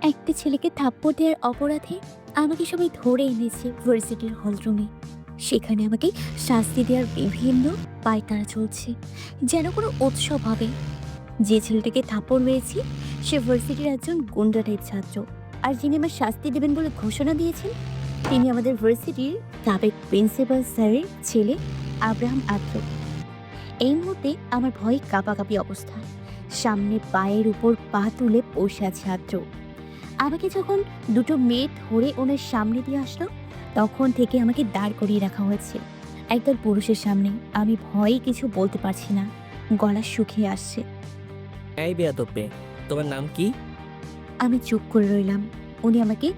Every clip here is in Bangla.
একটা ছেলেকে থাপ্পড় দেওয়ার অপরাধে আমাকে সবাই ধরে এনেছে ভার্সিটির হলরুমে। সেখানে আমাকে শাস্তি দেওয়ার বিভিন্ন পায়তারা চলছে, যেন কোনো উৎসব হবে। যে ছেলেটাকে থাপ্পড় মেরেছি সে ভার্সিটির একজন গুন্ডা টাইপ ছাত্র, আর যিনি আমার শাস্তি দেবেন বলে ঘোষণা দিয়েছেন তিনি আমাদের ভার্সিটির সাবেক প্রিন্সিপাল স্যারের ছেলে আব্রাহাম আত্র। এই মুহূর্তে আমার ভয়ে কাঁপাকাঁপি অবস্থা। সামনে পায়ের উপর পা তুলে বসে আছে আদ্র। আমাকে যখন দুটো মেয়ে ধরে ওনার সামনে দিয়ে আসলো, তখন থেকে আমাকে দাঁড় করিয়ে রাখা হয়েছে একদল পুরুষের সামনে। আমি ভয়ে কিছু বলতে পারছি না, গলা শুকিয়ে আসছে। এই বেয়াদব মেয়ে, তোমার নাম কি? আমি চুপ করে রইলাম। উনি আমাকে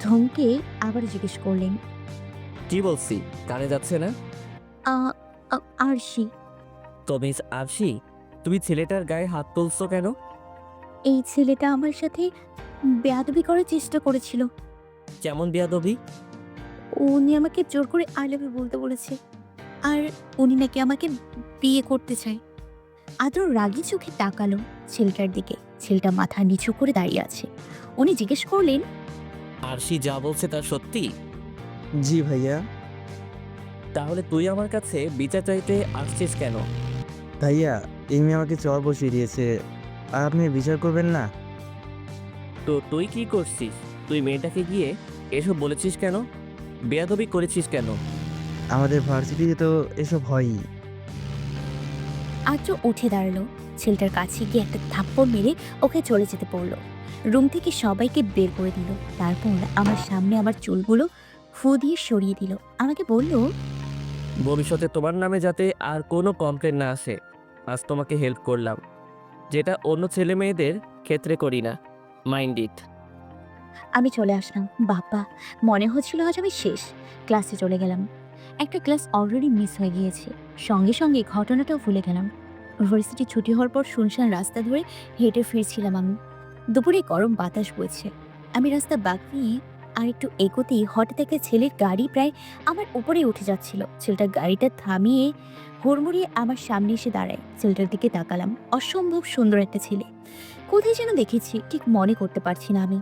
ধমকে আবার জিজ্ঞেস করলেন, কি বলছি কানে যাচ্ছে না? "আ- আরশি।" তো মিস আরশি, তুমি ছেলেটার গায়ে হাত তুলছো কেন? এই ছেলেটা আমার সাথে বেয়াদবি করার চেষ্টা করেছিল। কেমন বেয়াদবি? উনি আমাকে জোর করে আই লাভ ইউ বলতে বলেছে, আর উনি নাকি আমাকে বিয়ে করতে চায়। আদ্র রাগী চোখে তাকালো ছেলেটার দিকে। ছেলেটা মাথা নিচু করে দাঁড়িয়ে আছে। উনি জিজ্ঞেস করলেন, আরশি যা বলছে তা সত্যি? জি ভাইয়া। তাহলে তুই আমার কাছে বিচার চাইতে আসছিস কেন? ভাইয়া, এই মেয়ে আমাকে চর বসিয়ে দিয়েছে, আর আপনি বিচার করবেন না? তো তুই কি করছিস? তুই মেয়েটাকে গিয়ে এসব বলেছিস কেন? বেয়াদবি করেছিস কেন? আমাদের ভার্সিটিতে তো এসব হয়ই। আদ্র উঠে দাঁড়ালো। ছেলেটার কাছে গিয়ে একটা থাপ্পড় মেরে ওকে চলে যেতে বললো। রুম থেকে সবাইকে বের করে দিল। তারপর আমার সামনে আমার চুলগুলো ফু দিয়ে সরিয়ে দিল। আমাকে বলল, ভবিষ্যতে তোমার নামে যাতে আর কোনো কমপ্লেন না আসে, আজ তোমাকে হেল্প করলাম, যেটা অন্য ছেলে মেয়েদের ক্ষেত্রে করি না। Mind it. আমি চলে আসলাম। বাবা, মনে হচ্ছিল আজ আমি শেষ। ক্লাসে চলে গেলাম। একটা ক্লাস অলরেডি মিস হয়ে গিয়েছে। সঙ্গে সঙ্গে ঘটনাটাও ভুলে গেলাম। ইউনিভার্সিটি ছুটি হওয়ার পর শুনশান রাস্তা ধরে হেঁটে ফিরছিলাম আমি। দুপুরে গরম বাতাস বইছে। আমি রাস্তা বাঁক নিয়ে আর একটু এগোতেই হঠাৎ একটা ছেলের গাড়ি প্রায় আমার উপরে উঠে যাচ্ছিল। ছেলেটার গাড়িটা থামিয়ে হুড়মুড়িয়ে আমার সামনে এসে দাঁড়ায়। ছেলেটার দিকে তাকালাম। অসম্ভব সুন্দর একটা ছেলে। কোথায় যেন দেখেছি, ঠিক মনে করতে পারছি না আমি।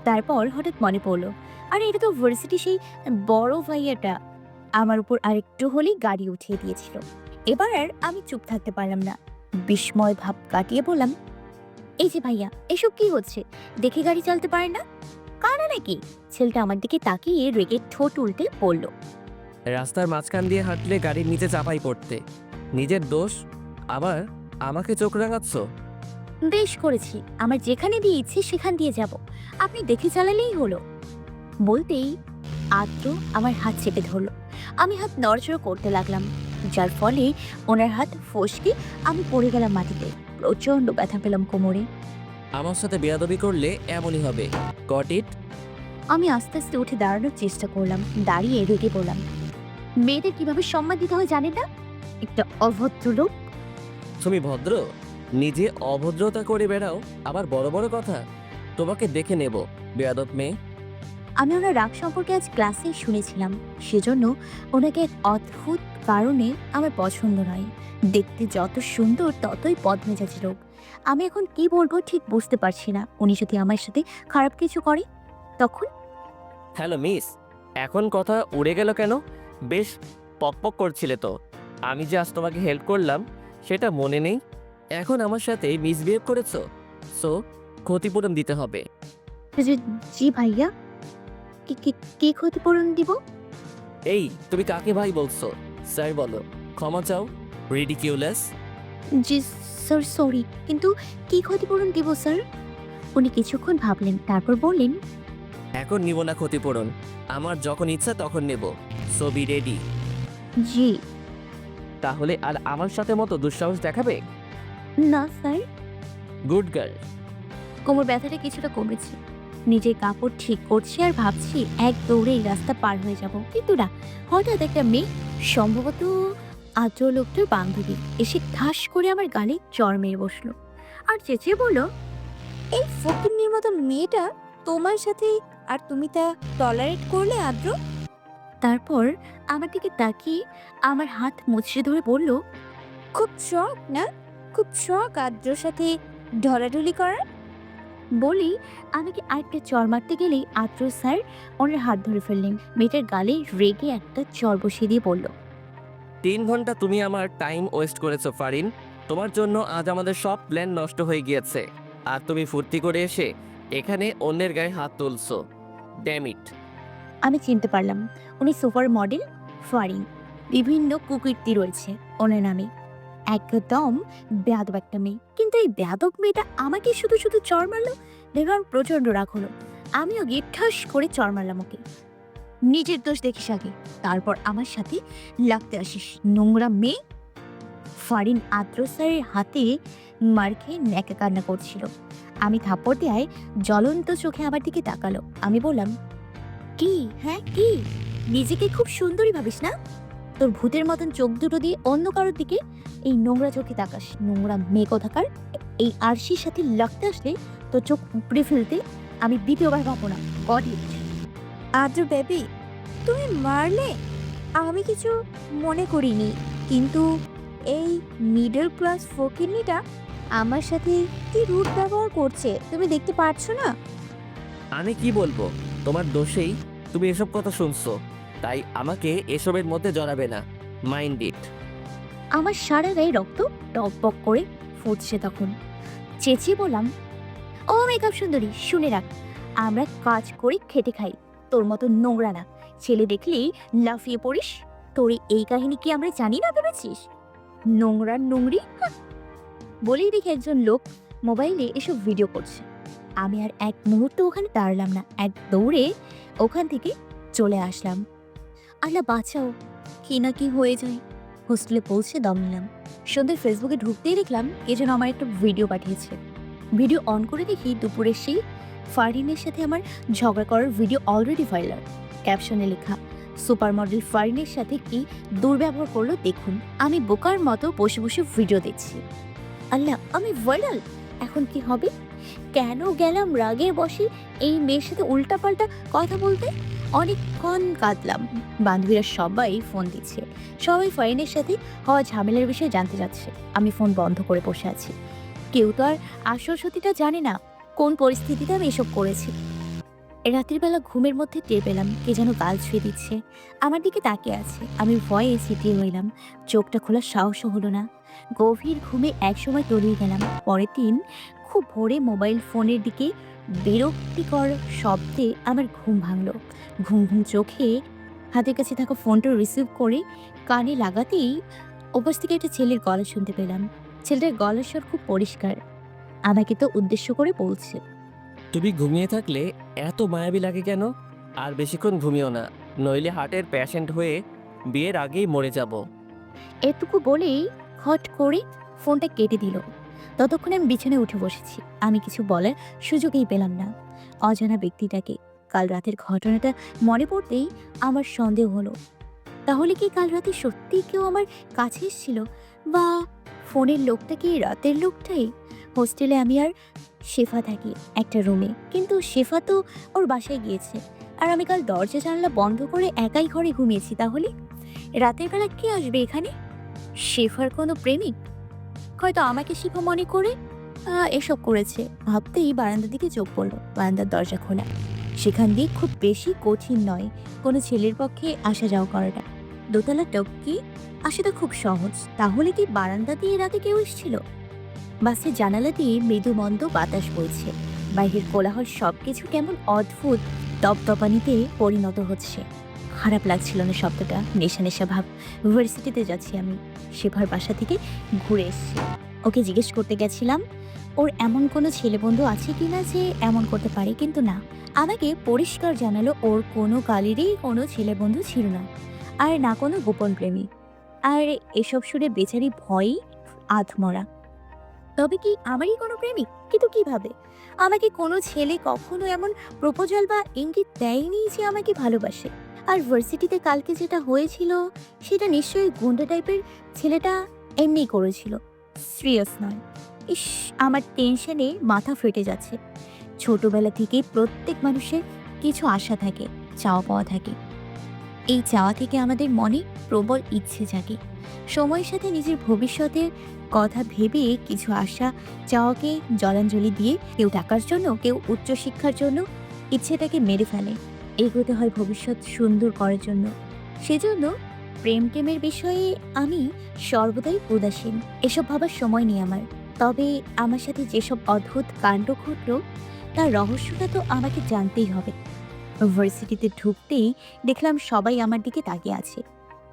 তারপর হঠাৎ মনে পড়লো, আরে এটা তো ভার্সিটি সেই বড় ভাইয়াটা। আমার উপর আরেকটু হলেই গাড়ি উঠিয়ে দিয়েছিল। এবার আর আমি চুপ থাকতে পারলাম না। বিস্ময় ভাব কাটিয়ে বললাম, এই যে ভাইয়া, এসব কি হচ্ছে? দেখে গাড়ি চালাতে পারে না? কানা নাকি? ছেলেটা আমার দিকে তাকিয়ে রেগে ঠোঁট উল্টে পড়ল, রাস্তার মাঝখান দিয়ে হাঁটলে গাড়ির নিচে চাপাই পড়তে নিজের দোষ, আবার আমাকে চোখ রাঙাচ্ছ? বেশ করেছি, আমার যেখানে দিয়ে ইচ্ছে সেখান দিয়ে যাব, আপনি দেখে চালালেই হলো। বলতেই আদ্র আমার হাত চেপে ধরলো। আমি হাত নড়চড় করতে লাগলাম, যার ফলে ওনার হাত ফসকে আমি পড়ে গেলাম মাটিতে। প্রচণ্ড ব্যথা পেলাম কোমরে। আমার সাথে বেয়াদবি করলে এমনই হবে। Got it? আমি আস্তে আস্তে উঠে দাঁড়ানোর চেষ্টা করলাম। দাঁড়িয়ে রেগে বললাম, মেয়েদের কিভাবে সম্মান দিতে হয় জানেন না? একটা অভদ্র লোক। তুমি ভদ্র? নিজে অভদ্রতা করে বেড়াও, আবার বড় বড় কথা। তোমাকে দেখে নেব, বেয়াদব মেয়ে। আমি ওনার রাগ সম্পর্কে আজ ক্লাসে শুনেছিলাম, সেজন্য ওনাকে এক অদ্ভুত কারণে আমার পছন্দ নয়। দেখতে যত সুন্দর ততই বদমেজাজি লোক। আমি এখন কি বলবো ঠিক বুঝতে পারছি না। উনি যদি আমার সাথে খারাপ কিছু করে তখন? হ্যালো মিস, এখন কথা উড়ে গেল কেন? বেশ পকপক করছিলে তো। আমি যে আজ তোমাকে হেল্প করলাম সেটা মনে নেই? এখন আমার সাথে মিসবিহেভ করেছো, সো ক্ষতিপূরণ দিতে হবে। জি জি ভাইয়া, কি কি কি ক্ষতিপূরণ দিব? এই তুমি কাকে ভাই বলছো? স্যার বলো। ক্ষমা চাও। রিডিকিউলাস। জি স্যার, সরি, কিন্তু কি ক্ষতিপূরণ দিব স্যার? উনি কিছুক্ষণ ভাবলেন, তারপর বললেন, এখন নিব না ক্ষতিপূরণ, আমার যখন ইচ্ছা তখন নেব। So be ready. জি। তাহলে আর আমার সাথে মতো দুঃসাহস দেখাবে? না স্যার। Good girl. কোমর ব্যথাটা কিছুটা কমেছে। নিজের কাপড় ঠিক করছি আর ভাবছি এক দৌড়ে এই রাস্তা পার হয়ে যাব, কিন্তু না, হঠাৎ একটা মেয়ে, সম্ভবত আদ্র লোকটার বান্ধবী, এসে ঠাস করে আমার গালে চড় মেরে বসলো আর চেঁচিয়ে বলল, এই ফকিন্নির মতো মেয়েটা তোমার সাথে, আর তুমি তা টলারেট করলে আদ্র? তারপর আমার দিকে তাকিয়ে আমার হাত মুচড়ে ধরে বলল, খুব শখ না? খুব শখ আদ্রর সাথে ঢলাঢলি করার? বলেই আমাকে আরেকটা চর মারতে গেলেই আদ্র স্যার ওনার হাত ধরে ফেললেন। মেয়েটার গালে রেগে একটা চর বসিয়ে দিয়ে বলল, 3 ঘন্টা তুমি আমার টাইম ওয়েস্ট করেছো ফারিন। তোমার জন্য আজ আমাদের সব প্ল্যান নষ্ট হয়ে গিয়েছে। আর তুমি ফুর্তি করে এসে এখানে অন্যের গায়ে হাত তুলছো। Damn it. আমি চিনতে পারলাম উনি সুপার মডেল ফারিন। বিভিন্ন কুকীর্তি রয়েছে ওনার নামে। একদম বেয়াদব একটা মেয়ে। কিন্তু এই বেয়াদব মেয়েটা আমাকে শুধু শুধু চর মারলো। দেখলাম প্রচণ্ড রাগ হলো। আমিও গিয়ে ঠাস করে চর মারলাম ওকে। নিজের দোষ দেখিস আগে, তারপর আমার সাথে লাগতে আসিস, নোংরা মেয়ে। ফারিন আদ্র স্যারের হাতে মার খেয়ে ন্যাকা কান্না করছিল। আমি থাপ্পড় দেয় জ্বলন্ত চোখে আমার দিকে তাকালো। আমি বললাম, কি হ্যাঁ কি, নিজেকে খুব সুন্দরী ভাবিস না? তোর ভূতের মতন চোখ দুটো দিয়ে অন্য কারোর দিকে এই নোংরা চোখে তাকাস, নোংরা মেয়ে কোথাকার। এই আরশির সাথে লাগতে আসলে তোর চোখ উপড়ে ফেলতে আমি দ্বিতীয়বার ভাবো না। গড ইট। আদ্র বেবি, তুমি মারলে? আমি কিছু মনে করিনি, কিন্তু এই মিডল ক্লাস ফকিন্নিটা আমার সাথে কি রুট ব্যবহার করছে তুমি দেখতে পারছো না? আমি কি বলবো, তোমার দোষেই তুমি এসব কথা শুনছো। তাই আমাকে এসবের মধ্যে জড়াবে না। Mind it. আমার সারা গায়ে রক্ত টকবক করে ফুটছে তখন। চেঁচিয়ে বললাম, ও মেকআপ সুন্দরী, শুনে রাখ, আমরা কাজ করে খেটে খাই, তোর মতো নোংরা না। ছেলে দেখলেই লাফিয়ে পড়িস। তোর এই কাহিনী কি আমরা জানি না ভেবেছিস? নোংরা নোংরি। হাহ। বলেই দেখি একজন লোক মোবাইলে এসব ভিডিও করছে। আমি আর এক মুহূর্ত ওখানে দাঁড়ালাম না, এক দৌড়ে ওখান থেকে চলে আসলাম। আল্লাহ বাঁচাও, কি না কি হয়ে যায়। হোস্টেলে পৌঁছে দম নিলাম। সন্ধ্যে ফেসবুকে ঢুকতেই দেখলাম কে যেন আমার একটা ভিডিও পাঠিয়েছে। ভিডিও অন করে দেখি দুপুরে সেই ফারিনের সাথে আমার ঝগড়া করার ভিডিও অলরেডি ভাইরাল। ক্যাপশনে লেখা, সুপার মডেল ফারিনের সাথে কি দুর্ব্যবহার করলো দেখুন। আমি বোকার মতো বসে বসে ভিডিও দেখছি। আল্লাহ, আমি ভাইরাল! এখন কি হবে? কেন গেলাম রাগের বশে এই মেয়ের সাথে উল্টাপাল্টা কথা বলতে? অনেকক্ষণ কাঁদলাম। বান্ধবীরা সবাই ফোন দিচ্ছে, সবাই ফারিনের সাথে হওয়া ঝামেলার বিষয়ে জানতে যাচ্ছে। আমি ফোন বন্ধ করে বসে আছি। কেউ তো আর আসল সত্যিটা জানে না কোন পরিস্থিতিতে আমি এসব করেছি। রাতের বেলা ঘুমের মধ্যে টের পেলাম কে যেন গাল ছুঁয়ে দিচ্ছে, আমার দিকে তাকিয়ে আছে। আমি ভয়ে চিতিয়ে রইলাম, চোখটা খোলার সাহসও হলো না। গভীর ঘুমে একসময় তলিয়ে গেলাম। পরের দিন খুব ভোরে মোবাইল ফোনের দিকে বিরক্তিকর শব্দে আমার ঘুম ভাঙলো। ঘুম ঘুম চোখে হাতের কাছে থাকা ফোনটা রিসিভ করে কানে লাগাতেই ওপাশ থেকে একটা ছেলের গলা শুনতে পেলাম। ছেলেটার গলার স্বর খুব পরিষ্কার, আমাকে তো উদ্দেশ্য করে বলছে, তুমি ঘুমিয়ে থাকলে এত মায়াবী লাগে কেন? আর বেশিক্ষণ ঘুমিও না, নইলে হার্টের প্যাশেন্ট হয়ে বিয়ের আগেই মরে যাব। এটুকু বলেই হট করে ফোনটা কেটে দিল। ততক্ষণে আমি বিছানায় উঠে বসেছি। আমি কিছু বলার সুযোগই পেলাম না। অজানা ব্যক্তিটাকে কাল রাতের ঘটনাটা মনে পড়তেই আমার সন্দেহ হলো। তাহলে কি কাল রাতে সত্যিই কেউ আমার কাছে এসেছিল, বা ফোনের লোকটা কি রাতের লোকটাই? হোস্টেলে আমি আর শেফা থাকি একটা রুমে, কিন্তু শেফা তো ওর বাসায় গিয়েছে, আর আমি কাল দরজা জানলা বন্ধ করে একাই ঘরে ঘুমিয়েছি। তাহলে রাতের বেলা কে আসবে এখানে? শেফার কোনো প্রেমিক হয়তো আমাকে শেফা মনে করে এসব করেছে। ভাবতেই বারান্দার দিকে চোখ পড়লো। বারান্দার দরজা খোলা, সেখান দিয়ে খুব বেশি কঠিন নয় কোনো ছেলের পক্ষে আসা যাওয়া করাটা। দোতলা টপকে আসাটা খুব সহজ। তাহলে কি বারান্দা দিয়ে রাতে কেউ এসেছিল? বাসের জানালা দিয়ে মৃদু মন্দ বাতাস বইছে। বাইরের কোলাহল সবকিছু কেমন অদ্ভুত দপদপানিতে পরিণত হচ্ছে। খারাপ লাগছিল না শব্দটা, নেশা নেশা ভাব। ইউনিভার্সিটিতে যাচ্ছি আমি, শেফার বাসা থেকে ঘুরে এসেছি। ওকে জিজ্ঞেস করতে গেছিলাম ওর এমন কোনো ছেলে বন্ধু আছে কিনা যে এমন করতে পারে, কিন্তু না, আমাকে পরিষ্কার জানালো ওর কোনো কালেরই কোনো ছেলে বন্ধু ছিল না, আর না কোনো গোপন প্রেমী। আর এসব শুনে বেচারি ভয়ই আধমরা। তবে কি আমারই কোনো প্রেমিক? কিন্তু কিভাবে? আমাকে কোনো ছেলে কখনো এমন প্রপোজাল বা ইঙ্গিত দেয়নি যে আমাকে ভালোবাসে। আর ভার্সিটিতে কালকে যেটা হয়েছিল সেটা নিশ্চয়ই গুন্ডা টাইপের ছেলেটা এমনিই করেছিল, সিরিয়াস নয়। ইস, আমার টেনশনে মাথা ফেটে যাচ্ছে। ছোটবেলা থেকে প্রত্যেক মানুষের কিছু আশা থাকে, চাওয়া পাওয়া থাকে। এই চাওয়া থেকে আমাদের মনে প্রবল ইচ্ছে জাগে, সময়ের সাথে নিজের ভবিষ্যতের কথা ভেবে কিছু আশা চাওয়াকে জলাঞ্জলি দিয়ে কেউ টাকার জন্য, কেউ উচ্চশিক্ষার জন্য ইচ্ছেটাকে মেরে ফেলে। এগোতে হয় ভবিষ্যৎ সুন্দর করার জন্য। সেজন্য প্রেমের বিষয়ে আমি সর্বদাই উদাসীন। এসব ভাবার সময় নেই আমার। তবে আমার সাথে যেসব অদ্ভুত কাণ্ড ঘটল তার রহস্যটা তো আমাকে জানতেই হবে। ভার্সিটিতে ঢুকতেই দেখলাম সবাই আমার দিকে তাকিয়ে আছে।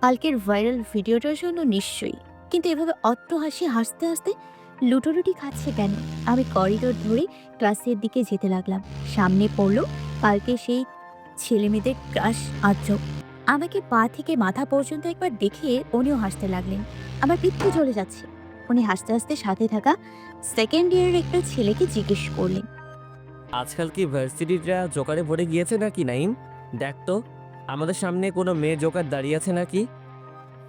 কালকের ভাইরাল ভিডিওটার জন্য নিশ্চয়ই। কিন্তু এভাবে হাসতে হাসতে লুটোলুটি খাচ্ছে কেন? আমি করিডোর ধরে ক্লাসের দিকে যেতে লাগলাম। সামনে পড়লো কালকে সেই ছেলেমেয়েদের ক্রাশ আজব। আমাকে পা থেকে মাথা পর্যন্ত একবার দেখে উনিও হাসতে লাগলেন। আমার পিত্ত জ্বলে যাচ্ছে। উনি হাসতে হাসতে সাথে থাকা সেকেন্ড ইয়ারের একটা ছেলেকে জিজ্ঞেস করলেন, আজকাল কি ভার্সিটিটা জোকারে ভরে গিয়েছে নাকি নাইম? দেখ তো, আমাদের সামনে কোনো মেয়ে জোকার দাঁড়িয়ে আছে নাকি?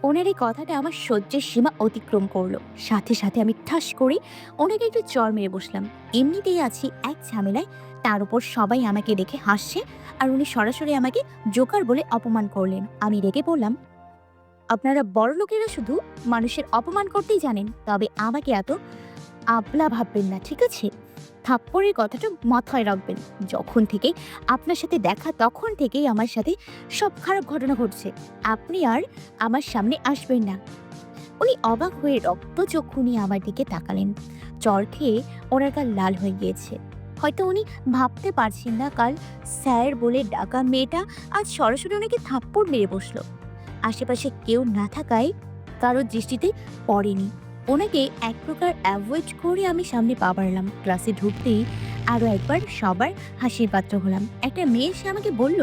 ওনার এই কথাটা আমার সহ্যের সীমা অতিক্রম করলো। সাথে সাথে আমি ঠাস করে ওনাকে একটু চড় মেরে বসলাম। এমনিতেই আছি এক ঝামেলায়, তার উপর সবাই আমাকে দেখে হাসছে আর উনি সরাসরি আমাকে জোকার বলে অপমান করলেন। আমি রেগে বললাম, আপনারা বড় লোকেরা শুধু মানুষের অপমান করতেই জানেন, তবে আমাকে এত আবলা ভাববেন না, ঠিক আছে? থাপ্পড়ের কথাটা মাথায় রাখবেন। যখন থেকে আপনার সাথে দেখা তখন থেকেই আমার সাথে সব খারাপ ঘটনা ঘটছে। আপনি আর আমার সামনে আসবেন না। উনি অবাক হয়ে রক্তচক্ষু নিয়ে আমার দিকে তাকালেন। চড় খেয়ে ওনার গাল লাল হয়ে গিয়েছে। হয়তো উনি ভাবতে পারছেন না কাল স্যার বলে ডাকা মেয়েটা আজ সরাসরি ওনাকে থাপ্পড় মেরে বসলো। আশেপাশে কেউ না থাকায় কারোর দৃষ্টিতে পড়েনি। ওনাকে এক প্রকার অ্যাভয়েড করে আমি সামনে পা বাড়ালাম। ক্লাসে ঢুকতেই আরও একবার সবার হাসির পাত্র হলাম। একটা মেয়ে এসে আমাকে বলল,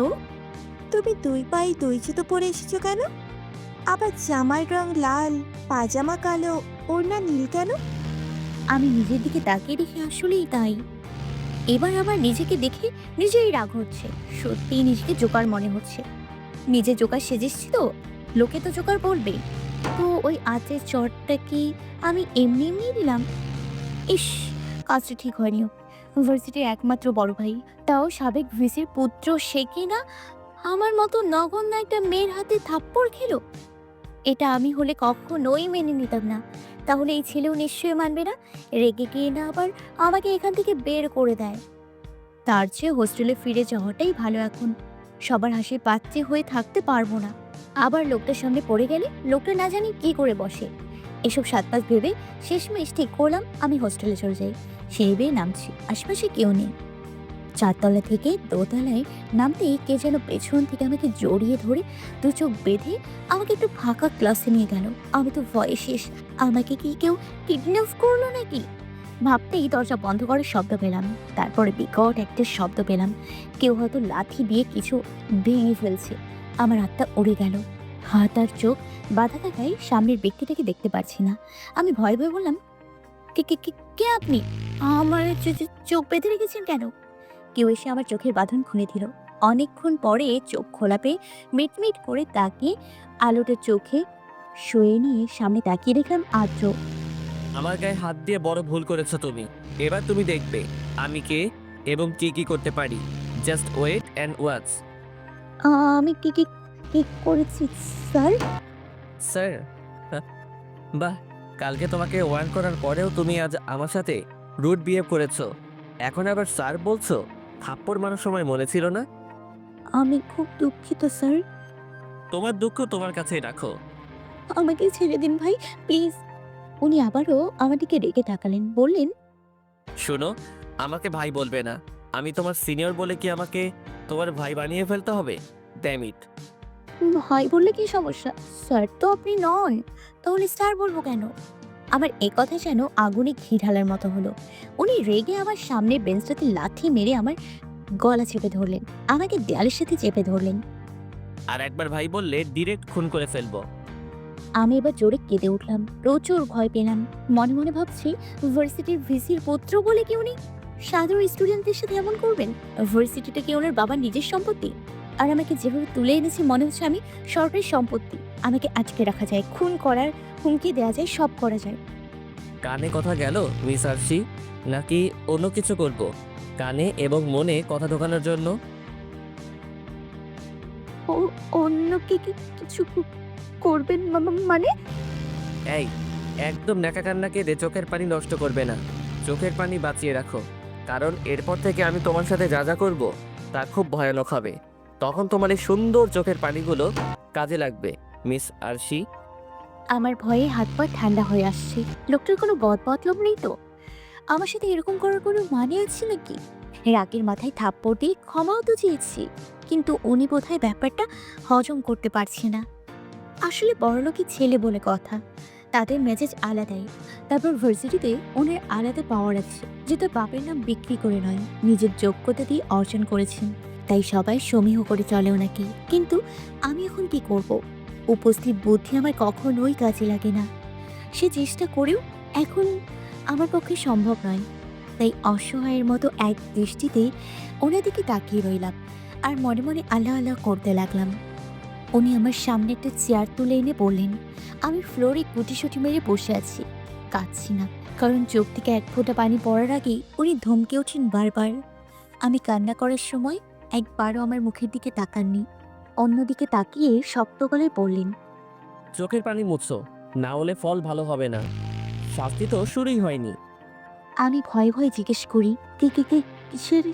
তুমি দুই পায়ে দুই জুতো পরে এসেছো কেন? আবার জামার রং লাল, পাজামা কালো, ওড়না নীল কেন? আমি নিজের দিকে তাকিয়ে দেখি আসলেই তাই। এবার আমার নিজেকে দেখে নিজেই রাগ হচ্ছে। সত্যিই নিজেকে জোকার মনে হচ্ছে। নিজে জোকার সেজেছি তো, লোকে তো জোকার বলবে। তো ওই আজের চটটা কি আমি এমনি এমনি দিলাম? ইস, কাজটা ঠিক হয়নি। ইউনিভার্সিটির একমাত্র বড় ভাই, তাও সাবেক ভিসির পুত্র, সে কি না আমার মতো নগণ্য একটা মেয়ের হাতে থাপ্পড় খেলো? এটা আমি হলে কখনোই মেনে নিতাম না। তাহলে এই ছেলেও নিশ্চয়ই মানবে না। রেগে গিয়ে না আবার আমাকে এখান থেকে বের করে দেয়। তার চেয়ে হোস্টেলে ফিরে যাওয়াটাই ভালো এখন। সবার হাসির পাত্রে হয়ে থাকতে পারবো না। আবার লোকটার সামনে পড়ে গেলে লোকটা না জানি কি করে বসে। এসব সাত পাঁচ ভেবে শেষমেশ ঠিক করলাম আমি হোস্টেলে চলে যাই। সিঁড়ি বেয়ে নামছি, আশেপাশে কেউ নেই। চারতলা থেকে দোতলায় নামতেই কে যেন পেছন থেকে আমাকে জড়িয়ে ধরে দু চোখ বেঁধে আমাকে একটু ফাঁকা ক্লাসে নিয়ে গেল। আমি তো ভয়ে শেষ। আমাকে কি কেউ কিডন্যাপ করলো নাকি? ভাবতেই দরজা বন্ধ করার শব্দ পেলাম। তারপরে বিকট একটা শব্দ পেলাম, কেউ হয়তো লাথি দিয়ে কিছু ভেঙে ফেলছে। আমার হাতটা উড়ে গেল। হাত আর চোখ বাধা থাকায় সামনের ব্যক্তিটাকে দেখতে পাচ্ছি না। আমি ভয়ে ভয়ে বললাম, কে কে কে কে আপনি? আমার চোখ বেঁধে রেখেছেন কেন? কেউ এসে আমার চোখের বাঁধন খুলে দিল। অনেকক্ষণ পরে চোখ খোলা পেয়ে মিটমিট করে তাকিয়ে আলোটা চোখে শুয়ে নিয়ে সামনে তাকিয়ে দেখলাম আদ্র। আমার গায়ে হাত দিয়ে বড় ভুল করেছো তুমি। এবার তুমি দেখবে আমি কে এবং কি কি করতে পারি। Just wait and watch. আমি কি কি কি করেছি স্যার? স্যার? বাহ, কালকে তোমাকে ওয়ার্ন করার পরেও তুমি আজ আমার সাথে রুড বিহেভ করেছো। এখন আবার স্যার বলছো? থাপ্পড় মারার সময় মনে ছিল না? আমি খুব দুঃখিত স্যার। তোমার দুঃখ তোমার কাছেই রাখো। আমাকে ছেড়ে দিন ভাই, প্লিজ। উনি আবারও আমার দিকে রেগে তাকালেন, বললেন, শোনো, আমাকে ভাই বলবে না। আমি তোমার সিনিয়র বলে কি আমাকে তোমার ভাই বানিয়ে ফেলতে হবে? Damn it. ভাই বললে কি সমস্যা? স্যার তো আপনি নন, তাহলে স্যার বলবো কেন? আমার এ কথা যেন আগুনে ঘি ঢালার মতো হলো। উনি রেগে আমার সামনে বেঞ্চটাতে লাথি মেরে আমার গলা চেপে ধরলেন, আমাকে দেয়ালের সাথে চেপে ধরলেন। আর একবার ভাই বললে ডিরেক্ট খুন করে ফেলবো। আমি এবার জোরে কেঁদে উঠলাম। প্রচুর ভয় পেলাম। মনে মনে ভাবছি, ভার্সিটির ভিসির পুত্র বলে কি উনি সাধারণ স্টুডেন্টদের সাথে এমন করবেন? ভার্সিটিটা কি ওনার বাবার নিজের সম্পত্তি? আর আমাকে যেভাবে তুলে এনেছে মনে হচ্ছে আমি সরকারি সম্পত্তি। আমাকে আটকে রাখা যায়, খুন করার হুমকি দেওয়া যায়, সব করা যায়। কানে কথা গেল মিস আরশি, নাকি অন্য কিছু করব? কানে এবং মনে কথা ঢোকানোর জন্য? ও অন্য কি কিছু করবেন মানে? এই, একদম ন্যাকা কান্না কেঁদে চোখের পানি নষ্ট করবে না। চোখের পানি বাঁচিয়ে রাখো, কারণ এরপর থেকে আমি তোমার সাথে যা যা করবো তা খুব ভয়ানক হবে। তখন তোমার এই সুন্দর চোখের পানিগুলো কাজে লাগবে, মিস আরশি। আমার ভয়ে হাত পা ঠান্ডা হয়ে আসছে। লোকটার কোনো বদমতলব নেই তো? আমার সাথে এরকম করার কোনো মানে আছে নাকি? রাগের মাথায় থাপ্পড় দিয়ে ক্ষমাও তো চেয়েছি, কিন্তু উনি বোধহয় ব্যাপারটা হজম করতে পারছে না। আসলে বড়লোকই ছেলে বলে কথা, তাদের মেজাজ আলাদাই। তারপর ভার্সিটিতে ওনার আলাদা পাওয়ার আছে, যেটা বাপের নাম বিক্রি করে নয়, নিজের যোগ্যতা দিয়ে অর্জন করেছেন। তাই সবাই সমীহ করে চলে ওনাকে। কিন্তু আমি এখন কি করব? উপস্থিত বুদ্ধি আমার কখনোই কাজে লাগে না। সে চেষ্টা করেও এখন আমার পক্ষে সম্ভব নয়। তাই অসহায়ের মতো এক দৃষ্টিতে ওনার দিকে তাকিয়ে রইলাম আর মনে মনে আল্লাহ আল্লাহ করতে লাগলাম। উনি আমার সামনে একটা চেয়ার তুলে এনে বললেন, আমি ফ্লোরে গুটিসুটি মেরে বসে আছি, কাঁদছি না, কারণ চোখ থেকে এক ফোঁটা পানি পড়ার আগেই উনি ধমকে ওঠেন বারবার। আমি কান্না করার সময় একবারও আমার মুখের দিকে তাকাননি, অন্যদিকে তাকিয়ে শক্ত গলায় বললেন, চোখের পানি মুছো, না হলে ফল ভালো হবে না। শাস্তি তো শুরুই হয়নি। আমি ভয়ে ভয়ে জিজ্ঞেস করি, কে কে কে কিসের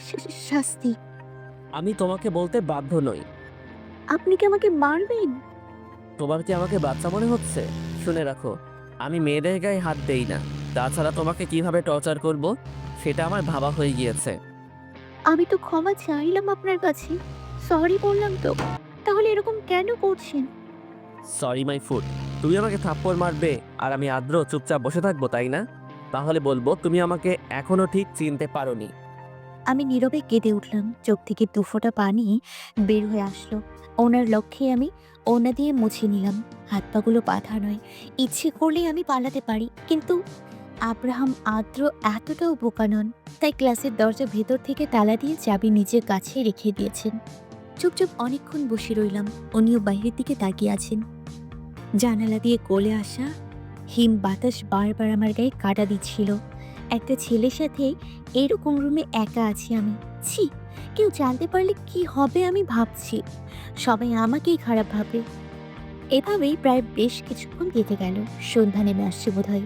শাস্তি? আমি তোমাকে বলতে বাধ্য নই। আপনি কি আমাকে মারবেন? তোমার কি আমাকে বাচ্চা মনে হচ্ছে? শুনে রাখো, আমি মেয়েদের গায়ে হাত দেই না। তাছাড়া তোমাকে কিভাবে টর্চার করব সেটা আমার ভাবা হয়ে গিয়েছে। আমি তো ক্ষমা চাইলাম আপনার কাছে, সরি বললাম তো, তাহলে এরকম কেন করছেন? Sorry my food. তুমি আমাকে থাপ্পড় মারবে আর আমি আদ্র চুপচাপ বসে থাকবো, তাই না? তাহলে বলবো তুমি আমাকে এখনো ঠিক চিনতে পারোনি। আমি নীরবে কেঁদে উঠলাম, চোখ থেকে দুফোঁটা পানি বের হয়ে আসলো। ওনার লক্ষ্যে আমি ওনা দিয়ে মুছে নিলাম। হাত পাগুলো বাঁধা নয়, ইচ্ছে করলেই আমি পালাতে পারি, কিন্তু আব্রাহাম আদ্র এতটাও বোকা নন। তাই ক্লাসের দরজা ভেতর থেকে তালা দিয়ে চাবি নিজের কাছে রেখে দিয়েছেন। চুপচাপ অনেকক্ষণ বসে রইলাম, উনিও বাইরের দিকে তাকিয়ে আছেন। জানালা দিয়ে গলে আসা হিম বাতাস বারবার আমার গায়ে কাটা দিচ্ছিল। একটা ছেলের সাথে এরকম রুমে একা আছি আমি। ছি, কেউ জানতে পারলে কি হবে আমি ভাবছি। সবাই আমাকেই খারাপ ভাবে। এভাবেই প্রায় বেশ কিছুক্ষণ কেটে গেল। সন্ধ্যা নেমে আসছে বোধহয়,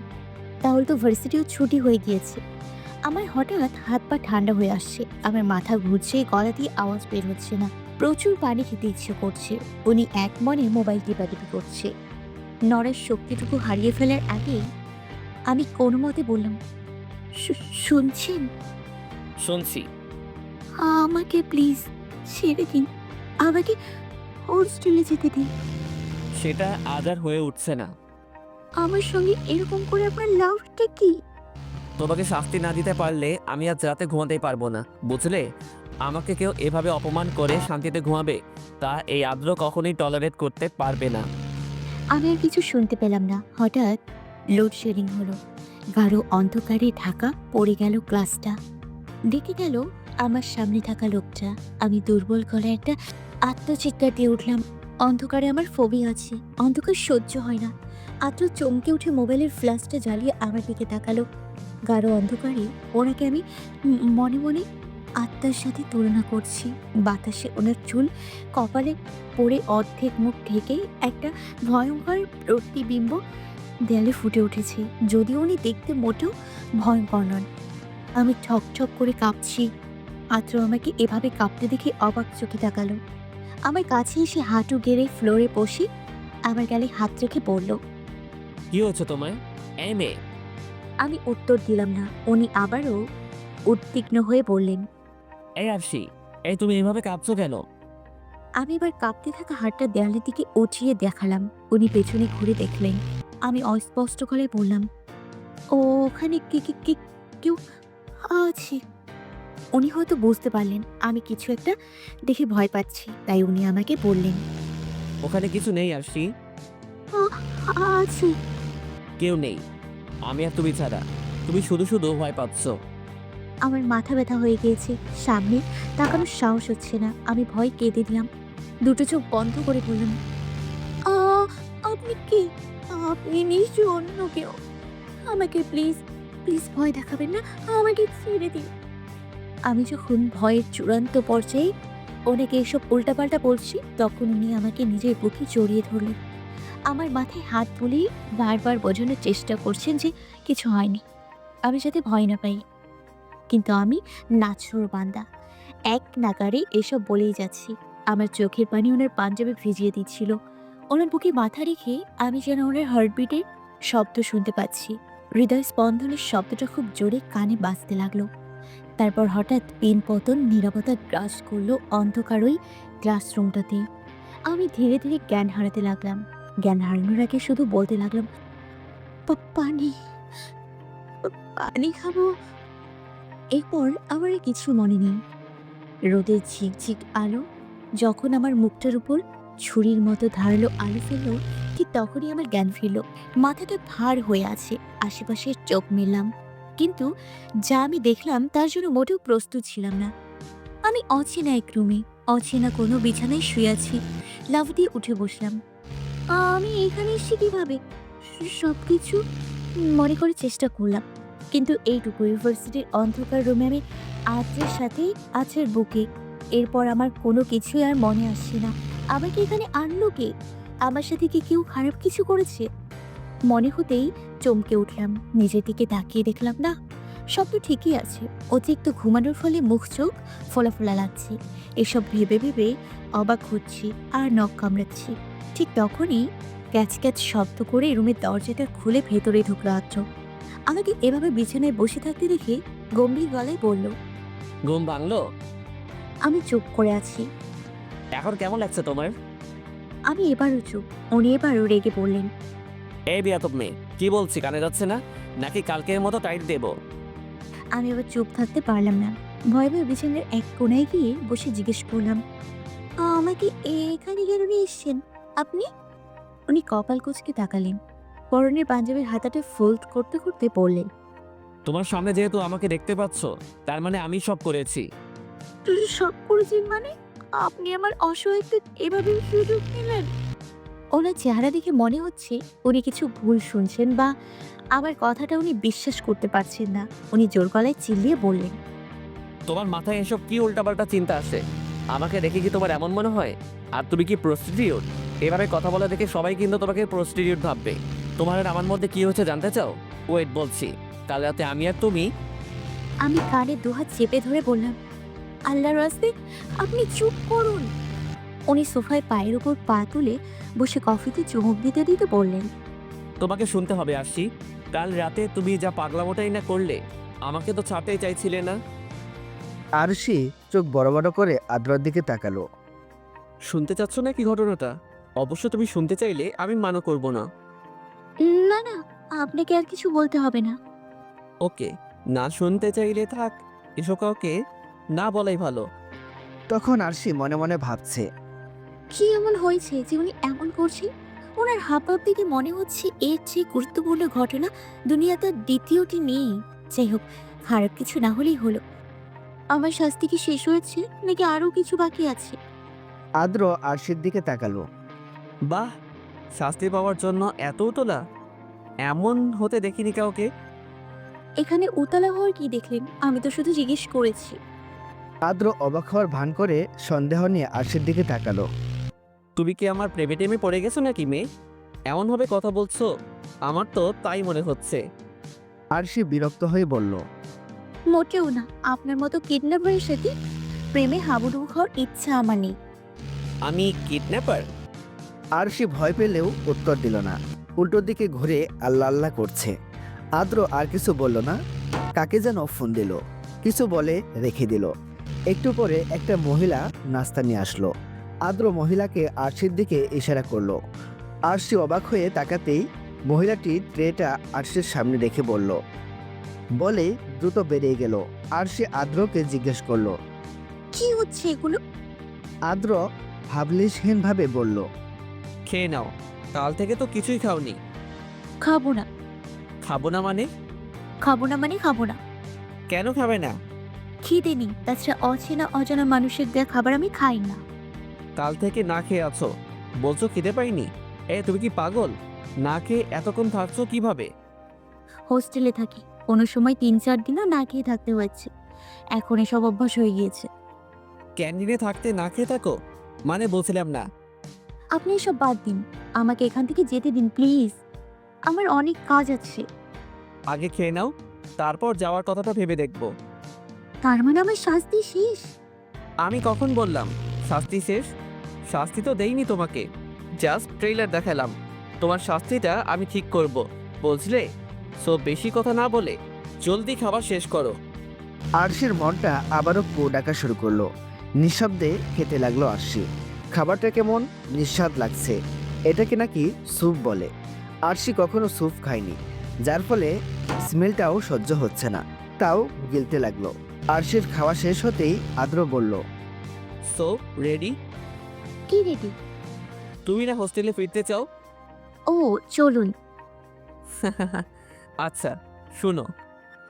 তাহলে তো ভার্সিটিও ছুটি হয়ে গিয়েছে। আমার হঠাৎ হাত পা ঠান্ডা হয়ে আসছে, আমার মাথা ঘুরছে, গলা দিয়ে আওয়াজ বের হচ্ছে না। প্রচুর পানি খেতে ইচ্ছে করছে। উনি এক মনে মোবাইল টিপাটিপি করছে। নড়ার শক্তিটুকু হারিয়ে ফেলার আগে আমি কোনো মতে বললাম, শুনছেন? শুনছি। আমাকে প্লিজ ছেড়ে দিন, আমাকে হোস্টেলে যেতে দিন। সেটা আজ আর হয়ে উঠছে না। আমার সঙ্গে এরকম করে আপনার লাভটা কি? তোমাকে শাস্তি না দিতে পারলে আমি আজ রাতে ঘুমাতেই পারবো না, বুঝলে? আমাকে কেউ এভাবে অপমান করে শান্তিতে ঘুমাবে, তা এই আদ্র কখনোই টলারেট করতে পারবে না। আমি আর কিছু শুনতে পেলাম না। হঠাৎ লোডশেডিং হলো, গাঢ় অন্ধকারে ঢাকা পড়ে গেল ক্লাসটা। দেখে গেল আমার সামনে থাকা লোকটা। আমি দুর্বল গলায় একটা আত্মচিৎকার দিয়ে উঠলাম। অন্ধকারে আমার ফোবিয়া আছে, অন্ধকার সহ্য হয় না। আত্ম চমকে উঠে মোবাইলের ফ্ল্যাশটা জ্বালিয়ে আমার দিকে তাকালো। গাঢ় অন্ধকারে ওনাকে আমি মনে মনে আত্মার সাথে তুলনা করছি। বাতাসে ওনার চুল কপালে পড়ে অর্ধেক মুখ ঢেকে একটা ভয়ঙ্কর প্রতিবিম্ব দেয়ালে ফুটে উঠেছে, যদিও উনি দেখতে মোটেও ভয়ঙ্কর নন। আমি ঠকঠক করে কাঁপছি। আদ্র আমাকে এভাবে কাঁপতে দেখে অবাক চোখে তাকালো। আমার কাছে এসে হাঁটু গেড়ে ফ্লোরে বসে আমার গালে হাত রেখে বলল, কি হচ্ছে তোমায়? এই মেয়ে। আমি উত্তর দিলাম না। উনি আবারও উদ্বিগ্ন হয়ে বললেন, এই আরশি, এই তুমি এভাবে কাঁপছো কেন? আমি এবার কাঁপতে থাকা হাতটা দেয়ালের দিকে উঠিয়ে দেখালাম। উনি পেছনে ঘুরে দেখলেন। আমি অস্পষ্ট করে বললাম, ও ওখানে কেউ আছে। উনি হয়তো বুঝতে পারলেন আমি কিছু একটা দেখে ভয় পাচ্ছি, তাই উনি আমাকে বললেন, ওখানে কিছু নেই আরশি। আছে। কেউ নেই, আমি আর তুমি ছাড়া। তুমি শুধু শুধু ভয় পাচ্ছ। আমার মাথা ব্যথা হয়ে গিয়েছে, সামনে তাকানোর সাহস হচ্ছে না। আমি ভয় কেঁদে দিলাম, দুটো চোখ বন্ধ করে বললাম, আপনি কি? আপনি নিশ্চয় অন্য কেউ। আমাকে প্লিজ প্লিজ ভয় দেখাবেন না, আমাকে ছেড়ে দিন। আমি যখন ভয়ের চূড়ান্ত পর্যায়ে ওনাকে এসব উল্টাপাল্টা বলছি, তখন উনি আমাকে নিজের বুকে জড়িয়ে ধরলেন। আমার মাথায় হাত বুলিয়ে বারবার বোঝানোর চেষ্টা করছেন যে কিছু হয়নি, আমি যাতে ভয় না পাই। কিন্তু আমি নাছোড় বান্দা, এক নাগারে এসব বলেই যাচ্ছি। আমার চোখের পানি ওনার পাঞ্জাবে ভিজিয়ে দিচ্ছিল। ওনার বুকে মাথা রেখে আমি যেন ওনার হার্টবিটের শব্দ শুনতে পাচ্ছি। হৃদয় স্পন্দনের শব্দটা খুব জোরে কানে বাজতে লাগলো। তারপর হঠাৎ পেন পতন নীরবতা গ্রাস করলো অন্ধকার ওই ক্লাসরুমটাতে। আমি ধীরে ধীরে জ্ঞান হারাতে লাগলাম। জ্ঞান হারানোর আগে শুধু বলতে লাগলাম, পানি, পানি খাবো। এরপর আমার আর কিছু মনে নেই। রোদের ঝিকঝিক আলো যখন আমার মুখটার উপর ছুরির মতো ধারালো আলো ফেললো, ঠিক তখনই আমার জ্ঞান ফিরল। মাথাটা ভার হয়ে আছে, আশেপাশে চোখ মেললাম, কিন্তু যা আমি দেখলাম তার জন্য মোটেও প্রস্তুত ছিলাম না। আমি অচেনা এক রুমে, অচেনা কোনো বিছানায় শুয়ে আছি। লাফ দিয়ে উঠে বসলাম। আমি এখানে এসেছি কিভাবে? সব কিছু মনে করে চেষ্টা করলাম, কিন্তু এইটুকু ইউনিভার্সিটির অন্ধকার রুমে আমি আদ্রের সাথে আছের বুকে। এরপর আমার কোনো কিছুই আর মনে আসছে না। আমাকে এখানে আনলো কে? আমার সাথে কি কেউ খারাপ কিছু করেছে? মনে হতেই চমকে উঠলাম। নিজের দিকে তাকিয়ে দেখলাম, না, সব তো ঠিকই আছে। অতিরিক্ত ঘুমানোর ফলে মুখ চোখ ফোলা ফোলা লাগছে। এসব ভেবে ভেবে অবাক হচ্ছি আর নখ কামড়াচ্ছি। ঠিক তখনই ক্যাচ ক্যাচ শব্দ করে রুমের দরজাটা খুলে ভেতরে ঢুকলো আদ্র। আমাকে এভাবে বিছানায় বসে থাকতে দেখে গম্ভীর গলায় বলল। ঘুম ভাঙলো? আমি চুপ করে আছি। এখন কেমন লাগছে তোমার? আমি এবারও চুপ। উনি এবারও রেগে বললেন, এই বিয়াতব মেয়ে, কি বলছি কানে যাচ্ছে না? নাকি কালকের মতো টাইট দেবো? আমি এবার চুপ থাকতে পারলাম না। ভয়ে ভয়ে বিছানার এক কোনায় গিয়ে বসে জিজ্ঞেস করলাম, আমাকে এখানে কেন নিয়ে এসছেন আপনি? উনি কপাল কুঁচকে তাকালেন। পরনের পাঞ্জাবির হাতাটা ফোল্ড করতে করতে বললেন, তোমার সামনে যেহেতু আমাকে দেখতে পাচ্ছ, তার মানে আমি সব করেছি। তুই সব করেছেন মানে? আপনি আমার অসহায়ত্বে এভাবে সুযোগ নিলেন? ওনার চেহারা দেখে মনে হচ্ছে উনি কিছু ভুল শুনছেন বা আমার কথাটা উনি বিশ্বাস করতে পারছেন না। উনি জোর গলায় চিল্লিয়ে বললেন, তোমার মাথায় এসব কি উল্টাপাল্টা চিন্তা আসে? আমাকে দেখে কি তোমার এমন মনে হয়? আর তুমি কি প্রস্টিটিউট? এভাবে কথা বলা দেখে সবাই কিন্তু তোমাকে প্রস্টিটিউট ভাববে। তোমার আর আমার মধ্যে কি হচ্ছে জানতে চাও? ওয়েট, বলছি। কাল রাতে আমি আর তুমি। আমি কানে দুহাত চেপে ধরে বললাম, আল্লাহর রাস্তে আপনি চুপ করুন। উনি সোফায় পায়ের উপর পা তুলে বসে কফিতে চুমুক দিতে দিতে বললেন, তোমাকে শুনতে হবে আসছি। কাল রাতে তুমি যা পাগলামোটাই না করলে, আমাকে তো ছাড়তেই চাইছিলে না। আরশি চোখ বড় বড় করে আদ্রার দিকে তাকালো। শুনতে চাচ্ছ না কি ঘটনাটা? অবশ্য তুমি শুনতে চাইলে আমি মানা করব না। না না, আপনাকে আর কিছু বলতে হবে না। ওকে, না শুনতে চাইলে থাক। এসব কাউকে না বলাই ভালো। তখন আরশি মনে মনে ভাবছে, কি এমন হয়েছে যে উনি এমন করছে? ওনার হাবভাব দেখে মনে হচ্ছে এর চেয়ে গুরুত্বপূর্ণ ঘটনা দুনিয়াতে আর দ্বিতীয়টি নেই। যাই হোক, খারাপ কিছু না হলেই হলো। আমার শাস্তি কি শেষ হয়েছে নাকি আরো কিছু বাকি আছে? আদ্র আরশির দিকে তাকালো। বাহ, শাস্তি পাওয়ার জন্য এত তোলা? এমন হতে দেখিনি কাউকে। এখানে উতলা হওয়ার কি দেখলেন? আমি তো শুধু জিজ্ঞেস করেছি। আদ্র অবাক হওয়ার ভান করে সন্দেহ নিয়ে আরশির দিকে তাকালো। তুমি কি আমার প্রেমে টেমে পড়ে গেছো নাকি মেয়ে? এমনভাবে কথা বলছো, আমার তো তাই মনে হচ্ছে। আরশি বিরক্ত হয়ে বলল, মোটেও না। আপনার মতো কিডন্যাপারের সাথে প্রেমে হাবুডুবু হওয়ার ইচ্ছা আমার নেই। আমি কিডন্যাপার? আরশি ভয় পেলেও উত্তর দিল না। উল্টোর দিকে ঘুরে আল্লাহ আল্লাহ করছে। আদ্র আর কিছু বলল না। কাকে যেন ফোন দিল, কিছু বলে রেখে দিল। একটু পরে একটা মহিলা নাস্তা নিয়ে আসলো। আদ্র মহিলাকে আরশির দিকে ইশারা করলো। আরশি অবাক হয়ে তাকাতেই মহিলাটি ট্রেটা আরশির সামনে রেখে বলে দ্রুত বেরিয়ে গেল। আরশি আদ্রকে জিজ্ঞেস করলো, কি হচ্ছে এগুলো? আদ্র ভাবলেশহীনভাবে বলল, খেয়ে নাও, কাল থেকে তো কিছুই খাওনি। খাবো না। খাবো না মানে? খাবো না মানে খাবো না। কেন খাবে না? খিদে নেই। তাছাড়া অচেনা অজানা মানুষের দেয়া খাবার আমি খাই না। কাল থেকে না খেয়ে আছো, বলছো খিদে পাইনি? তুমি কি পাগল? না খেয়ে এতক্ষণ থাকছো কিভাবে? হোস্টেলে থাকি, কোনো সময় ৩-৪ দিনও না খেয়ে থাকতে হয়েছে। এখন এসব অভ্যাস হয়ে গিয়েছে। ক্যান্টিনে থাকতে না খেয়ে থাকো মানে? বলছিলাম না। আপনি এসব বাদ দিন। আমাকে এখান থেকে যেতে দিন প্লিজ। আমার অনেক কাজ আছে। আগে খেয়ে নাও, তারপর যাওয়ার কথাটা ভেবে দেখব। তার মানে আমার শাস্তি শেষ? আমি কখন বললাম শাস্তি শেষ? শাস্তি তো দেইনি তোমাকে, জাস্ট ট্রেইলার দেখালাম। তোমার শাস্তিটা আমি ঠিক করব, বুঝলে? সো বেশি কথা না বলে জলদি খাবার শেষ করো। আরশির মনটা আবারও পো ডাকা শুরু করলো। নিঃশব্দে খেতে লাগলো আরশি। খাবারটা কেমন নিঃস্বাদ লাগছে। এটাকে নাকি স্যুপ বলে। আরশি কখনো স্যুপ খায়নি, যার ফলে স্মেলটাও সহ্য হচ্ছে না। তাও গিলতে লাগলো। আরশির খাওয়া শেষ হতেই আদ্র বলল, সো রেডি? কি রেডি? তুমি না হোস্টেলে ফিরতে চাও? ও চলুন। আচ্ছা শুনো,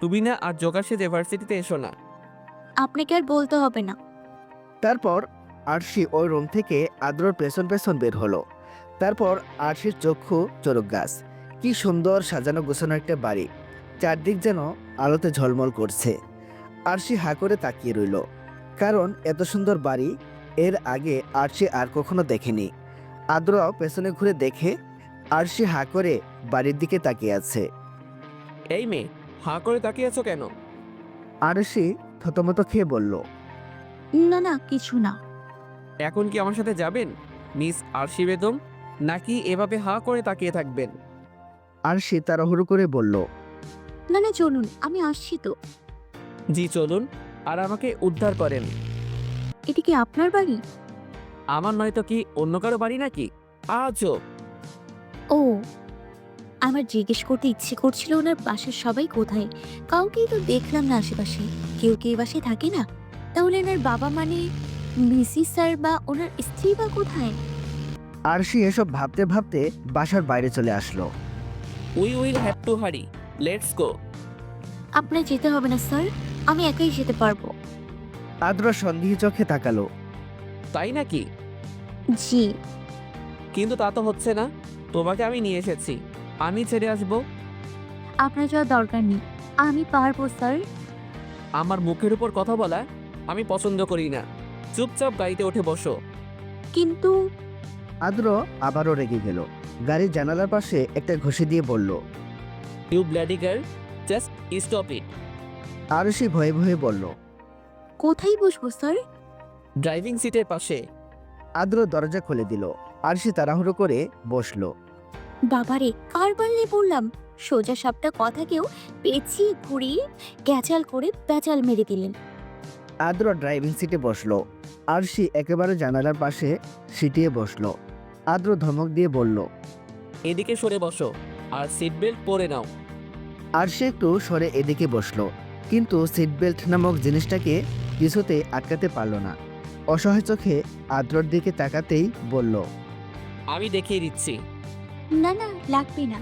তুমি না আর জোগাড় সেজে ভার্সিটিতে এসো না। আপনাকে আর বলতে হবে না। তারপর আরশি ওই রুম থেকে আদ্রর পেছন পেছন বের হলো। তারপর আরশির চক্ষু চড়ক গাছ। কি সুন্দর সাজানো গোছানো একটা বাড়ি, চারদিক যেন আলোতে ঝলমল করছে। আরশি হা করে তাকিয়ে রইল, কারণ এত সুন্দর বাড়ি এর আগে আরশি আর কখনো দেখেনি। আদ্র পেছনে ঘুরে দেখে আরশি হা করে বাড়ির দিকে তাকিয়ে আছে। এই মেয়ে, হাঁ করে তাকিয়ে আছো কেন? আরশি থতমত খেয়ে বলল, না না কিছু না। এখন কি আমার সাথে যাবেন মিস আরশি বেগম, নাকি এভাবে হাঁ করে তাকিয়ে থাকবেন? আরশি তাড়াহুড়ো করে বলল, না না চলুন, আমি আসছি তো। জি চলুন, আর আমাকে উদ্ধার করেন। এটি কি আপনার বাড়ি? আমার নয় তো কি অন্য কারো বাড়ি নাকি? আজও ও, আমার জিজ্ঞেস করতে ইচ্ছে করছিল ওনার বাসার সবাই কোথায়। কাউকেই তো দেখলাম না আশেপাশে। কেউ কে বাসায় থাকে না? তাহলে ওনার বাবা মানে মিসিস স্যার বা ওনার স্ত্রী বা কোথায়? আরশি এসব ভাবতে ভাবতে বাসার বাইরে চলে আসলো। উই উইল হ্যাভ টু হারি, লেটস গো। আপনার যেতে হবে না স্যার, আমি একাই যেতে পারবো। আদ্র সন্দেহী চোখে তাকালো। তাই নাকি? জি। কিন্তু তা তো হচ্ছে না। তোমাকে আমি নিয়ে এসেছি, আমি ছেড়ে আসবো? আপনার যাওয়ার দরকার নেই, আমি পারবো স্যার। আমার মুখের উপর কথা বলা আমি পছন্দ করি না। চুপচাপ গাড়িতে উঠে বসো। কিন্তু আদ্র আবারও রেগে গেল। গাড়ির জানালার পাশে একটা ঘষি দিয়ে বলল, you bloody girl, just stop it. Arshi ভয়ে ভয়ে বলল। কোথায় বসবো স্যার? ড্রাইভিং সিটের পাশে। আদ্র দরজা খুলে দিল। আরশি তাড়াহুড়ো করে বসলো। বাবারে, কার পাল্লে পড়লাম! সোজা সাপটা কথাকেও পেঁচিয়ে ঘুরিয়ে ক্যাচাল করে প্যাচাল মেরে দিলেন। আদ্র ড্রাইভিং সিটে বসলো। আরশি একেবারে জানালার পাশে সিটিয়ে বসলো। আদ্র ধমক দিয়ে বলল, এদিকে সরে বসো আর সিট বেল্ট পরে নাও। আরশি একটু সরে এদিকে বসলো, কিন্তু সিট বেল্ট নামক জিনিসটাকে কিছুতে আটকাতে পারল না। অসহায় চোখে আদ্রর দিকে তাকাতেই বলল, আমি দেখিয়ে দিচ্ছি। না না লাগবে না।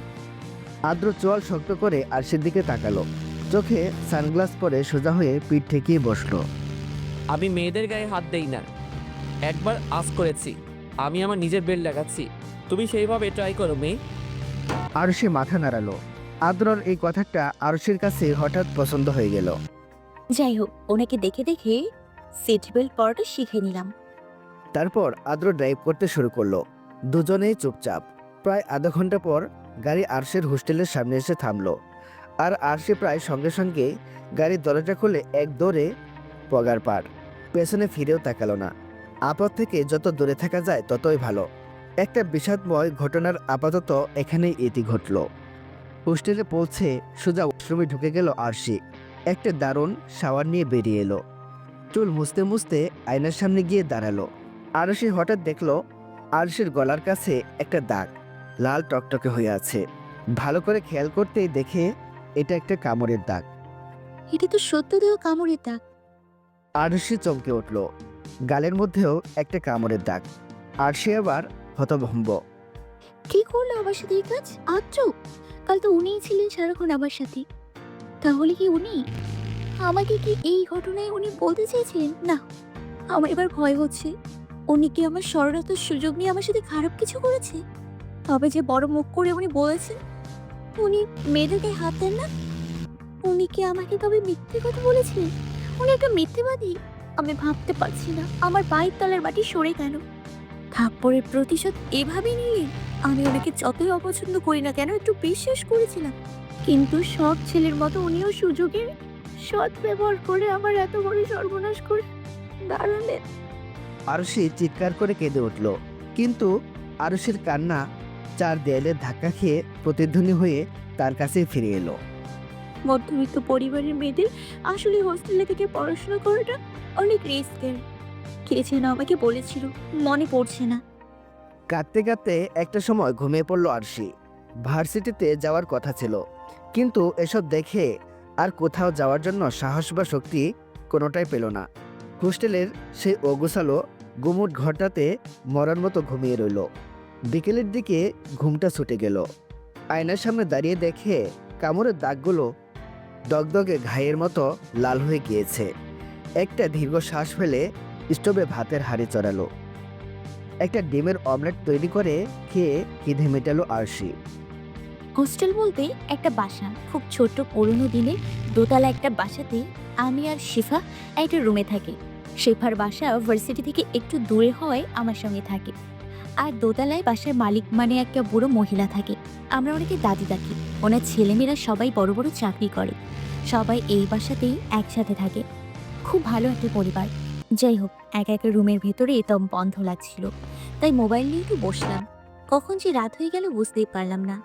আদ্র চোয়াল শক্ত করে আরশির দিকে তাকালো। চোখে সানগ্লাস পরে সোজা হয়ে পিঠ ঠেকিয়ে বসলো। আমি মেয়েদের গায়ে হাত দেই না, একবার আজ করেছি। আমি আমার নিজের বেল্ট লাগাচ্ছি, তুমি সেইভাবে ট্রাই করো মেয়ে। আরশি মাথা নাড়ালো। আদ্রর এই কথাটা আরশির কাছে হঠাৎ পছন্দ হয়ে গেল। যাই হোক, ওনাকে দেখে দেখে সিট বেল্ট পরাটা শিখে নিলাম। তারপর আদ্র ড্রাইভ করতে শুরু করলো। দুজনেই চুপচাপ। প্রায় আধা ঘন্টা পর গাড়ি আরশের হোস্টেলের সামনে এসে থামলো। আর আরশি প্রায় সঙ্গে সঙ্গে গাড়ির দরজা খুলে এক দৌড়ে পগার পার। পেছনে ফিরেও তাকালো না। আপদ থেকে যত দূরে থাকা যায় ততই ভালো। একটা বিষাদময় ঘটনার আপাতত এখানেই ইতি ঘটল। হোস্টেলে পৌঁছে সোজা ওয়াশরুমে ঢুকে গেল আরশি। একটা দারুণ শাওয়ার নিয়ে বেরিয়ে এলো। চুল মুছতে মুছতে আয়নার সামনে গিয়ে দাঁড়ালো। আরশি হঠাৎ দেখলো আরশির গলার কাছে একটা দাগ, লাল টকটকে হয়ে আছে। ভালো করে খেয়াল করতেই দেখে এটা একটা কামড়ের দাগ। এটা তো সত্যদেহ কামড়ের দাগ। আরশি চমকে উঠল। গালের মধ্যেও একটা কামড়ের দাগ। আরশি আবার হতভম্ব। কি করলো আমার সাথে এই কাজ? আদ্র, কাল তো উনিই ছিলেন সারাক্ষণ আমার সাথে। তাহলে কি উনি আমাকে কি এই ঘটনায় উনি বলতে চেয়েছিলেন? না, আমার এবার ভয় হচ্ছে। উনি কি আমার সরলতার সুযোগ নিয়ে আমার সাথে খারাপ কিছু করেছে? তবে যে বড় মুখ করে উনি বলেছেন উনি মেয়েদেরকে হাত দেন না, উনি কি আমাকে তবে মিথ্যে কথা বলেছিলেন? উনি একটা মিথ্যেবাদী। আমি ভাবতে পারছি না আমার পায়ের তলার মাটি সরে গেল। থাপ্পড়ের প্রতিশোধ এভাবে নিলেন? আমি ওনাকে যতই অপছন্দ করি না কেন একটু বিশ্বাস করেছিলাম, কিন্তু সব ছেলের মতো উনিও সুযোগের সৎ ব্যবহার করে আমার এত বড় সর্বনাশ করে দাঁড়ালেন। আরুষি চিৎকার করে কেঁদে উঠল, কিন্তু আরুষির কান্না চার দেয়ালের ধাক্কা খেয়ে প্রতিধ্বনি হয়ে তার কাছে ফিরে এলো। মধ্যবিত্ত পরিবারের মেয়েদের আসলে হোস্টেলে থেকে পড়াশোনা করাটা অনেক রিস্কের। কে যেন আমাকে বলেছিল, মনে পড়ছে না। কাঁদতে কাঁদতে একটা সময় ঘুমিয়ে পড়ল আরশি। ভার্সিটিতে যাওয়ার কথা ছিল, কিন্তু এসব দেখে আর কোথাও যাওয়ার জন্য সাহস বা শক্তি কোনোটাই পেল না। হোস্টেলের সেই অগোছালো গুমুট ঘরটাতে মরার মতো ঘুমিয়ে রইল। বিকেলের দিকে ঘুমটা ছুটে গেল। আয়নার সামনে দাঁড়িয়ে দেখে কামড়ের দাগগুলো দগদগে ঘায়ের মতো লাল হয়ে গিয়েছে। একটা দীর্ঘ শ্বাস ফেলে স্টোভে ভাতের হাঁড়ি চড়ালো। একটা ডিমের অমলেট তৈরি করে খেয়ে খিদে মেটালো আরশি। হোস্টেল বলতে একটা বাসা, খুব ছোট্ট পুরনো দিনের দোতলা একটা বাসাতে আমি আর শিফা একটা রুমে থাকি। শেফার বাসা ভার্সিটি থেকে একটু দূরে হওয়ায় আমার সঙ্গে থাকে। আর দোতলায় বাসার মালিক মানে একটা বুড়ো মহিলা থাকে। আমরা অনেকে দাদি ডাকি। ওনার ছেলেমেয়েরা সবাই বড় বড় চাকরি করে। সবাই এই বাসাতেই একসাথে থাকে। খুব ভালো একটা পরিবার। যাই হোক, একা একা রুমের ভেতরে দম বন্ধ লাগছিল, তাই মোবাইল নিয়ে একটু বসলাম। কখন যে রাত হয়ে গেল বুঝতেই পারলাম না।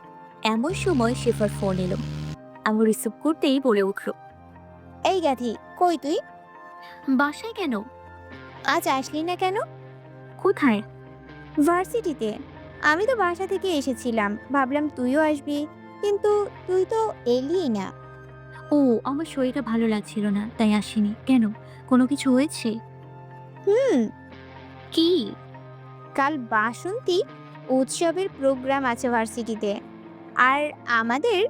এমন সময় শেফার ফোন এলো। আমি রিসিভ করতেই বলে উঠল, এই গাধি, কই তুই? বাসায় কেন? আজ আসলি না কেন? কোথায়? ভার্সিটিতে। আমি তো বাসা থেকে এসেছিলাম, ভাবলাম তুইও আসবি, কিন্তু তুই তো এলিই না। ও, আমার শরীরটা ভালো লাগছিল না, তাই আসিনি। কেন, কোনো কিছু হয়েছে? হুম, কি? কাল বাসন্তী উৎসবের প্রোগ্রাম আছে ভার্সিটিতে। আর আমাদের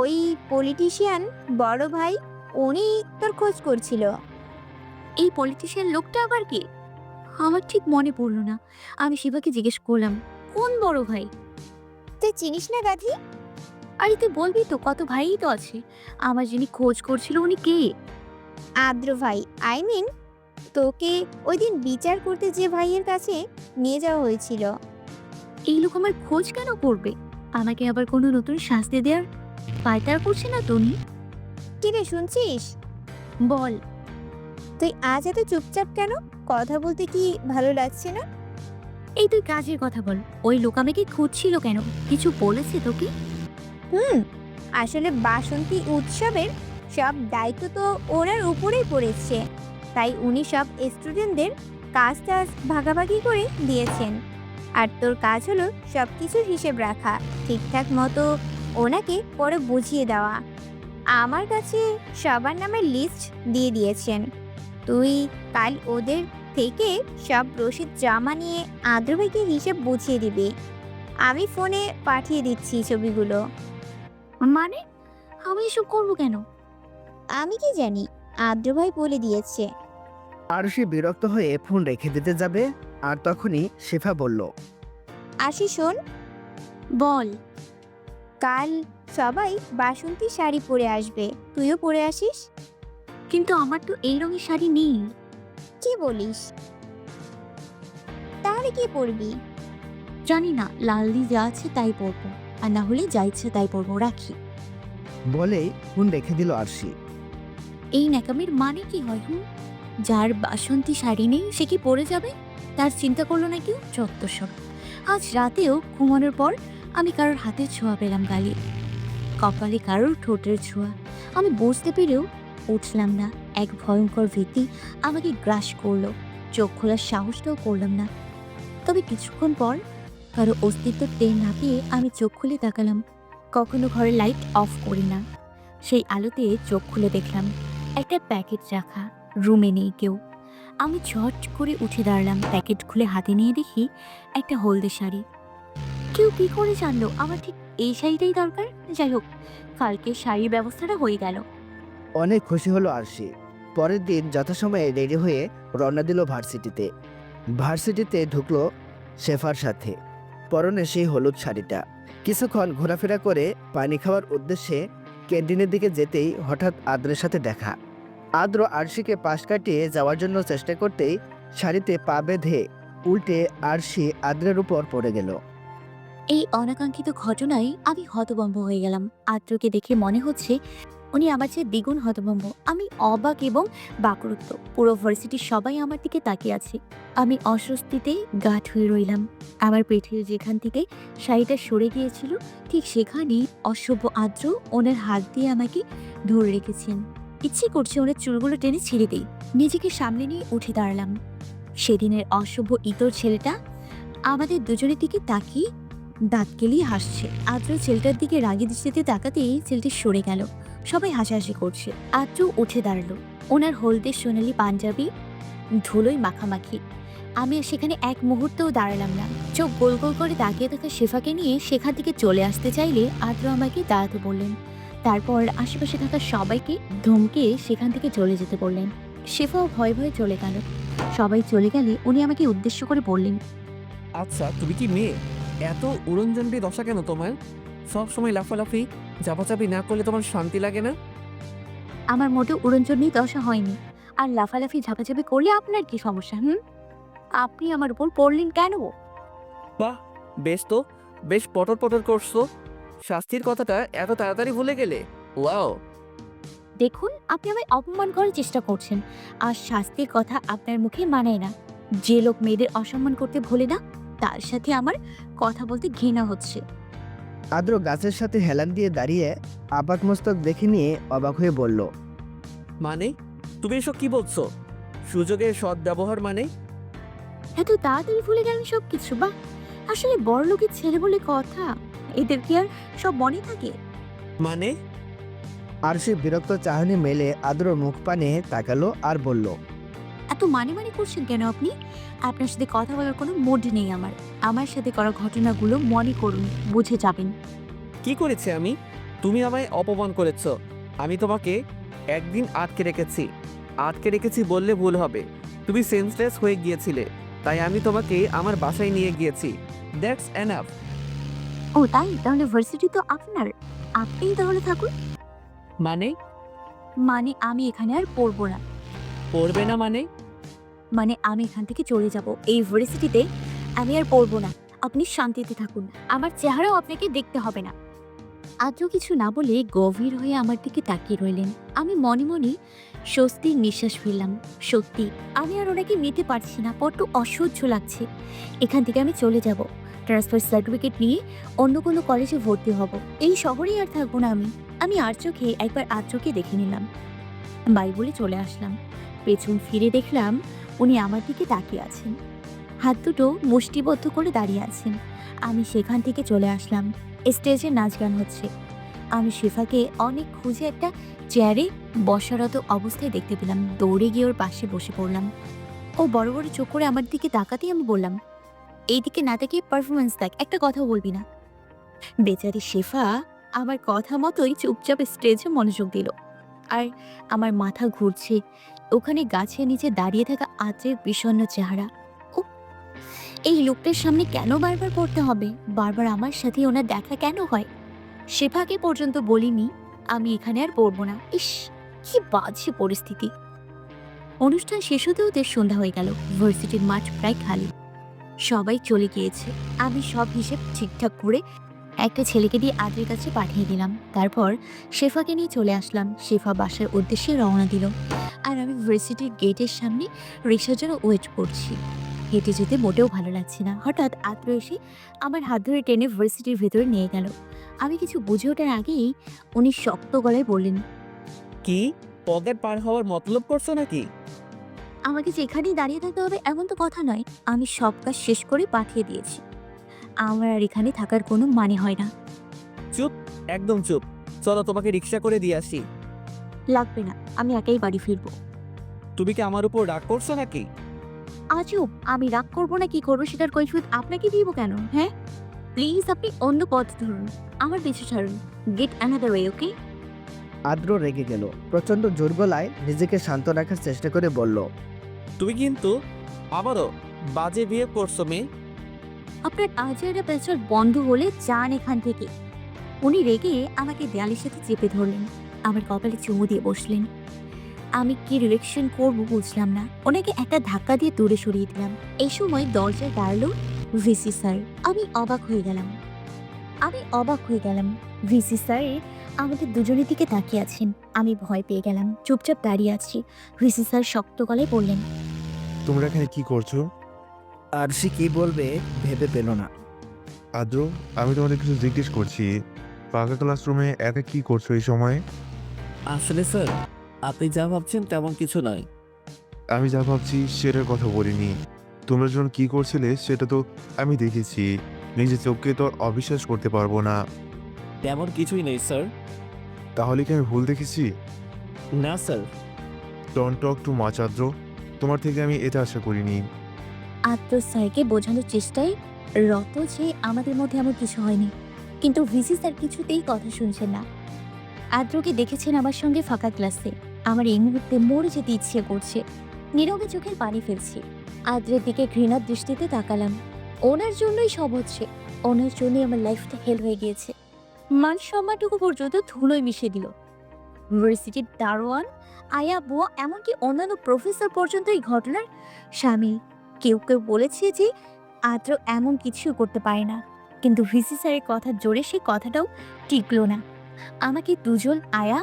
ওই পলিটিশিয়ান বড় ভাই, উনি তোর খোঁজ করছিল। এই পলিটিশিয়ান লোকটা আবার কি? আমার ঠিক মনে পড়লো না। আমি শিবাকে জিজ্ঞেস করলাম, কোন বড় ভাই? তুই চিনিস না গাধি? আরে তুই বলবি তো, কত ভাইই তো আছে। আমার যিনি খোঁজ করছিল উনি কে? আদ্র ভাই, আই মিন তোকে ওই দিন বিচার করতে যে ভাইয়ের কাছে নিয়ে যাওয়া হয়েছিল। এই লোক আমার খোঁজ কেন করবে? আমাকে আবার কোনো নতুন শাস্তি দেওয়ার পায়তারা করছে না তো উনি? কি রে, শুনছিস? বল। তুই আজ এত চুপচাপ কেন? কথা বলতে কি ভালো লাগছে না? এই তুই কাজের কথা বল। ওই লোক আমাকে খুঁজছিল কেন? কিছু বলেছে তোকে? আসলে বাসন্তী উৎসবের সব দায়িত্ব তো ওনার উপরেই পড়েছে, তাই উনি সব স্টুডেন্টদের কাজ টাজ ভাগাভাগি করে দিয়েছেন। আর তোর কাজ হলো সব কিছুর হিসেব রাখা, ঠিকঠাক মতো ওনাকে পরে বুঝিয়ে দেওয়া। আমার কাছে সবার নামের লিস্ট দিয়ে দিয়েছেন। তুই কাল ওদের থেকে সব রসিদ জমা নিয়ে আদ্র ভাইকে হিসেব বুঝিয়ে দিবি। আমি ফোনে পাঠিয়ে দিচ্ছি ছবিগুলো। মানে আমি এসব করবো কেন? আমি কি জানি, আদ্র ভাই বলে দিয়েছে। আরশি বিরক্ত হয়ে ফোন রেখে দিতে যাবে, আর তখনই শেফা বলল, আসি শোন, বল। কাল সবাই বাসন্তী শাড়ি পরে আসবে, তুইও পরে আসিস। কিন্তু আমার তো এই রঙের শাড়ি নেই। কি বলিস? তাহলে কি পরবি? জানি না, লাল দিয়ে যা আছে তাই পরবো, আর না হলে যা ইচ্ছে তাই পরবো। রাখি। বলেই ফোন রেখে দিল আরশি। এই ন্যাকামির মানে কি হয়? যার বাসন্তী শাড়ি নেই সে কি পরে যাবে? তার চিন্তা করলো না কেউ? যত সব। আজ রাতেও ঘুমানোর পর আমি কারোর হাতের ছোঁয়া পেলাম গালে, কপালে কারোর ঠোঁটের ছোঁয়া। আমি বুঝতে পেরেও উঠলাম না। এক ভয়ঙ্কর ভীতি আমাকে গ্রাস করলো। চোখ খোলার সাহসটাও করলাম না। তবে কিছুক্ষণ পর কারো অস্তিত্ব টের না পেয়ে আমি চোখ খুলে তাকালাম। কখনো ঘরের লাইট অফ করি না। সেই আলোতে চোখ খুলে দেখলাম একটা প্যাকেট রাখা, রুমে নেই কেউ। আমি ঝট করে উঠে দাঁড়ালাম। প্যাকেট খুলে হাতে নিয়ে দেখি একটা হলদে শাড়ি। কেউ কি করে জানলো আমার ঠিক এই শাড়িটাই দরকার? যাই হোক, কালকে শাড়ির ব্যবস্থাটা হয়ে গেল। অনেক খুশি হলো আরশি। পরের দিন যথাসময়ে রেডি হয়ে রওনা দিল ভার্সিটিতে। ভার্সিটিতে ঢুকলো শেফার সাথে, পরনে সেই হলুদ শাড়িটা। কিছুক্ষণ ঘোরাফেরা করে পানি খাওয়ার উদ্দেশ্যে ক্যান্টিনের দিকে যেতেই হঠাৎ আদ্রের সাথে দেখা। আদ্র আরশিকে পাশ কাটিয়ে যাওয়ার জন্য চেষ্টা করতেই শাড়িতে পা বেঁধে উল্টে আরশি আদ্রের উপর পড়ে গেল। এই অনাকাঙ্ক্ষিত ঘটনায় আমি হতভম্ব হয়ে গেলাম। আদ্রকে দেখে মনে হচ্ছে উনি আমার চেয়ে দ্বিগুণ হতভম্ব। আমি অবাক এবং বাকরুদ্ধ। পুরো ভার্সিটির সবাই আমার দিকে তাকিয়ে আছে। আমি অস্বস্তিতে গা ঠুয়ে রইলাম। আমার পেটের যেখান থেকে শাড়িটা সরে গিয়েছিল ঠিক সেখানেই অসভ্য আদ্র ওনার হাত দিয়ে আমাকে ধরে রেখেছেন। ইচ্ছে করছে ওনার চুলগুলো টেনে ছিঁড়ে দেই। নিজেকে সামনে নিয়ে উঠে দাঁড়ালাম। সেদিনের অসভ্য ইতর ছেলেটা আমাদের দুজনের দিকে তাকিয়ে দাঁত কেলিয়ে হাসছে। আদ্র ছেলেটার দিকে রাগি দৃষ্টিতে তাকাতেই ছেলেটি সরে গেল। সবাই হাসাহাসি করছে। আদ্র উঠে দাঁড়ালো। ওনার হলদে সোনালি পাঞ্জাবি ধুলোয় মাখামাখি। আমি আর সেখানে এক মুহূর্তও দাঁড়ালাম না। চোখ গোল গোল করে তাকিয়ে থাকা শেফাকে নিয়ে সেখান থেকে চলে আসতে চাইলে আদ্র আমাকে দাঁড়াতে বললেন। তারপর আশেপাশে থাকা সবাইকে ধমকে সেখান থেকে চলে যেতে বললেন। শেফাও ভয়ে ভয়ে চলে গেল। সবাই চলে গেলে উনি আমাকে উদ্দেশ্য করে বললেন, আচ্ছা তুমি কি মেয়ে? এত উড়নচণ্ডী দশা কেন তোমার? সব সময় লাফালাফি চাপাচাপি না করলে তোমার শান্তি লাগে না? আমার মোটেও উড়নচণ্ডী দশা হয়নি। আর লাফালাফি ঝাপাঝাপি করলে আপনার কি সমস্যা? আপনি আমার উপর পড়লেন কেন? বাহ, বেশ তো, বেশ পটর পটর করছো। শাস্তির কথাটা এত তাড়াতাড়ি ভুলে গেলে? ওয়াও। দেখুন, আপনি আমায় অপমান করার চেষ্টা করছেন। আর শাস্তির কথা আপনার মুখে মানায় না। যে লোক মেয়েদের অসম্মান করতে ভোলে না, তার সাথে আমার কথা বলতে ঘৃণা হচ্ছে। আদ্র গাছের সাথে হেলান দিয়ে দাঁড়িয়ে আপাক মস্তক দেখে নিয়ে অবাক হয়ে বলল, মানে তুমি এসব কি বলছো? সুযোগের সৎ ব্যবহার মানে? এত তাড়াতাড়ি ভুলে গেলেন সব কিছু? বা আসলে বড় লোকের ছেলে বলে কথা, এদের কি আর সব মনে থাকে? মানে আরশি বিরক্ত চাহনি মেলে আদ্রর মুখ পানে তাকালো আর বলল, এত মানে মানে করছেন কেন আপনি? আপনার সাথে কথা বলার কোনো মুড নেই আমার। আমার সাথে করা ঘটনাগুলো মনে করুন, বুঝে যাবেন। কি করেছে আমি? তুমি আমায় অপমান করেছো। আমি তোমাকে একদিন আটকে রেখেছি বললে ভুল হবে। তুমি সেন্সলেস হয়ে গিয়েছিলে, তাই আমি তোমাকে আমার বাসায় নিয়ে গিয়েছি। That's enough. ও তাই? তাহলে ভার্সিটি তো আপনার, আপনিই তাহলে থাকুন। মানে মানে আমি এখানে আর পড়বো না। পড়বে না মানে? মানে আমি এখান থেকে চলে যাব। এই ভার্সিটিতে আমি আর পড়বো না। আপনি শান্তিতে থাকুন। আমার চেহারাও আপনাকে দেখতে হবে না। আদ্র কিছু না বলে গভীর হয়ে আমার দিকে তাকিয়ে রইলেন। আমি মনে মনে স্বস্তির নিঃশ্বাস ফেললাম। সত্যি আমি আর ওনাকে নিতে পারছি না। বড্ড অসহ্য লাগছে। এখান থেকে আমি চলে যাব। ট্রান্সফার সার্টিফিকেট নিয়ে অন্য কোনো কলেজে ভর্তি হব। এই শহরেই আর থাকবো না আমি। আমি আর চোখে একবার আদ্রকে দেখে নিলাম। বাই বলে চলে আসলাম। পেছন ফিরে দেখলাম উনি আমার দিকে তাকিয়ে আছেন। হাত দুটো মুষ্টিবদ্ধ করে দাঁড়িয়ে আছেন। আমি সেখান থেকে চলে আসলাম। স্টেজে নাচ গান হচ্ছে। আমি শেফাকে অনেক খুঁজে একটা চেয়ারে বসারত অবস্থায় দেখতে পেলাম। দৌড়ে গিয়ে ওর পাশে বসে পড়লাম। ও বড় বড় চোখ করে আমার দিকে তাকাতেই আমি বললাম, এই দিকে না তাকিয়ে পারফরমেন্স দেখ, একটা কথাও বলবি না। বেচারি শেফা আমার কথা মতোই চুপচাপ স্টেজে মনোযোগ দিল। আর আমার মাথা ঘুরছে। ওখানে গাছের নিচে দাঁড়িয়ে থাকা আদ্রের বিষণ্ণ চেহারা। ও, এই লোকটার সামনে কেন বারবার পড়তে হবে? বারবার আমার সাথে ওনার দেখা কেন হয়? শেফাকে পর্যন্ত বলিনি আমি এখানে আর পড়বো না। ইস, কি বাজে পরিস্থিতি। অনুষ্ঠান শেষ হতে হতে সন্ধ্যা হয়ে গেল। ভার্সিটির মাঠ প্রায় খালি। সবাই চলে গিয়েছে। আমি সব হিসেব ঠিকঠাক করে একটা ছেলেকে দিয়ে আদ্রের কাছে পাঠিয়ে দিলাম। তারপর শেফাকে নিয়ে চলে আসলাম। শেফা বাসার উদ্দেশ্যে রওনা দিল। আর আমি ভার্সিটির গেটের সামনে রিক্সার জন্য ওয়েট করছি। হেঁটে যেতে মোটেও ভালো লাগছে না। হঠাৎ আদ্র এসে আমার হাত ধরে টেনে ভার্সিটির ভেতরে নিয়ে গেল। আমি কিছু বুঝে ওঠার আগেই উনি শক্ত গলায় বললেন, কি পকেট পার হওয়ার মতলব করছো নাকি? আমাকে যে এখানেই দাঁড়িয়ে থাকতে হবে এমন তো কথা নয়। আমি সব কাজ শেষ করে পাঠিয়ে দিয়েছি। আমার আর এখানে থাকার কোনো মানে হয় না। চুপ, একদম চুপ। চলো তোমাকে রিক্সা করে দিয়ে আসি। লাগবে না, আমি একাই বাড়ি ফিরবো। তুমি কি আমার উপর রাগ করছো নাকি? আজব, আমি রাগ করবো না কি করবো সেটার কৈফিয়ত আপনাকে দিব কেন? হ্যাঁ, প্লিজ আপনি অন্য পথ ধরুন, আমার পিছু ছাড়ুন। গেট অ্যানাদার ওয়ে, ওকে? আদ্র রেগে গেল। প্রচণ্ড জোর গলায় নিজেকে শান্ত রাখার চেষ্টা করে বলল, তুমি কিন্তু আবারও বাজে বিয়ে করছো মেয়ে। আপনার আজেরা পেছর বন্ধ হলে যান এখান থেকে। উনি রেগে আমাকে দেয়ালের সাথে চেপে ধরলেন। আমার কপালে চুমু দিয়ে বসলেন। আমি কি রিয়েকশন করবো বুঝলাম না। ওনাকে একটা ধাক্কা দিয়ে দূরে সরিয়ে দিলাম। এই সময় দরজায় দাঁড়ালো ভিসি স্যার। আমি অবাক হয়ে গেলাম। আমি অবাক হয়ে গেলাম। ভিসি স্যার আমাদের দুজনের দিকে তাকিয়ে আছেন। আমি ভয় পেয়ে গেলাম, চুপচাপ দাঁড়িয়ে আছি। ভিসি স্যার শক্ত গলায় বললেন, তোমরা এখানে কি করছো? আরশি কি বলবে ভেবে পেল না। আদ্র, আমি তোমাদের কিছু জিজ্ঞেস করছি। ফাঁকা ক্লাসরুমে একা কি করছো এই সময়? আসলে স্যার, আপনি যা ভাবছেন তেমন কিছু নয়। আমি যা ভাবছি সেটার কথা বলিনি। তোমরা যখন কি করছিলে সেটা তো আমি দেখেছি। নিজের চোখকে তো আর অবিশ্বাস করতে পারবো না। তেমন কিছুই নেই স্যার। তাহলে কি আমি ভুল দেখেছি? না sir. Don't talk too much আদ্র, তোমার থেকে আমি এটা আশা করিনি। আদ্র স্যারকে বোঝানোর চেষ্টায় রত যে আমাদের মধ্যে এমন কিছু হয়নি, কিন্তু ভিসি স্যার কিছুতেই কথা শুনছেন না। আদ্রকে দেখেছেন আমার সঙ্গে ফাঁকা ক্লাসে। আমার এই মুহূর্তে মরে যেতে ইচ্ছে করছে। নীরবে চোখের পানি ফেলছি। আদ্রের দিকে ঘৃণার দৃষ্টিতে তাকালাম। ওনার জন্যই সব হচ্ছে। ওনার জন্যই আমার লাইফটা হেল হয়ে গিয়েছে। মান সম্মানটুকু পর্যন্ত ধুলোয় মিশিয়ে দিল। ইউনিভার্সিটির দারোয়ান, আয়া বুয়া, এমনকি অন্যান্য প্রফেসর পর্যন্ত এই ঘটনার সামিল। কেউ কেউ বলেছে যে আদ্র এমন কিছু করতে পারে না, কিন্তু ভিসি স্যারের কথা জোরে সেই কথাটাও টিকলো না। আমাকে দুজন আয়া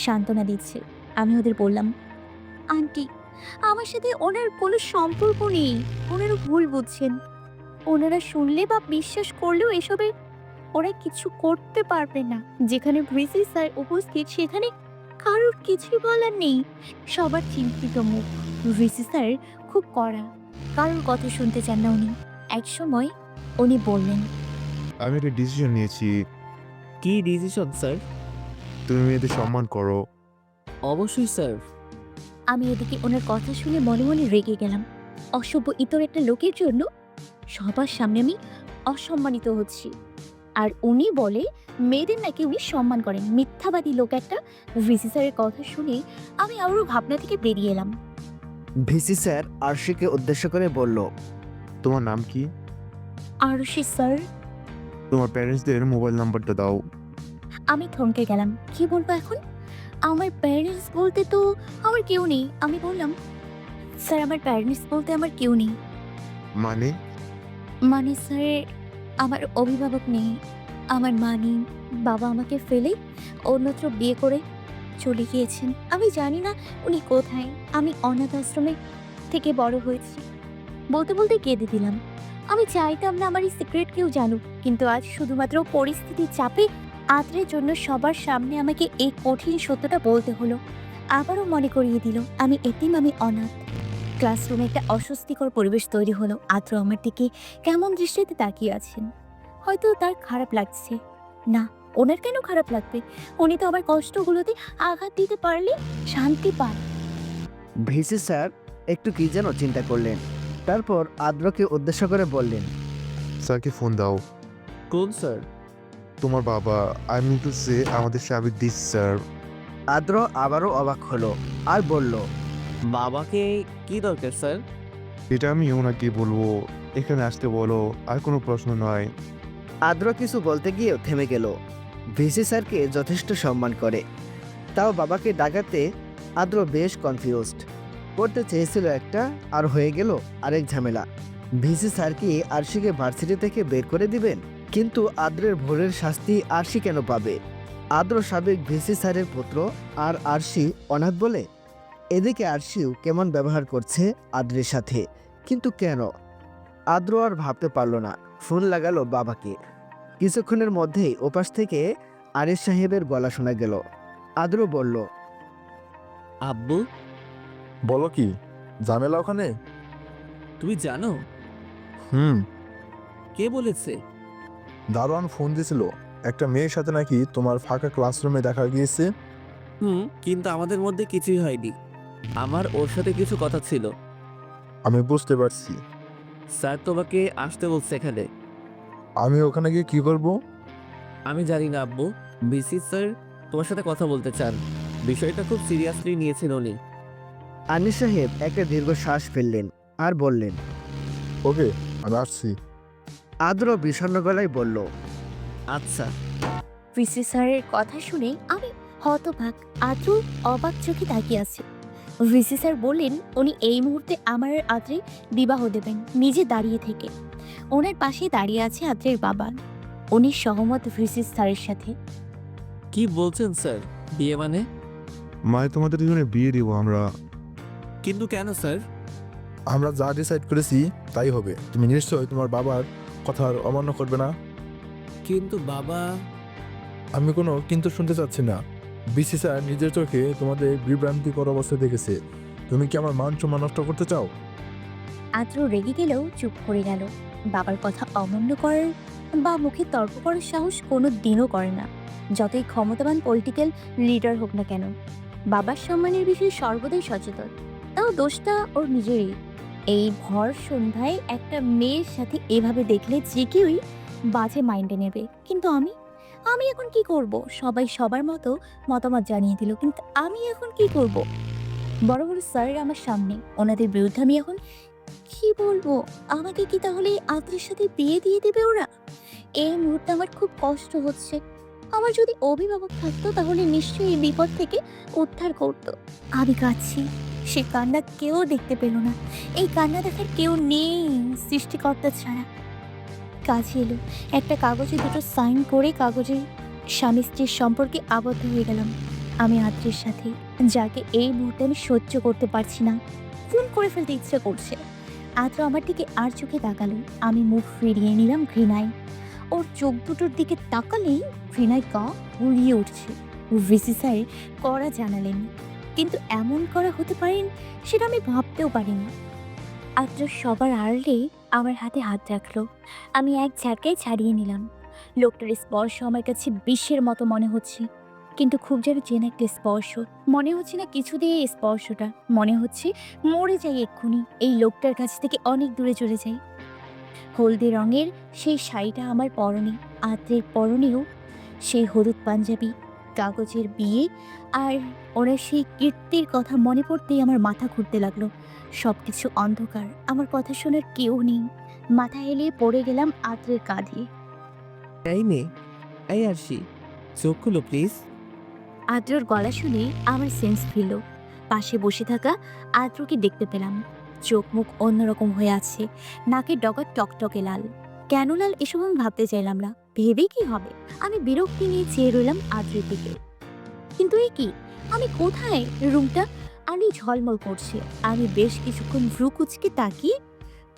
সান্ত্বনা দিচ্ছে। আমি ওদের বললাম, আন্টি, আমার সাথে ওনার কোনো সম্পর্ক নেই। ওনারা ভুল বুঝছেন। ওনারা শুনলে বা বিশ্বাস করলেও এসবে ওরা কিছু করতে পারবে না। যেখানে ভিসি স্যার উপস্থিত সেখানে কারোর কিছুই বলার নেই। সবার চিন্তিত মুখ। ভিসি স্যার খুব কড়া, কারোর কথা শুনতে চান না উনি। এক সময় উনি বললেন, আমি একটা ডিসিশন নিয়েছি। কি ডিসিশন স্যার? তুমি মেয়েদের সম্মান করো। অবশ্যই স্যার। আমি এদিকে ওনার কথা শুনে মনে মনে রেগে গেলাম। অসভ্য ইতর একটা লোকের জন্য সবার সামনে আমি অসম্মানিত হচ্ছি। আর উনি বলে মেয়েদের নাকি উনি সম্মান করেন। মিথ্যাবাদী লোক একটা। ভিসি স্যারের কথা শুনে আমি আরও ভাবনা থেকে বেরিয়ে এলাম। ভিসি স্যার আরশিকে উদ্দেশ্য করে বলল, তোমার নাম কি? আরশি স্যার। তোমার প্যারেন্টসদের মোবাইল নাম্বারটা দাও। আমি থমকে গেলাম। কি বলবো এখন? আমার প্যারেন্টস বলতে তো আমার কেউ নেই। আমি বললাম, স্যার, আমার প্যারেন্টস বলতে আমার কেউ নেই। মানে? মানে স্যার, আমার অভিভাবক নেই। আমার মা নেই। বাবা আমাকে ফেলে অন্যত্র বিয়ে করে চলে গিয়েছেন। আমি জানি না উনি কোথায়। আমি অনাথ আশ্রমে থেকে বড় হয়েছি। বলতে বলতে কেঁদে দিলাম। আমি চাইতাম না আমার এই সিক্রেট কেউ জানুক, কিন্তু আজ শুধুমাত্র পরিস্থিতির চাপে আদ্রের জন্য সবার সামনে আমাকে এই কঠিন সত্যটা বলতে হলো। আবারও মনে করিয়ে দিল আমি এতিম, আমি অনাথ। ক্লাসরুমে একটা অস্বস্তিকর পরিবেশ তৈরি হলো। আদ্র আমার দিকে কেমন দৃষ্টিতে তাকিয়ে আছেন। হয়তো তার খারাপ লাগছে। না, ওনার কেন খারাপ লাগবে? উনি তো আমার কষ্টগুলোতে আঘাত দিতে পারলে শান্তি পান। ভিসি স্যার একটু কি যেন চিন্তা করলেন। তারপর আদ্রকে উদ্দেশ্য করে বললেন, স্যারকে ফোন দাও। কোন স্যার? তোমার বাবা, আই মিন টু সে আমাদের সাবেক ডিস স্যার। আদ্র আবারও অবাক হলো আর বলল, বাবাকে কি দরকার স্যার? এটা আমি ওনাকে বলবো। এখানে আসতে বলো, আর কোনো প্রশ্ন নয়। আদ্র কিছু বলতে গিয়েও থেমে গেল। ভিসি স্যারকে যথেষ্ট সম্মান করে, তাও বাবাকে ডাকাতে আদ্র বেশ কনফিউজড। করতে চেয়েছিল একটা, আর হয়ে গেল আরেক ঝামেলা। ভিসি স্যার কি আরশিকে ভার্সিটি থেকে বের করে দিবেন? কিন্তু আদ্রের ভোরের শাস্তি আরশি কেন পাবে? আদ্র সাবেক ভিসি স্যারের পুত্র, আর আরশি অনাথ বলে। এদিকে আরশিও কেমন ব্যবহার করছে আদ্রের সাথে, কিন্তু কেন? আদ্র আর ভাবতে পারল না। ফোন লাগালো বাবাকে। কিছুক্ষণের মধ্যেই ওপাশ থেকে আরিফ সাহেবের গলা শোনা গেল। আদ্র বলল, আব্বু, বলো কি ঝামেলা ওখানে? তুমি জানো হুম, কে বলেছে? দারোয়ান ফোন দিয়েছিল একটা মেয়ের সাথে নাকি তোমার ফাঁকা ক্লাসরুমে দেখা গিয়েছে। কিন্তু আমাদের মধ্যে কিছুই হয়নি। আমার ওর সাথে কিছু কথা ছিল। আমি বুঝতে পারছি। স্যার তোমাকে আসতে বলছে এখানে। আমি ওখানে গিয়ে কি করব? আমি জানি না আব্বু। বিসি স্যার তোমার সাথে কথা বলতে চান। বিষয়টা খুব সিরিয়াসলি নিয়েছেন উনি। আনিস সাহেব একটা দীর্ঘ শ্বাস ফেললেন আর বললেন, ওকে, আমি আসছি। আদ্র বিষণ্ণ গলায় বলল, আচ্ছা। ভিসি স্যারের কথা শুনে আমি হতবাক। আদ্র অবাক চোখে তাকিয়ে আছে। ভিসি স্যার বললেন উনি এই মুহূর্তে আমার আর আদ্রে বিবাহ দেবেন, নিজে দাঁড়িয়ে থেকে। ওনার পাশে দাঁড়িয়ে আছে আদ্রের বাবা। উনি সহমত ভিসিস স্যারের সাথে। কি বলছেন স্যার? বিয়ে মানে? মায় তোমাদের দুজনে বিয়ে দিব আমরা। কিন্তু কেন স্যার? আমরা যা ডিসাইড করেছি তাই হবে। তুমি নিশ্চয়ই তোমার বাবার কথার অমান্য করবে না। কিন্তু বাবা। আমি কোনো কিন্তু শুনতে চাচ্ছি না। বিসি স্যার নিজের চোখে তোমাদের বিভ্রান্তিকর অবস্থা দেখেছে। তুমি কি আমার মান সম্মান নষ্ট করতে চাও? আদ্র রেগে গেলেও চুপ করে গেল। বাবার কথা অমান্য করার বা মুখে তর্ক করার সাহস কোনো দিনও করে না, যতই ক্ষমতাবান পলিটিক্যাল লিডার হোক না কেন। বাবার সম্মানের বিষয়ে সর্বদাই সচেতন, তাও দোষটা ওর নিজেরই। এই ভর সন্ধ্যায় একটা মেয়ের সাথে এভাবে দেখলে যে কেউই বাজে মাইন্ডে নেবে। কিন্তু আমি আমি এখন কি করব? সবাই সবার মতো মতামত জানিয়ে দিল, কিন্তু আমি এখন কি করব? বড় বড় স্যার আমার সামনে, ওনাদের বিরুদ্ধে আমি এখন কি বলবো? আমাকে কি তাহলে আদ্রের সাথে বিয়ে দিয়ে দেবে ওরা? এই মুহূর্তে আমার খুব কষ্ট হচ্ছে। আমার যদি অভিভাবক থাকতো তাহলে নিশ্চয়ই এই বিপদ থেকে উদ্ধার করতো। আমি কাঁদছি, সে কান্না কেউ দেখতে পেল না। এই কান্না দেখার কেউ নেই সৃষ্টিকর্তা ছাড়া। কাছে এলো, একটা কাগজে দুটো সাইন করে কাগজে স্বামী স্ত্রীর সম্পর্কে আবদ্ধ হয়ে গেলাম আমি আদ্রের সাথে, যাকে এই মুহূর্তে আমি সহ্য করতে পারছি না। খুন করে ফেলতে ইচ্ছে করছে। আদ্র আমার দিকে আর চোখে তাকালো, আমি মুখ ফিরিয়ে নিলাম ঘৃণায়। ওর চোখ দুটোর দিকে তাকালেই ঘৃণায় গা গুলিয়ে উঠছে। ভিসি স্যার করা জানালেন, কিন্তু এমন করা হতে পারেন সেটা আমি ভাবতেও পারিনি। আদ্র সবার আড়ালে আমার হাতে হাত রাখলো, আমি এক ঝাটকায় ছাড়িয়ে নিলাম। লোকটার স্পর্শ আমার কাছে বিষের মতো মনে হচ্ছে, কিন্তু খুব যেন চেনা একটা স্পর্শ। মনে হচ্ছে না কিছু দিয়ে এই স্পর্শটা, মনে হচ্ছে মরে যাই এক্ষুনি, এই লোকটার কাছ থেকে অনেক দূরে চলে যাই। হলদে রঙের সেই শাড়িটা আমার পরনে, আদ্রের পরনেও সেই হলুদ পাঞ্জাবি। কাগজের বিয়ে আর ওরা সেই কীর্তির কথা মনে পড়তেই আমার মাথা ঘুরতে লাগলো। সব কিছু অন্ধকার, আমার কথা শোনার কেউ নেই। মাথা হেলিয়ে পড়ে গেলাম আদ্রের কাঁধে। এই মেয়ে, এই আরশি, চোখ খুলো প্লিজ। আদ্রর গলা শুনে আমার সেন্স ফিরল। পাশে বসে থাকা আদ্রকে দেখতে পেলাম, চোখ মুখ অন্যরকম হয়ে আছে, নাকের ডগা টকটকে লাল। কেন লাল এসব আমি ভাবতে চাইলাম না, ভেবে কি হবে? আমি বিরক্তি নিয়ে চেয়ে রইলাম আদ্রের দিকে। কিন্তু এই কি, আমি কোথায়? রুমটা আলো ঝলমল করছে। আমি বেশ কিছুক্ষণ ভ্রু কুচকে তাকিয়ে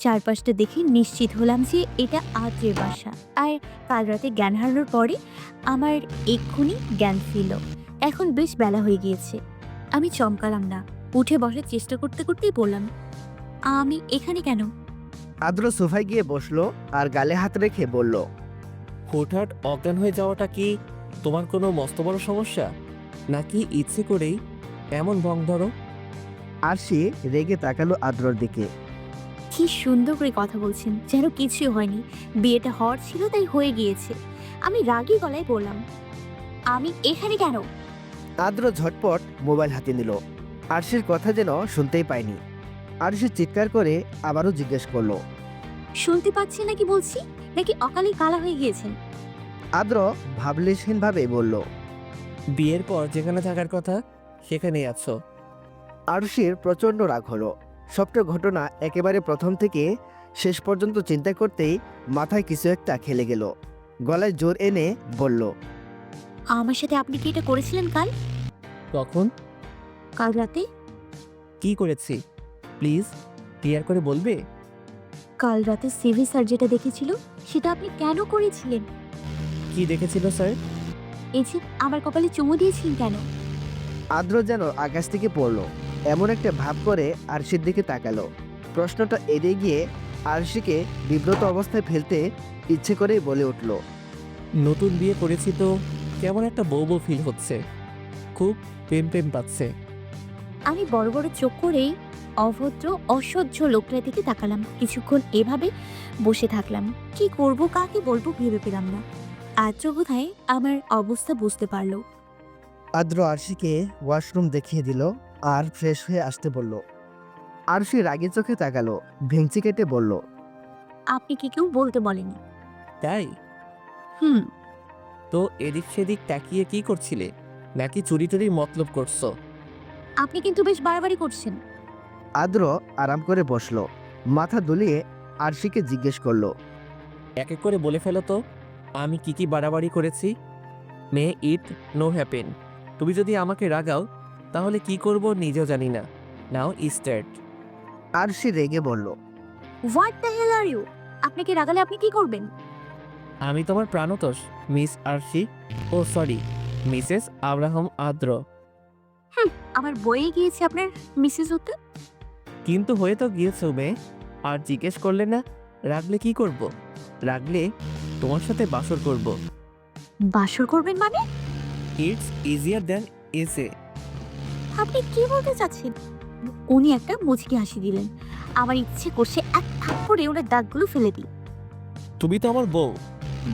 চারপাশটা দেখে নিশ্চিত হলাম যে এটা আদ্রের বাসা। আর কাল রাতে জ্ঞান হারানোর পরে আমার এক্ষুনি জ্ঞান ফিরল। এখন বেশ বেলা হয়ে গিয়েছে। আমি চমকালাম না, উঠে বসার চেষ্টা করতে করতেই বললাম, আমি এখানে কেন? আদ্র সোফায় গিয়ে বসলো আর গালে হাত রেখে বলল, হুটহাট অজ্ঞান হয়ে যাওয়াটা কি তোমার কোনো মস্ত বড় সমস্যা, নাকি ইচ্ছে করেই এমন ভং ধরো? আরশি রেগে তাকালো আদ্রর দিকে। কি সুন্দর করে কথা বলছেন, যেন কিছুই হয়নি। বিয়েটা হওয়ার ছিল তাই হয়ে গিয়েছে। আমি রাগী গলায় বললাম, আমি এখানে কেন? আদ্র ঝটপট মোবাইল হাতে নিল। আরশির কথা যেন শুনতেই পায়নি। আরশি চিৎকার করে আবারও জিজ্ঞেস করলো। শুনতে পাচ্ছেন নাকি বলছি, নাকি অকালে কালা হয়ে গিয়েছেন? আদ্র ভাবলেশহীনভাবে বলল। বিয়ের পর যেখানে থাকার কথা সেখানেই আছো। আরশির প্রচণ্ড রাগ হলো। সবটা ঘটনা একেবারে প্রথম থেকে শেষ পর্যন্ত চিন্তা করতেই মাথায় কিছু একটা খেলে গেল। গলায় জোর এনে বলল, আমার সাথে আপনি কি এটা করেছিলেন কাল? কখন? কাল রাতে। কি করেছি প্লিজ ক্লিয়ার করে বলবে? কাল রাতে সিভি স্যার যেটা দেখেছিল সেটা আপনি কেন করেছিলেন? কি দেখেছিল স্যার? এই যে আমার কপালে চুমু দিয়েছিলেন কেন? আদ্র যেন আকাশ থেকে পড়ল এমন একটা ভাব করে আরশির দিকে তাকালো। প্রশ্নটা এড়িয়ে গিয়ে আরশিকে বিব্রত অবস্থায় ফেলতে ইচ্ছে করেই বলে উঠল, নতুন বিয়ে করেছি তো কেমন একটা বউ বউ ফিল হচ্ছে, খুব প্রেম প্রেম পাচ্ছে। আমি বড় বড় চোখ করেই অভদ্র অসহ্য লোকটার দিকে তাকালাম। কিছুক্ষণ এভাবে বসে থাকলাম, কি করব কাকে বলবো ভেবে পেলাম না। আদ্র বোধহয় আমার অবস্থা বুঝতে পারলো। আদ্র আরশিকে ওয়াশরুম দেখিয়ে দিল আর ফ্রেশ হয়ে আসতে বলল। আরশি রাগে চোখে তাকালো, ভেঙচি কেটে বলল, আপনি কি কেউ বলতে বলেনি? তাই? হুম। তো এদিক সেদিক তাকিয়ে কি করছিলে, নাকি চুরি টুরি মতলব করছো? আপনি কিন্তু বেশ বাড়াবাড়ি করছেন। আদ্র আরাম করে বসলো, মাথা দুলিয়ে আরশিকে জিজ্ঞেস করলো, এক এক করে বলে ফেলো তো, আমি কি বাড়াবাড়ি করেছি? মে ইট নো হ্যাপেন। তুমি যদি আমাকে রাগাও তাহলে কি করব নিজেও জানি না। নাও স্টার্ট। আরশি রেগে বলল, what the hell are you? আপনাকে রাগালে আপনি কি করবেন? আমি তোমার প্রাণতোষ মিস আরশি, ও সরি মিসেস আব্রাহাম আদ্র। আমার বইয়ে গিয়েছে আপনার মিসেস হতে। কিন্তু হয়ে তো গিয়েছো মেয়ে, আর জিজ্ঞেস করলে না রাগলে কি করব? রাগলে তোমার সাথে বাসর করব। বাসর করবেন মানে? ইটস ইজিয়ার দ্যান এসে। আপনি কি বলতে চাচ্ছেন? উনি একটা মুচকি হাসি দিলেন। আমার ইচ্ছে করছে এক থাপ্পড়ে ওনার দাগগুলো ফেলে দিই। তুমি তো আমার বউ,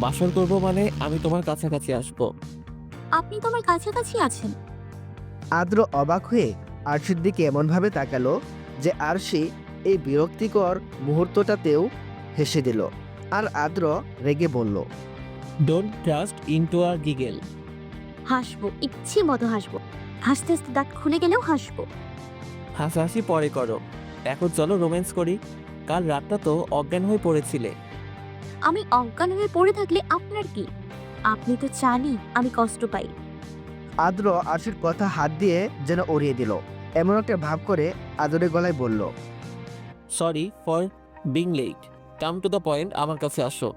বাসর করব মানে আমি তোমার কাছাকাছি আসব। আপনি তো আমার কাছাকাছি আছেন। আদ্র অবাক হয়ে আরশির দিকে এমনভাবে তাকালো যে আরশি এই বিরক্তিকর মুহূর্তটাতেও হেসে দিল। আর আদ্র রেগে বলল, ডোন্ট ট্রাস্ট ইনটু আর গিগেল। হাসবো, ইচ্ছে মতো হাসবো। হাসতে হাসতে দাঁত খুলে গেলেও হাসবো। হাসাহাসি পরে করো, এখন চলো রোম্যান্স করি। কাল রাতটা তো অজ্ঞান হয়ে পড়েছিলে। আমি অজ্ঞান হয়ে পড়ে থাকলে আপনার কি? আপনি তো জানি আমি কষ্ট পাই। আদ্র আরশির কথা হাত দিয়ে যেন উড়িয়ে দিল। এমন একটা ভাব করে আদরের গলায় বলল, sorry for being late, come to the point, আমার কাছে আসো।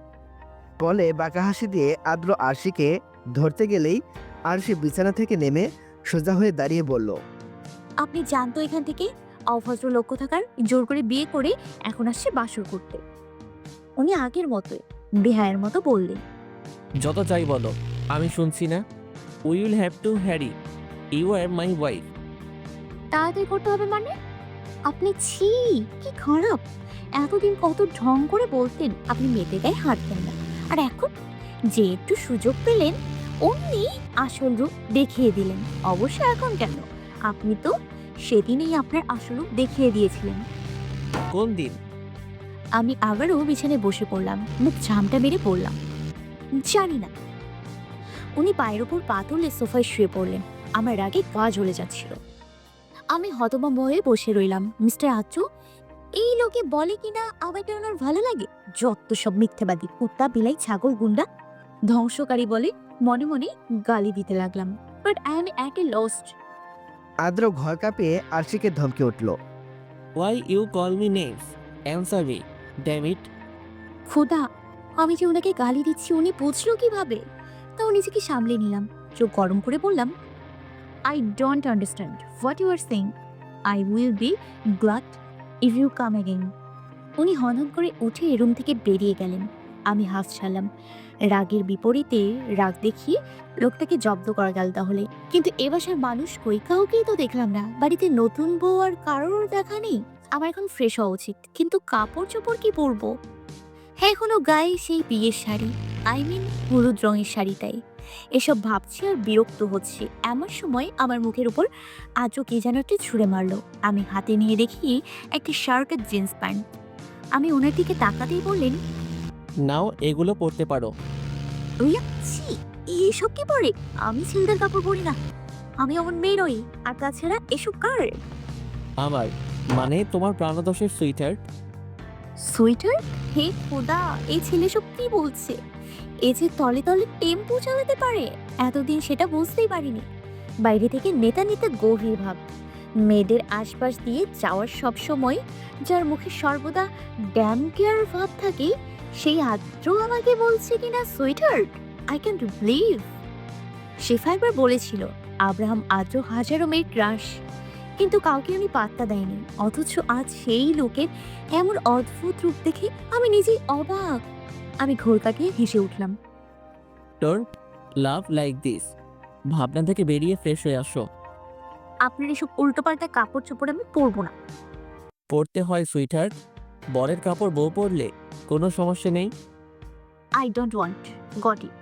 বলে বাঁকা হাসি দিয়ে আদ্র আরশিকে ধরতে গেলেই আরশি বিছানা থেকে নেমে সোজা হয়ে দাঁড়িয়ে বলল, আপনি জানতো এখান থেকে অভদ্র লক্ষ্য থাকার জোর করে বিয়ে করে এখন আসছে বাসর করতে। উনি আগের মতোই বেহায়ের মতো বললেন, যত চাই বলো, আমি শুনছি না। We will have to hurry, you are my wife. তাড়াতাড়ি করতে হবে মানে? আপনি ছি, কি খারাপ। এতদিন কত ঢং করে বলতেন আপনি মেয়েদের গায়ে হাঁটতেন না, আর এখন যে একটু সুযোগ পেলেন অমনি আসল রূপ দেখিয়ে দিলেন। অবশ্য এখন কেন, আপনি তো সেদিনই আপনার আসল রূপ দেখিয়ে দিয়েছিলেন। কোন দিন? আমি আবারও বিছানায় বসে পড়লাম, মুখ ঝামটা মেরে পড়লাম। জানি না। উনি পায়ের ওপর পা তুলে সোফায় শুয়ে পড়লেন। আমার রাগে গা জ্বলে যাচ্ছিল। আমি হতভম্ব হয়ে বসে রইলাম। মিস্টার আচু, এই লোকে বলে কিনা আমাকে ওনার ভালো লাগে। যত সব মিথ্যাবাদী, কুত্তা বিলাই ছাগল গুন্ডা ধ্বংসকারী বলে মনে মনে গালি দিতে লাগলাম। But I am at a lost. Adra ঘর কাঁপিয়ে আরশিকে ধমকে উঠল, why you call me names, answer me, damn it. খোদা, আমি যে ওনাকে গালি দিচ্ছি উনি বুঝলো কিভাবে? তাও নিজেকে সামলে নিলাম। চোখ গরম করে বললাম, I don't understand what you are saying. I will be glad if you come again. উনি হনহন করে উঠে রুম থেকে বেরিয়ে গেলেন। আমি হাফ ছাড়লাম। রাগের বিপরীতে রাগ দেখিয়ে লোকটাকে জব্দ করা গেল তাহলে। কিন্তু এ বাসার মানুষ কই, কাউকেই তো দেখলাম না। বাড়িতে নতুন বউ আর কারোর দেখা নেই। আমার এখন ফ্রেশ হওয়া উচিত, কিন্তু কাপড় চোপড় কি পরবো? হ্যাঁ, এখনো গায়ে সেই বিয়ের শাড়ি, আই মিন হলুদ রঙের শাড়িটাই। এসব ভাবছি আর বিরক্ত হচ্ছে। এমন সময় আমার মুখের উপর আজও কে যেন একটা ছুঁড়ে মারলো। আমি হাতে নিয়ে দেখি একটি শার্ট আর জিন্স প্যান্ট। আমি ওনার দিকে তাকাতেই বললেন, নাও এগুলো পরতে পারো। ছি, এসব কি পরে? আমি ছেলেদের কাপড় পরি না। আমি অমন মেয়ে নই। আর তাছাড়া এসব কার? আমার মানে তোমার প্রাণদোষের সুইটার। সুইটার? হে খোদা, এই ছেলে সব কি বলছে? এ যে তলে তলে টেম্পো চালাতে পারে, এতদিন সেটা বুঝতেই পারিনি। বাইরে থেকে নেতা নেতা গভীর ভাব, মেয়েদের আশপাশ দিয়ে যাওয়ার সব সময় যার মুখে সর্বদা ড্যাম কেয়ার ভাব থাকে, সেই আদ্র আমাকে বলছে কিনা সুইটার। I can't believe. শেফা একবার বলেছিল আব্রাহাম আদ্র হাজারো মেয়ের ক্রাশ, কিন্তু কাউকে উনি পাত্তা দেয়নি। অথচ আজ সেই লোকের এমন অদ্ভুত রূপ দেখে আমি নিজেই অবাক। আমি ঘোর কাটিয়ে হেসে উঠলাম। ডোন্ট লাভ লাইক দিস, ভাবনা থেকে বেরিয়ে ফ্রেশ হয়ে আসো। আপনার এসব উল্টোপাল্টা কাপড় চোপড় আমি পরবো না। পরতে হয় সুইটার, বরের কাপড় বউ পরলে কোনো সমস্যা নেই। I don't want, got it.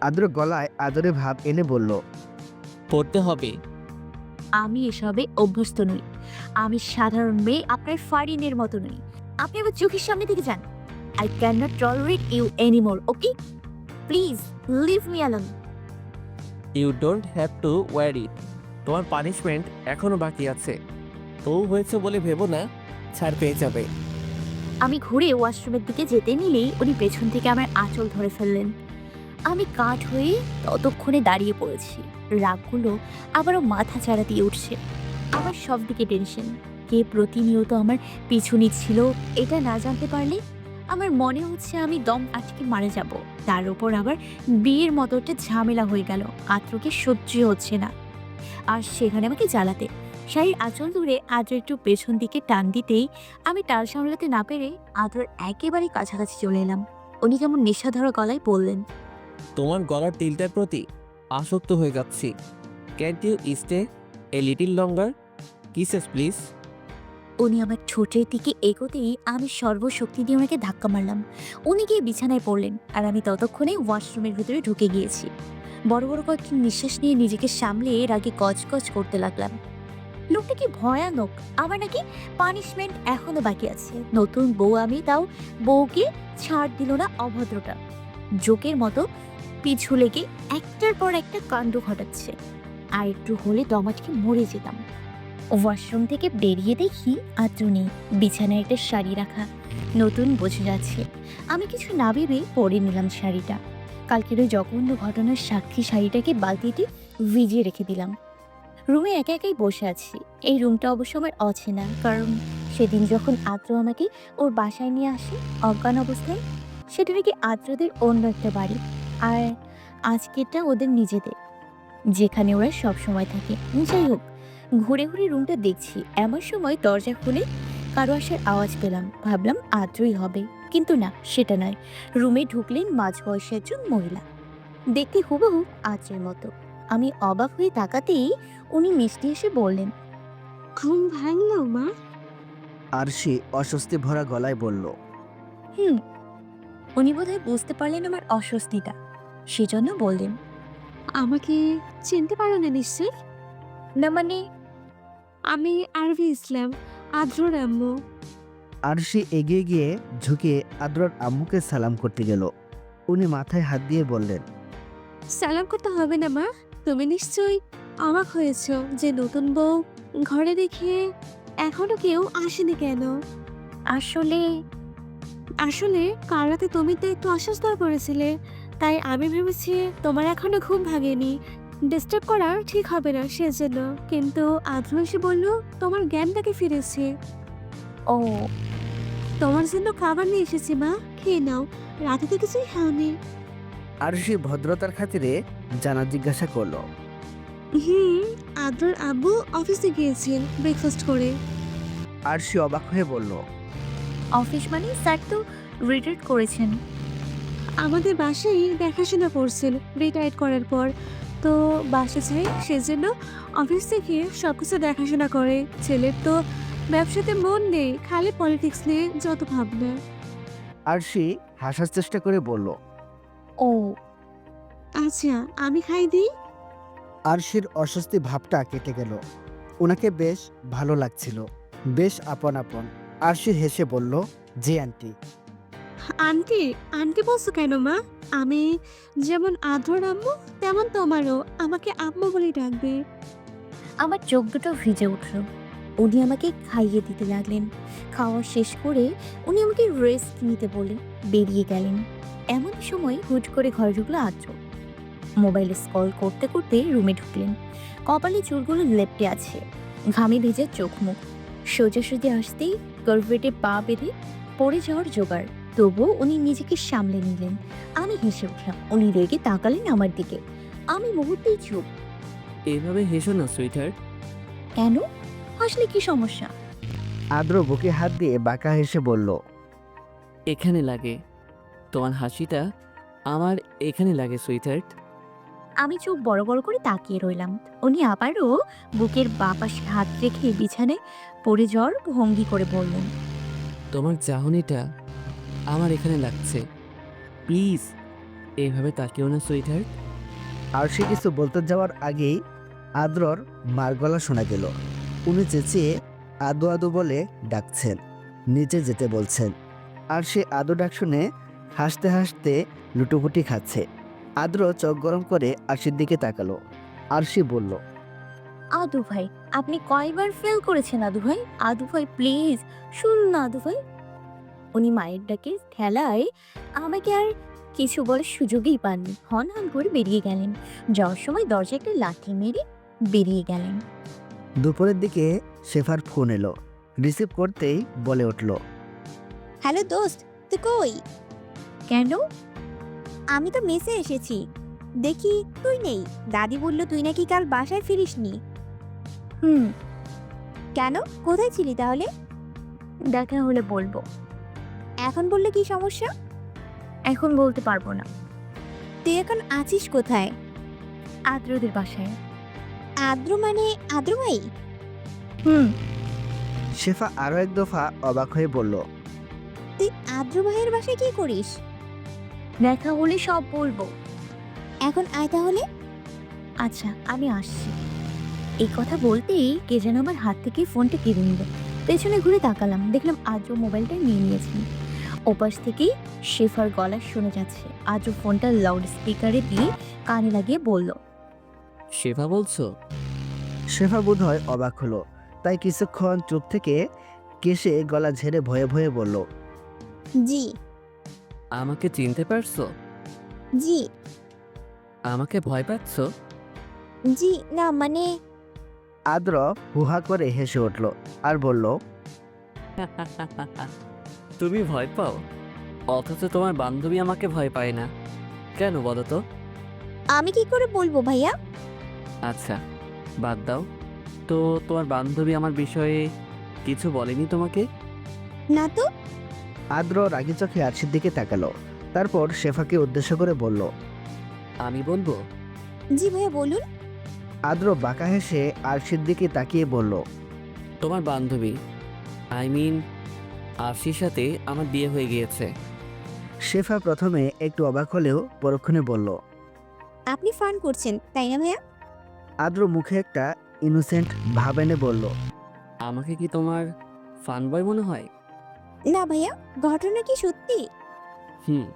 আদ্র গলায় আদরে ভাব এনে বলল, পরতে হবে। আমি এসবে অভ্যস্ত নই। আমি সাধারণ মেয়ে, আপনার ফারিনের মতো নই। আপনি আমার চোখের সামনে থেকে যান। I can not tolerate you anymore, okay? Please leave me alone. You don't have to wear it, তোমার পানিশমেন্ট এখনো বাকি আছে। তো হয়েছে বলে ভেবো না ছাড় পেয়ে যাবে। আমি ঘুরে ওয়াশরুমের দিকে যেতে নিলেই উনি পেছন থেকে আমার আঁচল ধরে ফেললেন। আমি কাঠ হয়ে ততক্ষণে দাঁড়িয়ে পড়েছি। রাগগুলো আবারও মাথা চাড়া দিয়ে উঠছে। আমার সব দিকে টেনশন। কে প্রতিনিয়ত আমার পিছু নিচ্ছিল এটা না জানতে পারলে আমার মনে হচ্ছে আমি দম আটকে মারা যাব। তার উপর আবার বিয়ের মতো একটা ঝামেলা হয়ে গেল। আদ্রকে সহ্য হচ্ছে না, আর সেখানে আমাকে জ্বালাতে। শাড়ির আঁচল ধরে আদ্র একটু পেছন দিকে টান দিতেই আমি টাল সামলাতে না পেরে আদ্রর একেবারে কাছাকাছি চলে এলাম। উনি কেমন নেশাধরা গলায় বললেন, তোমার গলার তিলটার প্রতি আসক্ত হয়ে যাচ্ছি। Can you stay a little longer? Kisses please. উনি আমার ঠোঁটের দিকে এগোতেই আমি সর্বশক্তি দিয়ে ওনাকে ধাক্কা মারলাম। উনি গিয়ে বিছানায় পড়লেন, আর আমি ততক্ষণে ওয়াশরুমের ভিতরে ঢুকে গিয়েছি। বড় বড় কয়েকটি নিঃশ্বাস নিয়ে নিজেকে সামলে রাগে গজগজ করতে লাগলাম। লোকটা কি ভয়ানক! আমার নাকি পানিশমেন্ট এখনো বাকি আছে। নতুন বউ আমি, তাও বউকে ছাড় দিল না অভদ্রটা। জোকের মতো পিছু লেগে একটার পর একটা কাণ্ড ঘটাচ্ছে। আর একটু হলে দমাটকে মরে যেতাম। ওয়াশরুম থেকে বেরিয়ে দেখি আদ্র নেই। বিছানায় একটা শাড়ি রাখা, নতুন বোঝা যাচ্ছে। আমি কিছু না ভেবে পরে নিলাম শাড়িটা। কালকের ওই জঘন্য ঘটনার সাক্ষী শাড়িটাকে বালতিতে ভিজিয়ে রেখে দিলাম। রুমে একা একাই বসে আছি। এই রুমটা অবশ্য আমার অচেনা, কারণ সেদিন যখন আদ্র আমাকে ওর বাসায় নিয়ে আসে অজ্ঞান অবস্থায়, সেটা নাকি আদ্রদের অন্য একটা বাড়ি, আর আজকেরটা ওদের নিজেদের, যেখানে ওরা সব সময় থাকে। যাই হোক, ঘুরে ঘুরে রুমটা দেখছি। এমন সময় দরজা খুলে কারো আসার আওয়াজ পেলাম। ভাবলাম আদ্রই হবে, কিন্তু না, সেটা নয়। রুমে ঢুকলেন মাঝবয়সী একজন মহিলা, দেখতে হুবহু আদ্রের মতো। আমি অবাক হয়ে তাকাতেই উনি মিষ্টি এসে বললেন, ঘুম ভাঙলো মা? আরশি অস্বস্তি ভরা গলায় বলল, হুম। উনি বোধহয় বুঝতে পারলেন আমার অস্বস্তিটা, সেজন্য বললেন, আমাকে চিনতে পারো না নিশ্চয়? না মানে? আমি আরভি ইসলাম, আদ্রর আম্মু। আরশি এগিয়ে গিয়ে ঝুঁকে আদ্রর আম্মুকে সালাম করতে গেল। উনি মাথায় হাত দিয়ে বললেন, সালাম করতে হবে না মা। তুমি নিশ্চয়ই অবাক হয়েছো যে নতুন বউ ঘরে দেখে এখনো কেউ আসেনি কেন? আসলে আসলে কাল রাতে তুমি তো একটু অসুস্থ হয়ে পড়েছিলে, তাই আমি ভেবেছি তোমার এখনো ঘুম ভাঙেনি, ডিস্টার্ব করা ঠিক হবে না সেজন্য। কিন্তু আদ্র এসে বলল তোমার জ্ঞান নাকি ফিরেছে। ও, তোমার জন্য খাবার নিয়ে এসেছি মা, খেয়ে নাও। রাতে তো কিছুই খাওনি। আরশি ভদ্রতার খাতিরে জানা জিজ্ঞাসা করলো, হুম, আদ্রর আব্বু অফিসে গিয়েছেন ব্রেকফাস্ট করে। আরশি অবাক হয়ে বলল, অফিস মানে? স্যার তো রিটায়ার করেছেন। আমাদের বাসায় দেখাশোনা করছেন রিটায়ার করার পর, তো বাসা চাই সেজন্য অফিস থেকে সব কিছু দেখাশোনা করে। ছেলের তো ব্যবসাতে মন নেই, খালি পলিটিক্স নিয়ে যত ভাবনা। আরশি হাসার চেষ্টা করে বলল, ও, আচ্ছা, আমি খাই দিই। আরশির অস্বস্তি ভাবটা কেটে গেল। ওনাকে বেশ ভালো লাগছিল, বেশ আপন আপন। আরশি হেসে বলল, জি আন্টি। আন্টি? আন্টি বলছো কেন মা? আমি যেমন আদ্রর আম্মু তেমন তোমারও আমাকে আম্মু বলে ডাকবে। আমার চোখ দুটো ভিজে উঠল। উনি আমাকে খাইয়ে দিতে লাগলেন। খাওয়া শেষ করে উনি আমাকে রেস্ট নিতে বলে বেরিয়ে গেলেন। এমন সময় হুট করে ঘরে ঢুকলো আদ্র। মোবাইলে স্ক্রল করতে করতে রুমে ঢুকলেন। কপালে চুলগুলো লেপ্টে আছে, ঘামে ভেজে চোখ মুখ। সোজাসুজি আসতেই কার্পেটে পা বেঁধে পড়ে যাওয়ার জোগাড়। তবুও উনি নিজেকে সামলে নিলেন। আমি হেসে উঠলাম। উনি রেগে তাকালেন আমার দিকে। আমি মুহূর্তেই চুপ। এভাবে হেসো না সুইটার। কেন? হাসলে কি সমস্যা? আদ্র বুকে হাত দিয়ে বাঁকা হেসে বলল, এখানে লাগে, তোমার হাসিটা আমার এখানে লাগে সুইটার। আমি চোখ বড় বড় করে তাকিয়ে রইলাম। উনি আবারও বুকের বাঁ পাশে হাত রেখে বিছানায় পড়ে যাওয়ার ভঙ্গি করে বললেন, তোমার চাহনিটা আমার এখানে লাগছে। প্লিজ এইভাবে তাকিও না সুইটার। আরশি কিছু বলতে যাওয়ার আগেই আদ্রর মার গলা শোনা গেল। উনি চেঁচিয়ে আদো আদো বলে ডাকছেন, নিচে যেতে বলছেন। আর সে আদো ডাক শুনে হাসতে হাসতে লুটোপুটি খাচ্ছে। আদ্র চোখ গরম করে আরশির দিকে তাকালো। আরশি বলল, আদু ভাই, আপনি কয়বার ফেল করেছেন আদু ভাই? আদু ভাই প্লিজ শুনুন না আদু ভাই। উনি মায়ের ডাকে ঠেলায় আমাকে আর কিছু বলার সুযোগই পাননি। হন হন করে বেরিয়ে গেলেন। যাওয়ার সময় দরজায় একটা লাথি মেরে বেরিয়ে গেলেন। দুপুরের দিকে শেফার ফোন এলো। রিসিভ করতেই বলে উঠল, হ্যালো দোস্ত, তুই কই? কেন? আমি তো মেসে এসেছি, দেখি তুই নেই। দাদি বলল তুই নাকি কাল বাসায় ফিরিসনি। হুম, কেন, কোথায় ছিলি তাহলে? দেখা হলে বলবো। এখন বললে কি সমস্যা? এখন বলতে পারবো না। তুই এখন আছিস কোথায়? আদ্রদের বাসায়। আদ্র মানে আদ্র ভাই? হুম, শেফা আরও এক দফা অবাক হয়ে বলল, তুই আদ্র ভাইয়ের বাসায় কি করিস? দেখা হলে সব বলবো। এখন আয় তাহলে। আচ্ছা, আমি আসছি। এই কথা বলতেই কে যেন আমার হাত থেকে ফোনটা কেড়ে নিল। পেছনে ঘুরে তাকালাম, দেখলাম আদ্র মোবাইলটা নিয়ে নিয়েছেন। ওপাশ থেকেই শেফার গলা শোনা যাচ্ছে। আদ্র ফোনটা লাউড স্পিকারে দিয়ে কানে লাগিয়ে বলল, শেফা বলছো? শেফা বোধহয় অবাক হলো, তাই কিছুক্ষণ চুপ থেকে কেশে গলা ঝেড়ে ভয়ে ভয়ে বলল, জি। আমাকে চিনতে পারছো? জি। আমাকে ভয় পাচ্ছো? জি না মানে। আদ্র হুহা করে হেসে উঠল আর বলল, তুমি ভয় পাও, অথচ তোমার বান্ধবী আমাকে ভয় পায় না, কেন বলো তো? আমি কি করে বলবো ভাইয়া? আচ্ছা, বাদ দাও তো। তোমার বান্ধবী আমার বিষয়ে কিছু বলেনি তোমাকে? না তো। আদ্র রাগি চোখে আরশির দিকে তাকালো, তারপর শেফাকে উদ্দেশ্য করে বলল, আমি বলবো। জি ভাইয়া বলুন। আদ্র বাঁকা হেসে আরশির দিকে তাকিয়ে বলল, তোমার বান্ধবী, আই মিন আরশির সাথে আমার বিয়ে হয়ে গিয়েছে। শেফা প্রথমে একটু অবাক হলেও পরক্ষণে বলল। আপনি ফান করছেন তাই না ভাইয়া? আদ্র মুখে একটা ইনোসেন্ট ভাব এনে বলল, আমাকে কি তোমার ফান বয় মনে হয়? না ভাইয়া, ঘটনা কি সত্যি? হুম।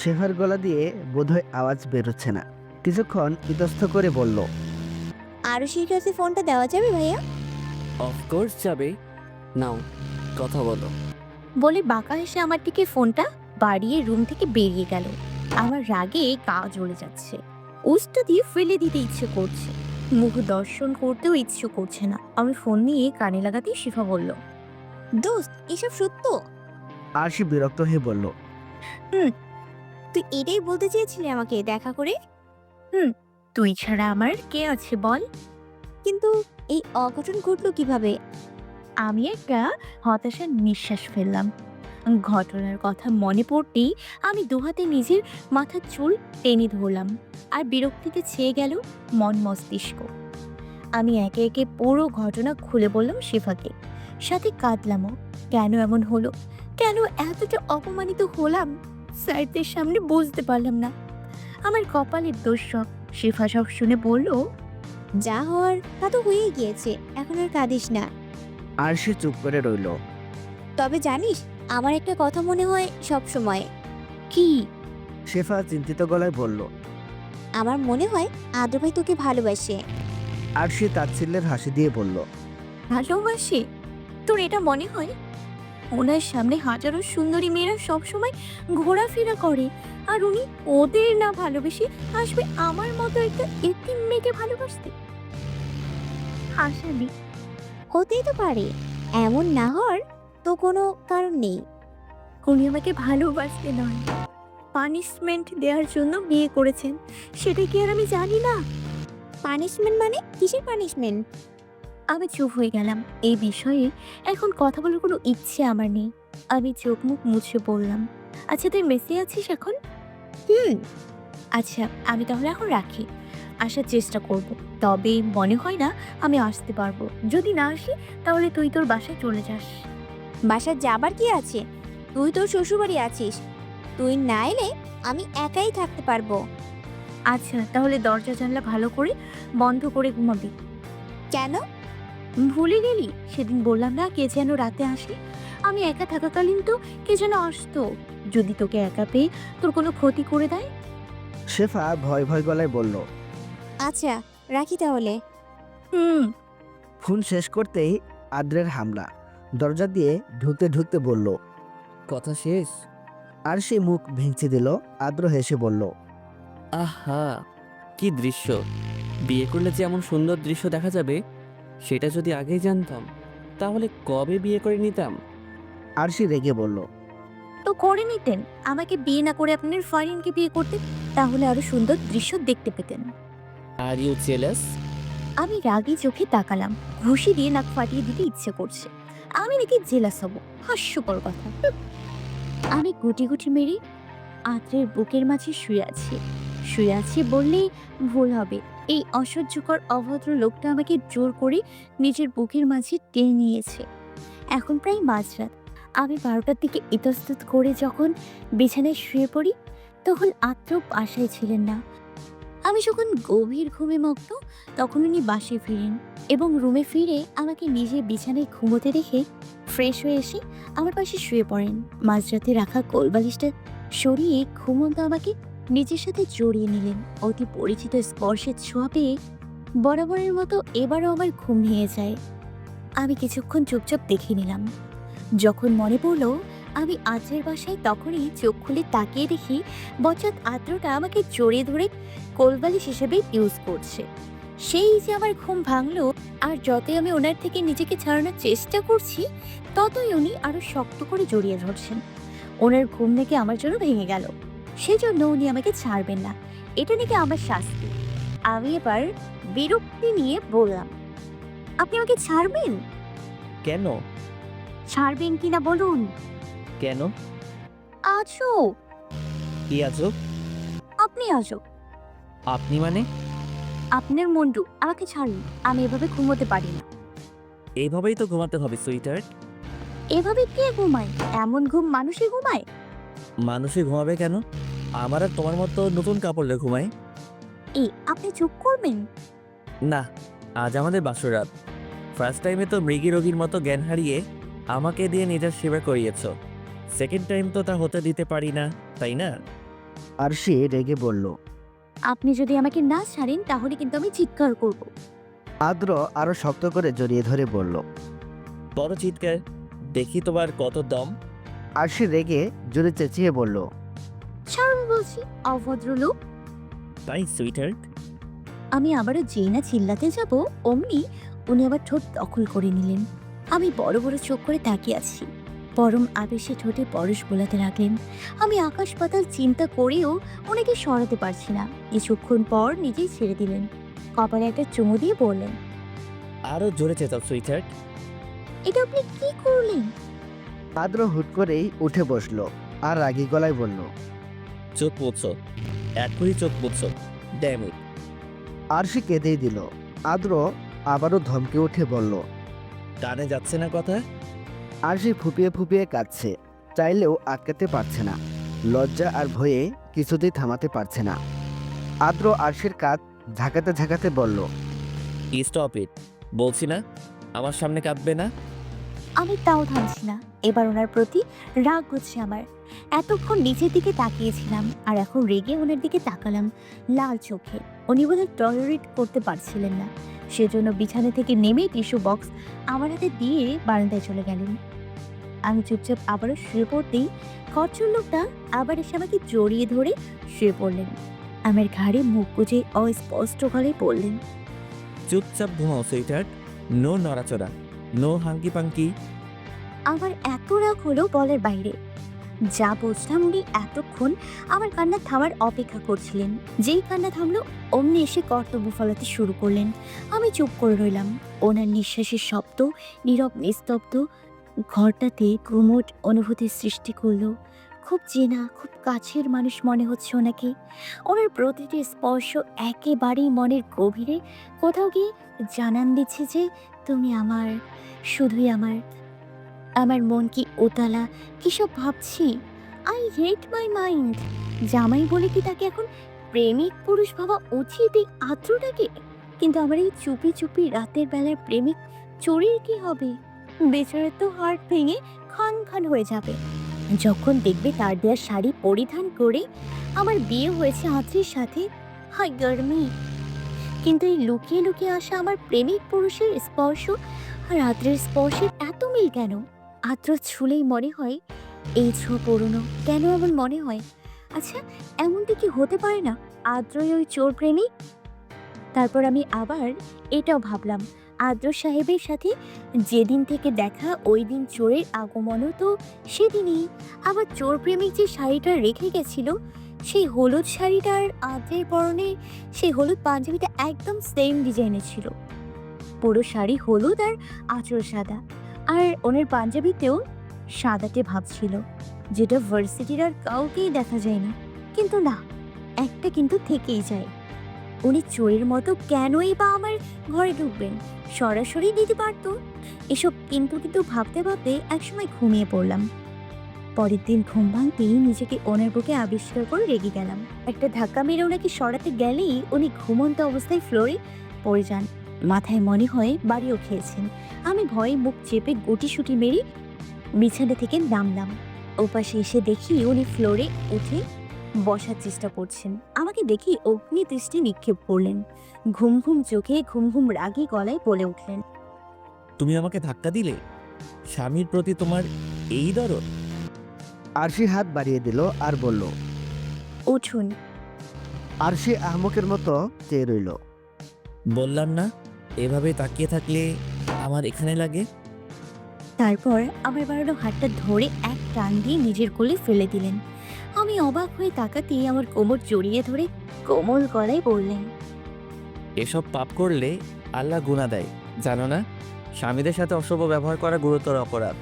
শেফার গলা দিয়ে বোধহয় আওয়াজ বেরোচ্ছে না। কিছুক্ষণ ইতস্থ করে বলল, আরও সেই কাছে ফোনটা দেওয়া যাবে ভাইয়া? অফকোর্স যাবে, নাও কথা বলো। বলে বাঁকা হেসে আমার দিকে ফোনটা বাড়িয়ে রুম থেকে বেরিয়ে গেল। আমার রাগে গা জ্বলে যাচ্ছে। উস্তা দিয়ে ফেলে দিতে ইচ্ছে করছে, মুখ দর্শন করতেও ইচ্ছে করছে না। আমি ফোন নিয়ে কানে লাগাতেই শিফা বলল, দোস্ত, এসব সত্য? আরশি বিরক্ত হয়ে বলল, তুই এটাই বলতে চেয়েছিলি আমাকে দেখা করে? তুই ছাড়া আমার কে আছে বল? কিন্তু এই অঘটন ঘটলো কিভাবে? আমি একটা হতাশার নিঃশ্বাস ফেললাম। ঘটনার কথা মনে পড়তেই আমি দুহাতে নিজের মাথার চুল টেনে ধরলাম, আর বিরক্তিতে ছেয়ে গেল মন মস্তিষ্ক। আমি একে একে পুরো ঘটনা খুলে বললাম শিফাকে, সাথে কাঁদলামও। কেন এমন হলো, কেন এতটা অপমানিত হলাম, স্যারদের সামনে বুঝতে পারলাম না। আমার কপালের দোষ সব। শিফা সব শুনে বলল, যা হওয়ার তা তো হয়েই গিয়েছে, এখন আর কাঁদিস না। আরশি চুপ করে রইল। তবে জানিস, আমার একটা কথা মনে হয় সব সময়। কি? শেফা চিন্তিত গলায় বলল। আমার মনে হয় আদ্র ভাই তোকে ভালোবাসে। আরশি তাচ্ছিল্যের হাসি দিয়ে বলল, ভালোবাসে? তোর এটা মনে হয়? ওনার সামনে হাজারো সুন্দরী মেয়েরা সবসময় ঘোরাফেরা করে, আর উনি ওদের না ভালোবেসে আসবে আমার মতো একটা এতিম মেয়েকে ভালোবাসতে? হাসাবি? হতেই তো পারে, এমন না হওয়ার তো কোনো কারণ নেই। উনি আমাকে ভালোবাসতে নয়, পানিশমেন্ট দেওয়ার জন্য বিয়ে করেছেন। সেটা কি আর আমি জানি না? পানিশমেন্ট মানে? কিসের পানিশমেন্ট? আমি চুপ হয়ে গেলাম। এই বিষয়ে এখন কথা বলার কোনো ইচ্ছে আমার নেই। আমি চোখ মুখ মুছে বললাম, আচ্ছা তুই মেসে আছিস এখন? হুম। আচ্ছা, আমি তাহলে এখন রাখি। আসার চেষ্টা করব, তবে মনে হয় না আমি আসতে পারবো। যদি না আসি তাহলে তুই তোর বাসায় চলে যাস। বাসায় যাবার কি আছে? তুই তোর শ্বশুরবাড়ি আছিস, তুই না এলে আমি একাই থাকতে পারবো। আচ্ছা, তাহলে দরজা জানলা ভালো করে বন্ধ করে ঘুমাবি। কেন? ভুলে গেলি? সেদিন বললাম না কে যেন রাতে আসে? আমি একা থাকাকালীন তো কে যেন আসতো। যদি তোকে একা পেয়ে তোর কোনো ক্ষতি করে দেয়? শেফা ভয় ভয় গলায় বলল। আচ্ছা, রাখি তাহলে। হুম। ফোন শেষ করতেই আদ্রের হামলা। দরজা দিয়ে ঢুকতে ঢুকতে বলল, কথা শেষ? আরশি মুখ ভেঙচি দিল। আদ্র হেসে বলল, আহা, কি দৃশ্য! বিয়ে করলে যে এমন সুন্দর দৃশ্য দেখা যাবে, সেটা যদি আগেই জানতাম তাহলে কবে বিয়ে করে নিতাম। আরশি রেগে বলল, তো করে নিতেন, আমাকে বিয়ে না করে আপনার ফারিনকে বিয়ে করতেন, তাহলে আরো সুন্দর দৃশ্য দেখতে পেতেন। Are you jealous? আমি রাগী চোখে তাকালাম। ঘুষি দিয়ে নাক ফাটিয়ে দিতে ইচ্ছে করছে। আমি নাকি জেলাস হব? হাস্যকর কথা। আমি গুটি গুটি মেরে আত্রের বুকের মাঝে শুয়ে আছি বললেই ভুল হবে। এই অসহ্যকর অভদ্র লোকটা আমাকে জোর করে নিজের বুকের মাঝে টেনে নিয়েছে। এখন প্রায় মাঝরাত। আমি 12টার দিকে ইতস্তত করে যখন বিছানায় শুয়ে পড়ি, তখন আত্র বাসায় ছিলেন না। আমি যখন গভীর ঘুমে মগ্ন, তখন উনি বাসায় ফিরেন এবং রুমে ফিরে আমাকে নিজে বিছানায় ঘুমোতে দেখে ফ্রেশ হয়ে এসে আমার পাশে শুয়ে পড়েন। মাঝরাতে রাখা কোলবালিশটা সরিয়ে ঘুমন্ত আমাকে নিজের সাথে জড়িয়ে নিলেন। অতি পরিচিত স্পর্শের ছোঁয়া পেয়ে বরাবরের মতো এবারও আমার ঘুম ভেঙে যায়। আমি কিছুক্ষণ চুপচাপ দেখে নিলাম। যখন মনে পড়ল আমি আজের বাসায়, তখনই চোখ খুলে তাকিয়ে দেখি বচ্চাত আদ্রটা আমাকে জড়িয়ে ধরে কোলবালিশ হিসেবে ইউজ করছে। সেই যে আমার ঘুম ভাঙলো, আর যতই আমি ওনার থেকে নিজেকে ছাড়ানোর চেষ্টা করছি, ততই উনি আরো শক্ত করে জড়িয়ে ধরছেন। ওনার ঘুম নাকি আমার জন্য ভেঙে গেল, সেজন্য উনি আমাকে ছাড়বেন না। এটা নাকি আমার শাস্তি। আমি এবার বিরক্তি নিয়ে বললাম, আপনি আমাকে ছাড়বেন? কেন? ছাড়বেন কিনা বলুন। কেন? আছো কি আজব? আপনি আছো আপনি মানে? আপনার মন্টু, আমাকে ছাড়ুন। আমি এভাবে ঘুমোতে পারি না। এইভাবেই তো ঘুমাতে হবে সুইটার। এভাবে কে ঘুমায়? এমন ঘুম মানুষই ঘুমায়? মানুষই ঘুমাবে কেন? আমার আর তোমার মতো নতুন কাপড়ে ঘুমাই। এই, আপনি চুপ করবেন? না, আজ আমাদের বাসরাত। ফার্স্ট টাইমে তো মৃগী রোগীর মতো জ্ঞান হারিয়ে আমাকে দিয়ে নিজের সেবা করিয়েছ। সেকেন্ড টাইম তো তা হতে দিতে পারি না, তাই না? আরশি রেগে বলল। আপনি যদি আমাকে না ছাড়েন তাহলে কিন্তু আমি চিৎকার করব। আদ্র আরো শক্ত করে জড়িয়ে ধরে বলল। বড় চিৎকার, দেখি তোমার কত দম। আরশি রেগে জোরে চেঁচিয়ে বলল, ছাড়ুন বলছি, অভদ্র লোক। তাই সুইটার? আমি আবারও যেই না চিল্লাতে যাব, অমনি উনি আবার ঠোঁট দখল করে নিলেন। আমি বড় বড় চোখ করে তাকিয়ে আছি। পরম আবেশে ঠোঁটে পরশ বোলাতে লাগলেন। আমি আকাশ পাতাল চিন্তা করেও ওনাকে সরাতে পারছি না। কিছুক্ষণ পর নিজেই ছেড়ে দিলেন। কপালে একটা চুমু দিয়ে বললেন, আরো জোরে চেঁচাও সুইটার। এটা আপনি কি করলেন? আদ্র হুট করেই উঠে বসলো আর রাগী গলায় বলল, চোখ মুছো, এখনই চোখ মুছো। Damn it. আরশি কেঁদেই দিল। আদ্র আবারও ধমকে উঠে বলল। কানে যাচ্ছে না কথা? আরশি ফুপিয়ে ফুপিয়ে কাঁদছে, চাইলেও আটকাতে পারছে না। লজ্জা আর ভয়ে কিছুতেই থামাতে পারছে না। আদ্র আরশির কাঁধ ঝাঁকাতে ঝাঁকাতে বলল, স্টপ ইট। বলছি না আমার সামনে কাঁদবে না। আমি তাও থামছি না। এবার ওনার প্রতি রাগ হচ্ছে আমার। এতক্ষণ নিচের দিকে তাকিয়েছিলাম, আর এখন রেগে ওনার দিকে তাকালাম লাল চোখে। উনি বোধহয় টলারেট করতে পারছিলেন না, সেজন্য বিছানা থেকে নেমে টিস্যু বক্স আমার হাতে দিয়ে বারান্দায় চলে গেলেন। আমি চুপচাপ আবারও শুয়ে পড়তেই খরচর লোকটা আবার এসে আমাকে জড়িয়ে ধরে শুয়ে পড়লেন। আমার ঘাড়ে মুখ গুজে অস্পষ্ট গলায় বললেন, চুপচাপ ঘুমাও সুইটার। নো নড়াচড়া, নো হাঙ্কি পাঙ্কি। আমার এত রাগ হলো বলার বাইরে। যা বলছিলাম, উনি এতক্ষণ আমার কান্না থামার অপেক্ষা করছিলেন। যেই কান্না থামলো, অমনি এসে কর্তব্য ফলাতে শুরু করলেন। আমি চুপ করে রইলাম। ওনার নিঃশ্বাসের শব্দ নীরব নিস্তব্ধ ঘরটাতে গুমোট অনুভূতির সৃষ্টি করলো। খুব চেনা, খুব কাছের মানুষ মনে হচ্ছে ওনাকে। ওনার প্রতিটি স্পর্শ একেবারেই মনের গভীরে কোথাও গিয়ে জানান দিচ্ছে যে তুমি আমার, শুধুই আমার। আমার মন কি উতালা, কিসব ভাবছি। I hate my mind. জামাই বলে কি তাকে এখন প্রেমিক পুরুষ ভাবা উচিত এই আদ্রটাকে? কিন্তু আমার এই চুপি চুপি রাতের বেলার প্রেমিক চোরের কি হবে? বেচারের তো হার্ট ভেঙে খান খান হয়ে যাবে যখন দেখবে তার দেওয়া শাড়ি পরিধান করে আমার বিয়ে হয়েছে আদ্রের সাথে। হাই গরমি! কিন্তু এই লুকিয়ে লুকিয়ে আসা আমার প্রেমিক পুরুষের স্পর্শ আর আদ্রের স্পর্শের এত মিল কেন? আদ্র ছুলেই মনে হয় এই ছো পুরনো কেন এমন মনে হয়? আচ্ছা, এমনটা কি হতে পারে না আদ্রই ওই চোর প্রেমিক? তারপর আমি আবার এটাও ভাবলাম, আদ্র সাহেবের সাথে যেদিন থেকে দেখা ওই দিন চোরের আগমনও তো সেদিনই। আবার চোর প্রেমিক যে শাড়িটা রেখে গেছিল, সেই হলুদ শাড়িটা আর আদ্রের পরনে সেই হলুদ পাঞ্জাবিটা একদম সেম ডিজাইনের ছিল। পুরো শাড়ি হলুদ আর আঁচল সাদা, আর ওনার পাঞ্জাবিতেও সাদাটে ভাব ছিল, যেটা ভার্সিটির আর কাউকেই দেখা যায় না। কিন্তু না, একটা কিন্তু থেকেই যায়, উনি চোরের মতো কেনই বা আমার ঘরে ঢুকবেন? সরাসরি দিতে পারতো। এসব কিন্তু কিন্তু ভাবতে ভাবতে একসময় ঘুমিয়ে পড়লাম। পরের দিন ঘুম ভাঙতেই নিজেকে ওনার বুকে আবিষ্কার করে রেগে গেলাম। একটা ধাক্কা মেরে ওনাকে সরাতে গেলেই উনি ঘুমন্ত অবস্থায় ফ্লোরে পড়ে যান। মাথায় মনে হয় বাড়িও খেয়েছেন। আমি ভয়ে মুখ চেপে গুটিসুটি মেরে বিছানা থেকে নামলাম। ওপাশে এসে দেখি উনি ফ্লোরে উঠে বসার চেষ্টা করছেন। আমাকে দেখি অগ্নি দৃষ্টি নিক্ষেপ করলেন। ঘুম ঘুম চোখে ঘুম ঘুম রাগী গলায় বলে উঠলেন, তুমি আমাকে ধাক্কা দিলে? স্বামীর প্রতি তোমার এই দরদ? আরশি হাত বাড়িয়ে দিল আর বলল। উঠুন। আরশি আহমকের মতো চেয়ে রইল। বললাম না, এভাবে তাকিয়ে থাকলে আমার এখানে লাগে। তারপর আমার বাড়ানো হাতটা ধরে এক টান দিয়ে নিজের কোলে ফেলে দিলেন। আমি অবাক হয়ে তাকাতেই আমার কোমর জড়িয়ে ধরে কোমল গলায় বললেন, এসব পাপ করলে আল্লাহ গুনাহ দেয়, জানো না? স্বামীদের সাথে অশুভ ব্যবহার করা গুরুতর অপরাধ।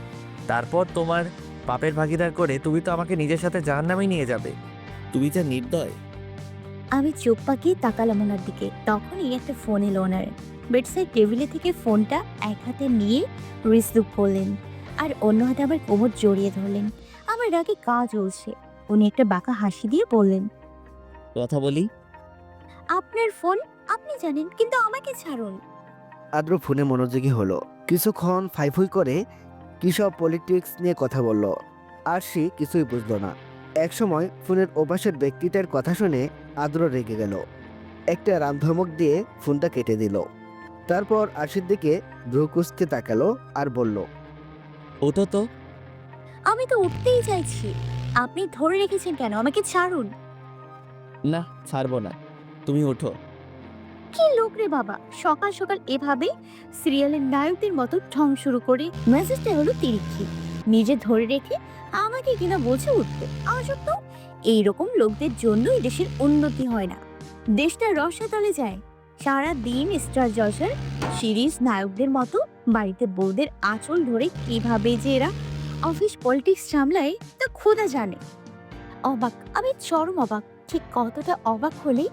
তারপর তোমার পাপের ভাগিদার করে তুমি তো আমাকে নিজের সাথে জাহান্নামে নিয়ে যাবে। তুমি যা নির্দয়। আমি চোখ পাকিয়ে তাকালাম ওনার দিকে। তখনই একটা ফোন এলো ওনার। বেডসাইড টেবিলে থেকে ফোনটা এক হাতে নিয়ে রিসিভ করলেন, আর অন্য হাতে আবার কোমর জড়িয়ে ধরলেন। আমার রাগে গা জ্বলছে। উনি একটা বাঁকা হাসি দিয়ে বললেন, কথা বলি। আপনার ফোন, আপনি জানেন, কিন্তু আমাকে ছাড়ুন। আদ্র ফোনে মনোযোগী হলো। কিছুক্ষণ ফাইফুই করে কিসব পলিটিক্স নিয়ে কথা বলল। আরশি কিছুই বুঝলো না। একসময় ফোনের ওপাশের ব্যক্তিটার কথা শুনে আদ্র রেগে গেল। একটা রামধমক দিয়ে ফোনটা কেটে দিল। তারপর আরশির দিকে ভ্রু কুঁচকে তাকালো আর বলল, ওঠো তো। আমি তো উঠতেই চাইছি, আপনি ধরে রেখেছেন কেন? আমাকে ছাড়ুন। না, ছাড়বো না, তুমি ওঠো। কি লোক রে বাবা, সকাল সকাল এভাবে সিরিয়ালের নায়কদের মতো ঠং শুরু করে। মেসেজটা হলো তিরিক্ষি, নিজে ধরে রেখে আমাকে কিনা বলছে উঠতে। আজব তো, এইরকম লোকদের জন্যই দেশের উন্নতি হয় না, দেশটা রসাতলে যায়। সারা দিন স্টার জলসার সিরিজ নায়কদের মতো বাড়িতে বউদের আঁচল ধরে কিভাবে যে এরা অফিস পলিটিক্স সামলায় তা খোদা জানে। অবাক, আমি চরম অবাক। ঠিক কতটা অবাক হলে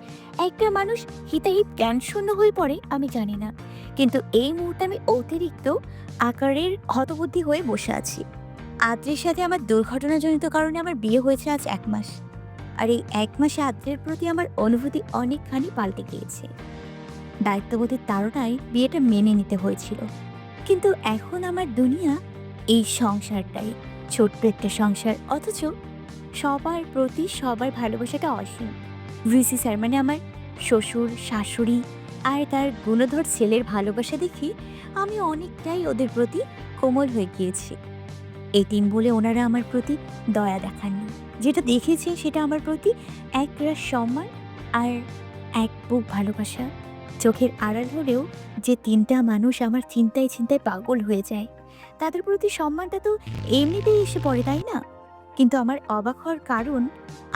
একটা মানুষ হিতাহিত জ্ঞান শূন্য হয়ে পড়ে আমি জানি না, কিন্তু এই মুহূর্তে আমি অতিরিক্ত আকারের হতবুদ্ধি হয়ে বসে আছি। আদ্রের সাথে আমার দুর্ঘটনাজনিত কারণে আমার বিয়ে হয়েছে আজ 1 মাস, আর এই 1 মাসে আদ্রের প্রতি আমার অনুভূতি অনেকখানি পাল্টে গিয়েছে। দায়িত্ববোধের তাড়নায় বিয়েটা মেনে নিতে হয়েছিল, কিন্তু এখন আমার দুনিয়া এই সংসারটাই, ছোট্ট একটা সংসার, অথচ সবার প্রতি সবার ভালোবাসাটা অসীম। ভিসি স্যার মানে আমার শ্বশুর শাশুড়ি আর তার গুণধর ছেলের ভালোবাসা দেখে আমি অনেকটাই ওদের প্রতি কোমল হয়ে গিয়েছি। এতিম বলে ওনারা আমার প্রতি দয়া দেখাননি, যেটা দেখেছি সেটা আমার প্রতি একরাশ সম্মান আর এক বুক ভালোবাসা। চোখের আড়াল হলেও যে 3টা মানুষ আমার চিন্তায় চিন্তায় পাগল হয়ে যায়, তাদের প্রতি সম্মানটা তো এমনিতেই এসে পড়ে, তাই না? কিন্তু আমার অবাক হওয়ার কারণ,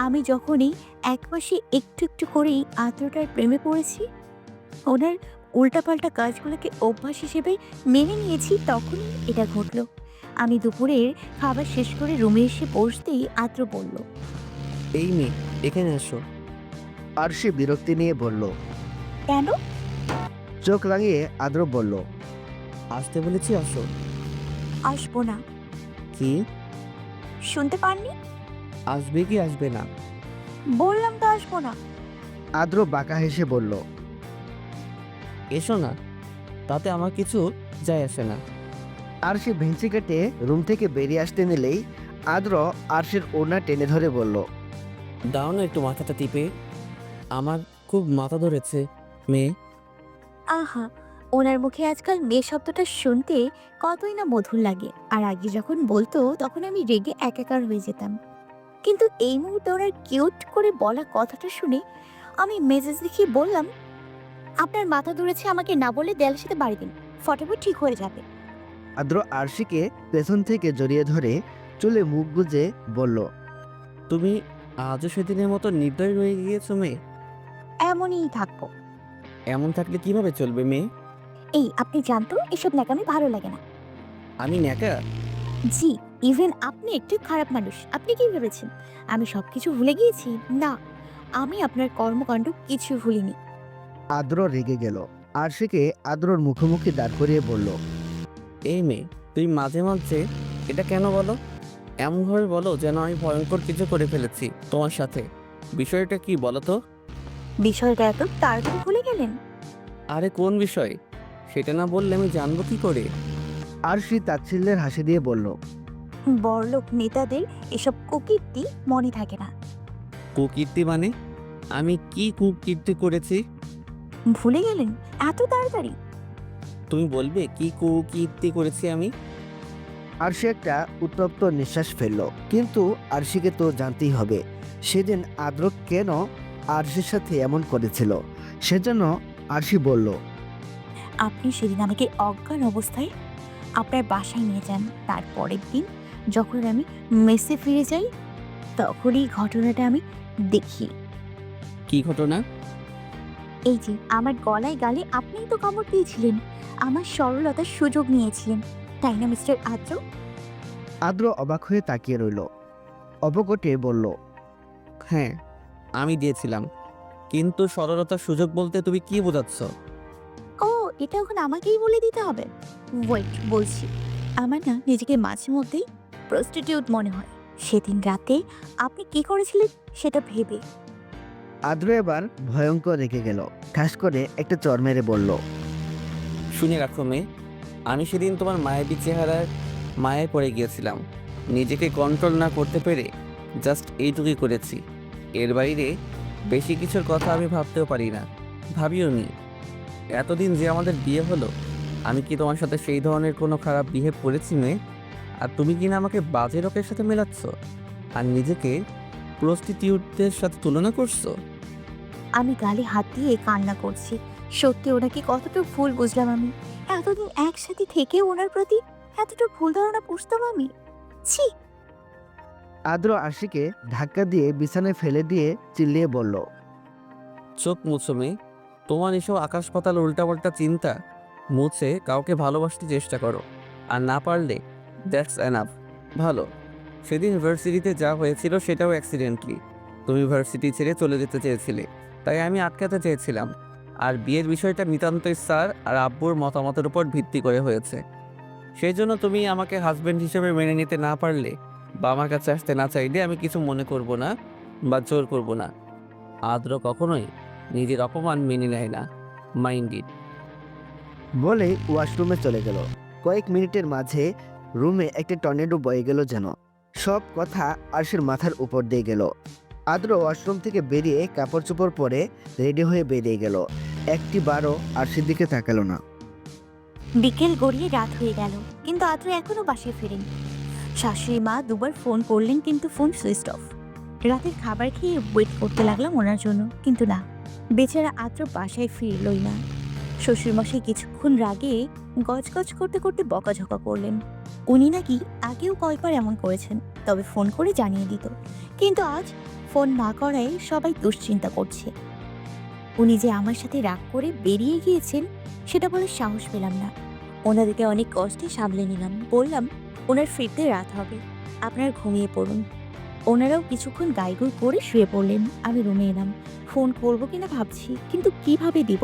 আমি যখনই 1 মাসে একটু একটু করেই আদ্রতার প্রেমে পড়েছি, ওনার উল্টাপাল্টা কাজগুলোকে অভ্যাস হিসেবে মেনে নিয়েছি, তখনই এটা ঘটলো। আমি দুপুরের খাবার শেষ করে রুমে এসে বসতেই আদ্র বলল, এই মেয়ে, এখানে আসো। আরশি বিরক্তি নিয়ে বলল। কেন? চোখ রাঙিয়ে আদ্র বলল, আসতে বলেছি, আসো। আসবো না। কি? শুনতে পাননি? আসবে কি আসবে না? বললাম তো আসবো না। আদ্র বাঁকা হেসে বলল, এসো না, তাতে আমার কিছু যায় আসে না। আরশি ভেঙচি কেটে রুম থেকে বেরিয়ে আসতে নিলেই আদ্র আরশির ওড়না টেনে ধরে বলল, দাও না একটু মাথাটা টিপে, আমার খুব মাথা ধরেছে মেয়ে। আহা, ওনার মুখে আজকাল মেয়ে শব্দটা শুনতে কতই না মধুর লাগে। আর আগে যখন বলতো তখন আমি রেগে একাকার হয়ে যেতাম, কিন্তু এই মুহূর্তে ওনার কিউট করে বলা কথাটা শুনে আমি মেসেজ লিখে বললাম, আপনার মাথা ধরেছে, আমাকে না বলে দেয়ালের সাথে বাড়ি দিন, ফটাফট ঠিক হয়ে যাবে। আদ্র আরশিকে পেছন থেকে জড়িয়ে ধরে চুলে মুখ গুজে বলল, তুমি আজও সেদিনের মতো নির্দয় রয়ে গিয়েছো মেয়ে। এমনই থাকবো। এমন থাকলে কিভাবে চলবে মেয়ে? এই আপনি জানতো এসব ন্যাকামি ভালো লাগে না। আমি ন্যাকা? জি, ইভেন আপনি একটু খারাপ মানুষ। আপনি কি ভেবেছেন আমি সবকিছু ভুলে গিয়েছি? না, আমি আপনার কর্মকাণ্ড কিছু ভুলিনি। আদ্র রেগে গেল। আরশিকে আদ্রর মুখোমুখি দাঁড় করিয়ে বলল, এই মেয়ে, তুই মাঝে মাঝে এটা কেন বলো? এমনভাবে বলো যেন আমি ভয়ঙ্কর কিছু করে ফেলেছি তোমার সাথে। বিষয়টা কি বলো তো? বিষয়টা এত তাড়াতাড়ি ভুলে গেলেন? আরে কোন বিষয়? সেটা না বললে আমি জানবো কি করে? আরশি তাচ্ছিল্যের হাসি দিয়ে বলল, বড়লোক নেতাদের এসব কুকীর্তি মনে থাকে না। কুকীর্তি মানে? আমি কি কুকীর্তি করেছি? ভুলে গেলেন এত তাড়াতাড়ি? তুমি বলবে কি কুকীর্তি করেছি আমি? আরশি একটা উত্তপ্ত নিঃশ্বাস ফেলল। কিন্তু আরশিকে তো জানতেই হবে সেদিন আদ্র কেন আরশির সাথে এমন করেছিল। সেজন্য আরশি বলল, আপনি সেদিন আমাকে অজ্ঞান অবস্থায় আপনার বাসায় নিয়ে যান। তার পরের দিন যখন আমি মেসে ফিরে যাই তখন এই ঘটনাটা আমি দেখি। কি ঘটনা? এই যে আমার গলায় গালে আপনিই তো কামড় দিয়েছিলেন, আমার সরলতার সুযোগ নিয়েছিলেন, তাই না মিস্টার আদ্র? আদ্র অবাক হয়ে তাকিয়ে রইল। অবকটে বলল, হ্যাঁ, আমি দিয়েছিলাম। কিন্তু সরলতার সুযোগ বলতে তুমি কি বোঝাচ্ছ? ও, এটা এখন আমাকেই বলে দিতে হবে? ওয়েট, বলছি। আমার না নিজেকে মাঝে মধ্যেই প্রস্টিটিউট মনে হয়। সেদিন রাতে আপনি কি করেছিলেন সেটা ভেবে। আদ্র এবার ভয়ঙ্কর রেগে গেল। ঠাস করে একটা চর মেরে বলল, শুনে রাখো মেয়ে, আমি সেদিন তোমার মায়াবী চেহারার মায়ায় পড়ে গিয়েছিলাম। নিজেকে কন্ট্রোল না করতে পেরে জাস্ট এইটুকুই করেছি। এর বাইরে বেশি কিছুর কথা আমি ভাবতেও পারি না, ভাবিও নি। এতদিন যে আমাদের বিয়ে হলো, আমি কি তোমার সাথে সেই ধরনের কোনো খারাপ বিহেভ করেছি মেয়ে? আর তুমি কি না আমাকে বাজে লোকের সাথে মেলাচ্ছ আর নিজেকে প্রস্টিটিউটদের সাথে তুলনা করছো? আমি গালে হাত দিয়ে কান্না করছি। সত্যি ওনাকে কতটা ভুল বুঝলাম আমি। এতদিন একসাথে থেকে ওনার প্রতি এতটা ভুল ধারণা পুষতাম আমি। ছি! আদ্র আরশিকে ধাক্কা দিয়ে বিছানায় ফেলে দিয়ে চিল্লিয়ে বলল, চোখ মুছো মেয়ে, তোমার এসব আকাশ পাতাল উল্টাপাল্টা চিন্তা মুছে কাউকে ভালোবাসতে চেষ্টা করো। আর না পারলে দ্যাটস এনাফ। ভালো, সেদিন ভার্সিটিতে যা হয়েছিল সেটাও অ্যাক্সিডেন্টলি। তুমি ভার্সিটি ছেড়ে চলে যেতে চেয়েছিলে, তাই আমি আটকাতে চেয়েছিলাম। আর বিয়ের বিষয়টা নিতান্তই স্যার আর আব্বুর মতামতের উপর ভিত্তি করে হয়েছে। সেই জন্য তুমি আমাকে হাজব্যান্ড হিসেবে মেনে নিতে না পারলে বা আমার কাছে আসতে না চাইলে আমি কিছু মনে করব না বা জোর করব না। আদ্র কখনোই নিজের অপমান মেনে নেয় না, মাইন্ড ইট। বলে ওয়াশরুমে চলে গেল। কয়েক মিনিটের মাঝে রুমে একটা টর্নেডো বয়ে গেল যেন। সব কথা আরশির মাথার উপর দিয়ে গেল। আদ্র ওয়াশরুম থেকে বেরিয়ে কাপড় চোপড় পরে রেডি হয়ে বেরিয়ে গেল। একটি বারও আরশির দিকে তাকালো না। বিকেল গড়িয়ে রাত হয়ে গেল, কিন্তু আদ্র এখনো বাসায় ফেরেনি। শাশুড়ি মা দুবার ফোন করলেন, কিন্তু ফোন সুইচ অফ। রাতের খাবার খেয়ে ওয়েট করতে লাগলাম ওনার জন্য, কিন্তু না, বেচারা আদ্র বাসায় ফিরলই না। শ্বশুরমশাই কিছুক্ষণ রাগে গজগজ করতে করতে বকাঝকা করলেন। উনি নাকি আগেও কয়েকবার এমন করেছেন, তবে ফোন করে জানিয়ে দিত। কিন্তু আজ ফোন না করায় সবাই দুশ্চিন্তা করছে। উনি যে আমার সাথে রাগ করে বেরিয়ে গিয়েছেন সেটা বলার সাহস পেলাম না। ওনাদেরকে অনেক কষ্টে সামলে নিলাম। বললাম, ওনার ফিরতে রাত হবে, আপনার ঘুমিয়ে পড়ুন। ওনারাও কিছুক্ষণ গাইগুই করে শুয়ে পড়লেন। আমি রুমে এলাম। ফোন করবো কিনা ভাবছি, কিন্তু কিভাবে দিব?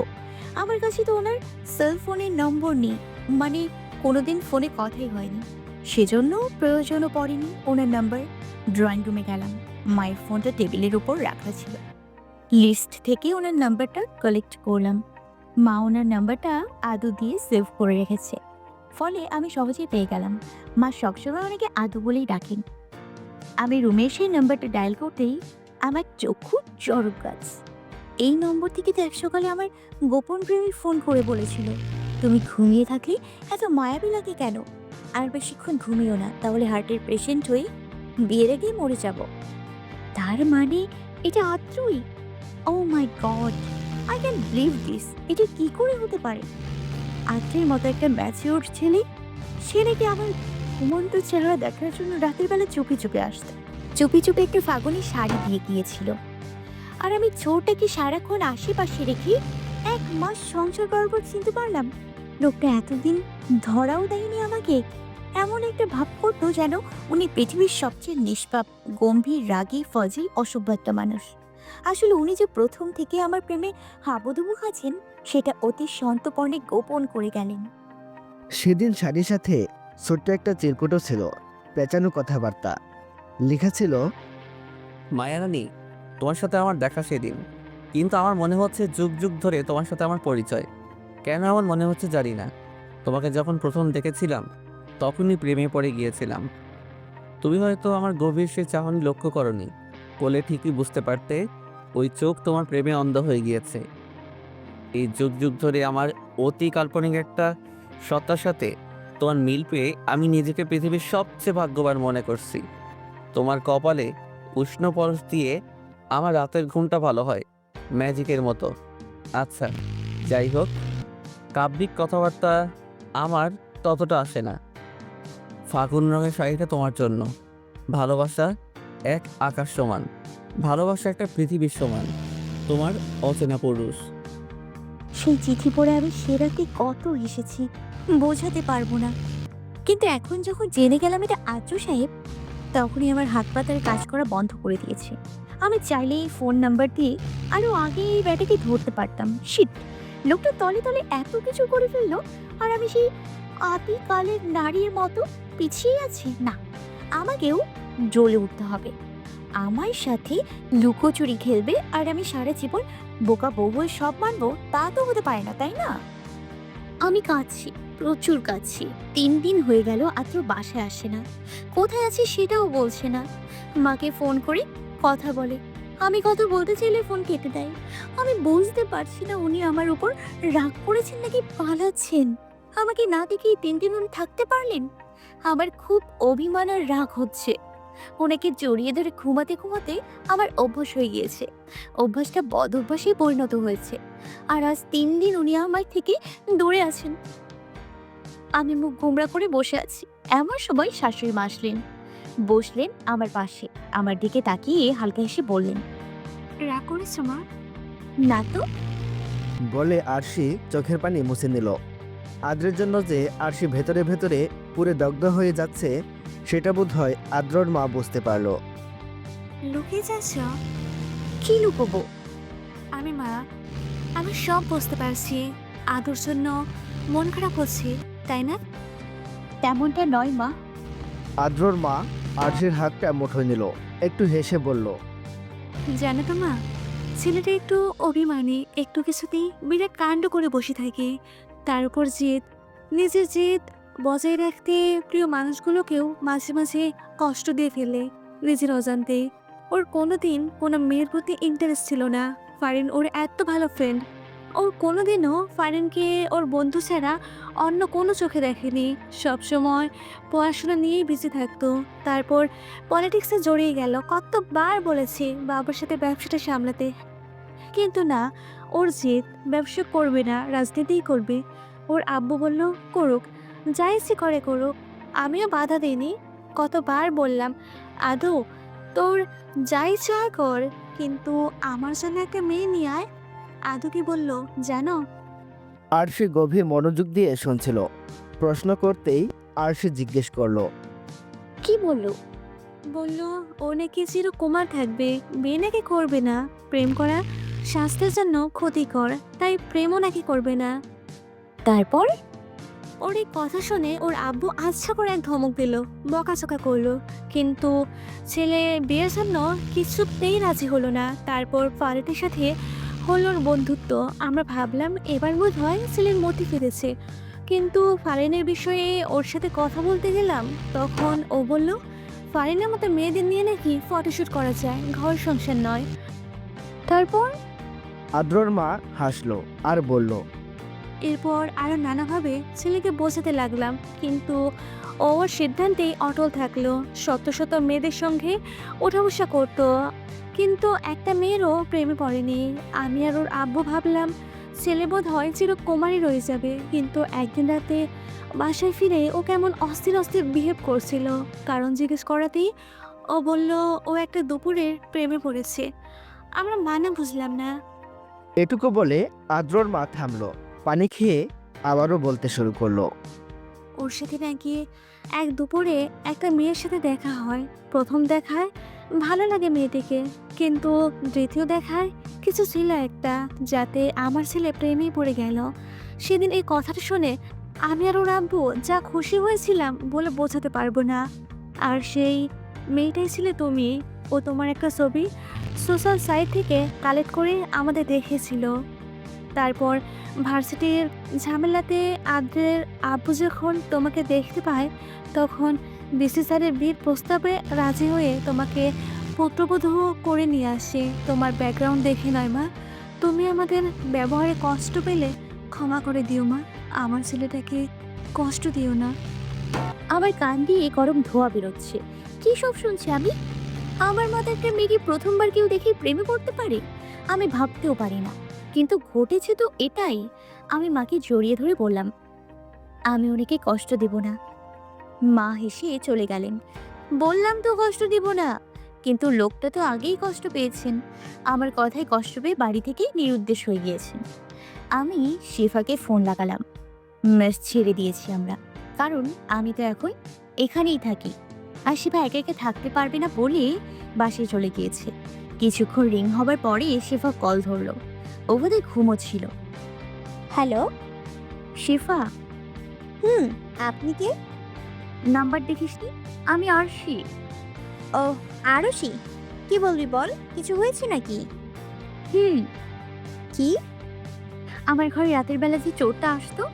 আমার কাছে তো ওনার সেল ফোনের নম্বর নেই, মানে কোনোদিন ফোনে কথাই হয়নি। সেজন্য প্রয়োজনও পড়েনি ওনার নাম্বার। ড্রয়িং রুমে গেলাম। মায়ের ফোনটা টেবিলের উপর রাখা ছিল। লিস্ট থেকে ওনার নাম্বারটা কালেক্ট করলাম। মা ওনার নাম্বারটা আদু দিয়ে সেভ করে রেখেছে, ফলে আমি সহজেই পেয়ে গেলাম। মা সবসময় ওনাকে আদু বলেই ডাকেন। আমি রুমে এসে নাম্বারটা ডায়াল করতেই আমার চক্ষু চড়ক গাছ। এই নম্বর থেকে তো এক সকালে আমার গোপন প্রেমী ফোন করে বলেছিল তুমি ঘুমিয়ে থাকলে এত মায়াবী লাগে কেন? আর বেশিক্ষণ ঘুমিও না, তাহলে হার্টের পেশেন্ট হয়ে বিয়ের আগেই মরে যাব। তার মানে এটা আদ্রই? Oh my god, I can believe this. এটা কি করে হতে পারে? আদ্রের মতো একটা ম্যাচিওর ছেলে, সে নাকি আমার ঘুমন্ত চেহারা দেখার জন্য রাতের বেলা চুপি চুপি আসতো। চুপি চুপি একটা ফাগুনি শাড়ি দিয়ে গিয়েছিল, আর আমি ছোটটাকে সারাক্ষণ আশেপাশে রেখে 1 মাস সংসার করার পর চিনতে পারলাম লোকটা এতদিন ধরাও দেয়নি আমাকে। এমন একটা ভাব করতো যেন উনি পৃথিবীর সবচেয়ে নিষ্পাপ, গম্ভীর, রাগী, ফজিল, অসভ্য একটা মানুষ। আসলে উনি যে প্রথম থেকে আমার প্রেমে হাবুডুবু খাচ্ছেন সেটা অতি সন্তর্পণে গোপন করে গেলেন। সেদিন শাড়ির সাথে ছোট্ট একটা চিরকুটও ছিল, পেঁচানো কথাবার্তা। লেখা ছিল, মায়ারানী, তোমার সাথে আমার দেখা সেদিন, কিন্তু আমার মনে হচ্ছে যুগ যুগ ধরে তোমার সাথে আমার পরিচয়। কেন আমার মনে হচ্ছে জানি না। তোমাকে যখন প্রথম দেখেছিলাম তখনই প্রেমে পড়ে গিয়েছিলাম। তুমি হয়তো আমার গভীর সে চাহনি লক্ষ্য করনি, বলে ঠিকই বুঝতে পারতে ওই চোখ তোমার প্রেমে অন্ধ হয়ে গিয়েছে। এই যুগ যুগ ধরে আমার অতি কাল্পনিক একটা সত্তার সাথে তোমার মিল পেয়ে আমি নিজেকে পৃথিবীর সবচেয়ে ভাগ্যবান মনে করছি। তোমার কপালে উষ্ণ পরশ দিয়ে আমার রাতের ঘুমটা ভালো হয়, ম্যাজিকের মতো। আচ্ছা, যাই হোক, কাব্যিক কথাবার্তা আমার ততটা আসে না। ফাগুন রঙের শাড়িটা তোমার জন্য। ভালোবাসা এক আকাশ সমান, ভালোবাসা একটা পৃথিবীর সমান, তোমার অচেনা পুরুষ। সেই চিঠি পড়ে আমি সে রাতে কত হেসেছি, বোঝাতে পারবো না। কিন্তু এখন যখন জেনে গেলাম এটা আদ্র সাহেব, তখনই আমার হাত পাতার কাজ করা বন্ধ করে দিয়েছে। আমি চাইলে এই ফোন নাম্বার দিয়ে আরও আগে এই ব্যাটাকে ধরতে পারতাম। শিট, লোকটা তলে তলে এত কিছু করে ফেললো, আর আমি সেই আদিকালের নারীর মতো পিছিয়ে আছি। না, আমাকেও জ্বলে উঠতে হবে। আমার সাথে লুকোচুরি খেলবে আর আমি সারা জীবন বোকা বউ হয়ে সব মানবো, তা তো হতে পারে না, তাই না? আমি কাঁদছি, প্রচুর কাঁদছি। 3 দিন হয়ে গেল আদ্র বাসায় আসে না, কোথায় আছে সেটাও বলছে না। মাকে ফোন করে কথা বলে, আমি কথা বলতে চাইলে ফোন কেটে দেয়। আমি বুঝতে পারছি না উনি আমার উপর রাগ করেছেন নাকি পালাচ্ছেন। আমাকে না দেখেই 3 দিন উনি থাকতে পারলেন। আমার খুব অভিমান আর রাগ হচ্ছে। ওনাকে জড়িয়ে ধরে ঘুমাতে ঘুমাতে আমার অভ্যাস হয়ে গিয়েছে, অভ্যাসটা বদ অভ্যাসে পরিণত হয়েছে। আর আজ 3 দিন উনি আমার থেকে দূরে আছেন। আমি মুখ গোমড়া করে বসে আছি। এমন সময় শাশুড়ি মা আসলেন, বসলেন আমার পাশে, আমার দিকে তাকিয়ে হালকা হেসে বললেন, রাগ করেছো মা? না তো। বলে আরশি চোখের পানি মুছে নিল। আদ্রের জন্য যে আরশি ভেতরে ভেতরে পুরো দগ্ধ হয়ে যাচ্ছে সেটা বোধহয় আদ্রর মা বুঝতে পারলো। লুকিয়ে যাচ্ছ? কি লুকোবো? আমি সব বুঝতে পারছি। আদর জন্য মন খারাপ হচ্ছে, তাই না? তেমনটা নয় মা। আদ্রর মা আরশির হাতটা মুঠোয় নিল, একটু হেসে বলল, জানো তো মা, ছেলেটা একটু অভিমানী, একটু কিছুতেই বিরাট কাণ্ড করে বসে থাকে। তার উপর জেদ, নিজের জেদ বজায় রাখতে প্রিয় মানুষগুলোকেও মাঝে মাঝে কষ্ট দিয়ে ফেলে নিজের অজান্তে। ওর কোনোদিন কোনো মেয়ের প্রতি ইন্টারেস্ট ছিল না। ফারিন ওর এত ভালো ফ্রেন্ড, ওর কোনোদিনও ফারিনকে ওর বন্ধু ছাড়া অন্য কোনো চোখে দেখেনি। সবসময় পড়াশোনা নিয়েই বিজি থাকতো। তারপর পলিটিক্সে জড়িয়ে গেল। কতবার বলেছে বাবার সাথে ব্যবসাটা সামলাতে, কিন্তু না, ওর জেদ, ব্যবসা করবে না, রাজনীতিই করবে। ওর আব্বু বলল করুক, যা ইচ্ছে করে করুক। আমিও বাধা দিইনি, কতবার বললাম আদৌ তোর যা ইচ্ছা কর, কিন্তু আমার জন্য একটা মেয়ে নিয়ে আয়। আদু কি বলল জানো? আরশি গভীর মনোযোগ দিয়ে শুনছিল। প্রশ্ন করতেই আরশি জিজ্ঞেস করলো, কি বললো? বলল ও নাকি চিরকুমার থাকবে, বিয়ে নাকি করবে না। প্রেম করা স্বাস্থ্যের জন্য ক্ষতিকর, তাই প্রেমও নাকি করবে না। তারপর? ওর এই কথা শুনে ওর আব্বু আচ্ছা করে এক ধমক দিল, বকাচকা করলো, কিন্তু ছেলে বিয়ের জন্য কিছুতেই রাজি হলো না। তারপর ফারিনের সাথে হলো ওর বন্ধুত্ব। আমরা ভাবলাম এবার বোধহয় ছেলের মতি ফিরেছে, কিন্তু ফারিনের বিষয়ে ওর সাথে কথা বলতে গেলাম, তখন ও বলল ফারিনের মতো মেয়েদের নিয়ে নাকি ফটোশ্যুট করা যায়, ঘর সংসার নয়। তারপর? আদ্রর মা হাসলো আর বলল, এরপর আরও নানাভাবে ছেলেকে বোঝাতে লাগলাম, কিন্তু ও ওর সিদ্ধান্তেই অটল থাকলো। শত শত মেয়েদের সঙ্গে ওঠা বসা করতো, কিন্তু একটা মেয়েরও প্রেমে পড়েনি। আমি আর ওর আব্বু ভাবলাম ছেলে বোধ হয় চিরকুমারী রয়ে যাবে, কিন্তু একদিন রাতে বাসায় ফিরে ও কেমন অস্থির অস্থির বিহেভ করছিল। কারণ জিজ্ঞেস করাতেই ও বলল ও একটা দুপুরের প্রেমে পড়েছে। আমরা মানে বুঝলাম না। এটুকু বলে আদ্রর মা থামলো, পানি খেয়ে আবারও বলতে শুরু করলো। ওর সাথে নাকি এক দুপুরে একটা মেয়ের সাথে দেখা হয়। প্রথম দেখায় ভালো লাগে মেয়েটিকে, কিন্তু দ্বিতীয় দেখায় কিছু ছিল একটা, যাতে আমার ছেলে প্রেমেই পড়ে গেল। সেদিন এই কথাটা শুনে আমি আর ওর আব্বু যা খুশি হয়েছিলাম বলে বোঝাতে পারবো না। আর সেই মেয়েটাই ছিলে তুমি। ও তোমার একটা ছবি সোশ্যাল সাইট থেকে কালেক্ট করে আমাদের দেখেছিল। তারপর ভার্সিটির ঝামেলাতে আদ্রের আব্বু যখন তোমাকে দেখতে পায়, তখন বিসি স্যারের বিয়ের প্রস্তাবে রাজি হয়ে তোমাকে পুত্রবধূ করে নিয়ে আসে। তোমার ব্যাকগ্রাউন্ড দেখে নয় মা, তুমি আমাদের ব্যবহারে কষ্ট পেলে ক্ষমা করে দিও মা। আমার ছেলেটাকে কষ্ট দিও না। আমার কান দিয়ে গরম ধোঁয়া বেরোচ্ছে। কী সব শুনছি আমি? আমার মতো একটা মেয়েকে প্রথমবার কেউ দেখে প্রেমে পড়তে পারে? আমি ভাবতেও পারি না, কিন্তু ঘটেছে তো এটাই। আমি মাকে জড়িয়ে ধরে বললাম, আমি ওনাকে কষ্ট দেব না। মা হেসে চলে গেলেন। বললাম তো কষ্ট দিব না, কিন্তু লোকটা তো আগেই কষ্ট পেয়েছেন। আমার কথায় কষ্ট পেয়ে বাড়ি থেকে নিরুদ্দেশ হয়ে গিয়েছেন। আমি শিফাকে ফোন লাগালাম। মেস ছেড়ে দিয়েছি আমরা, কারণ আমি তো এখন এখানেই থাকি। আর শিফা একা একা থাকতে পারবে না বলে বাসায় চলে গিয়েছে। কিছুক্ষণ রিং হবার পরে শিফা কল ধরলো। ও বোধহয় ঘুমোচ্ছিল। হ্যালো। শিফা, আপনি কে? নাম্বার দেখিসনি? আমি আরশি। ও, আরশি। কি বলবি বল, কিছু হয়েছে নাকি? হুম, কি? আমার ঘরে রাতের বেলা যে চোরটা আসতো,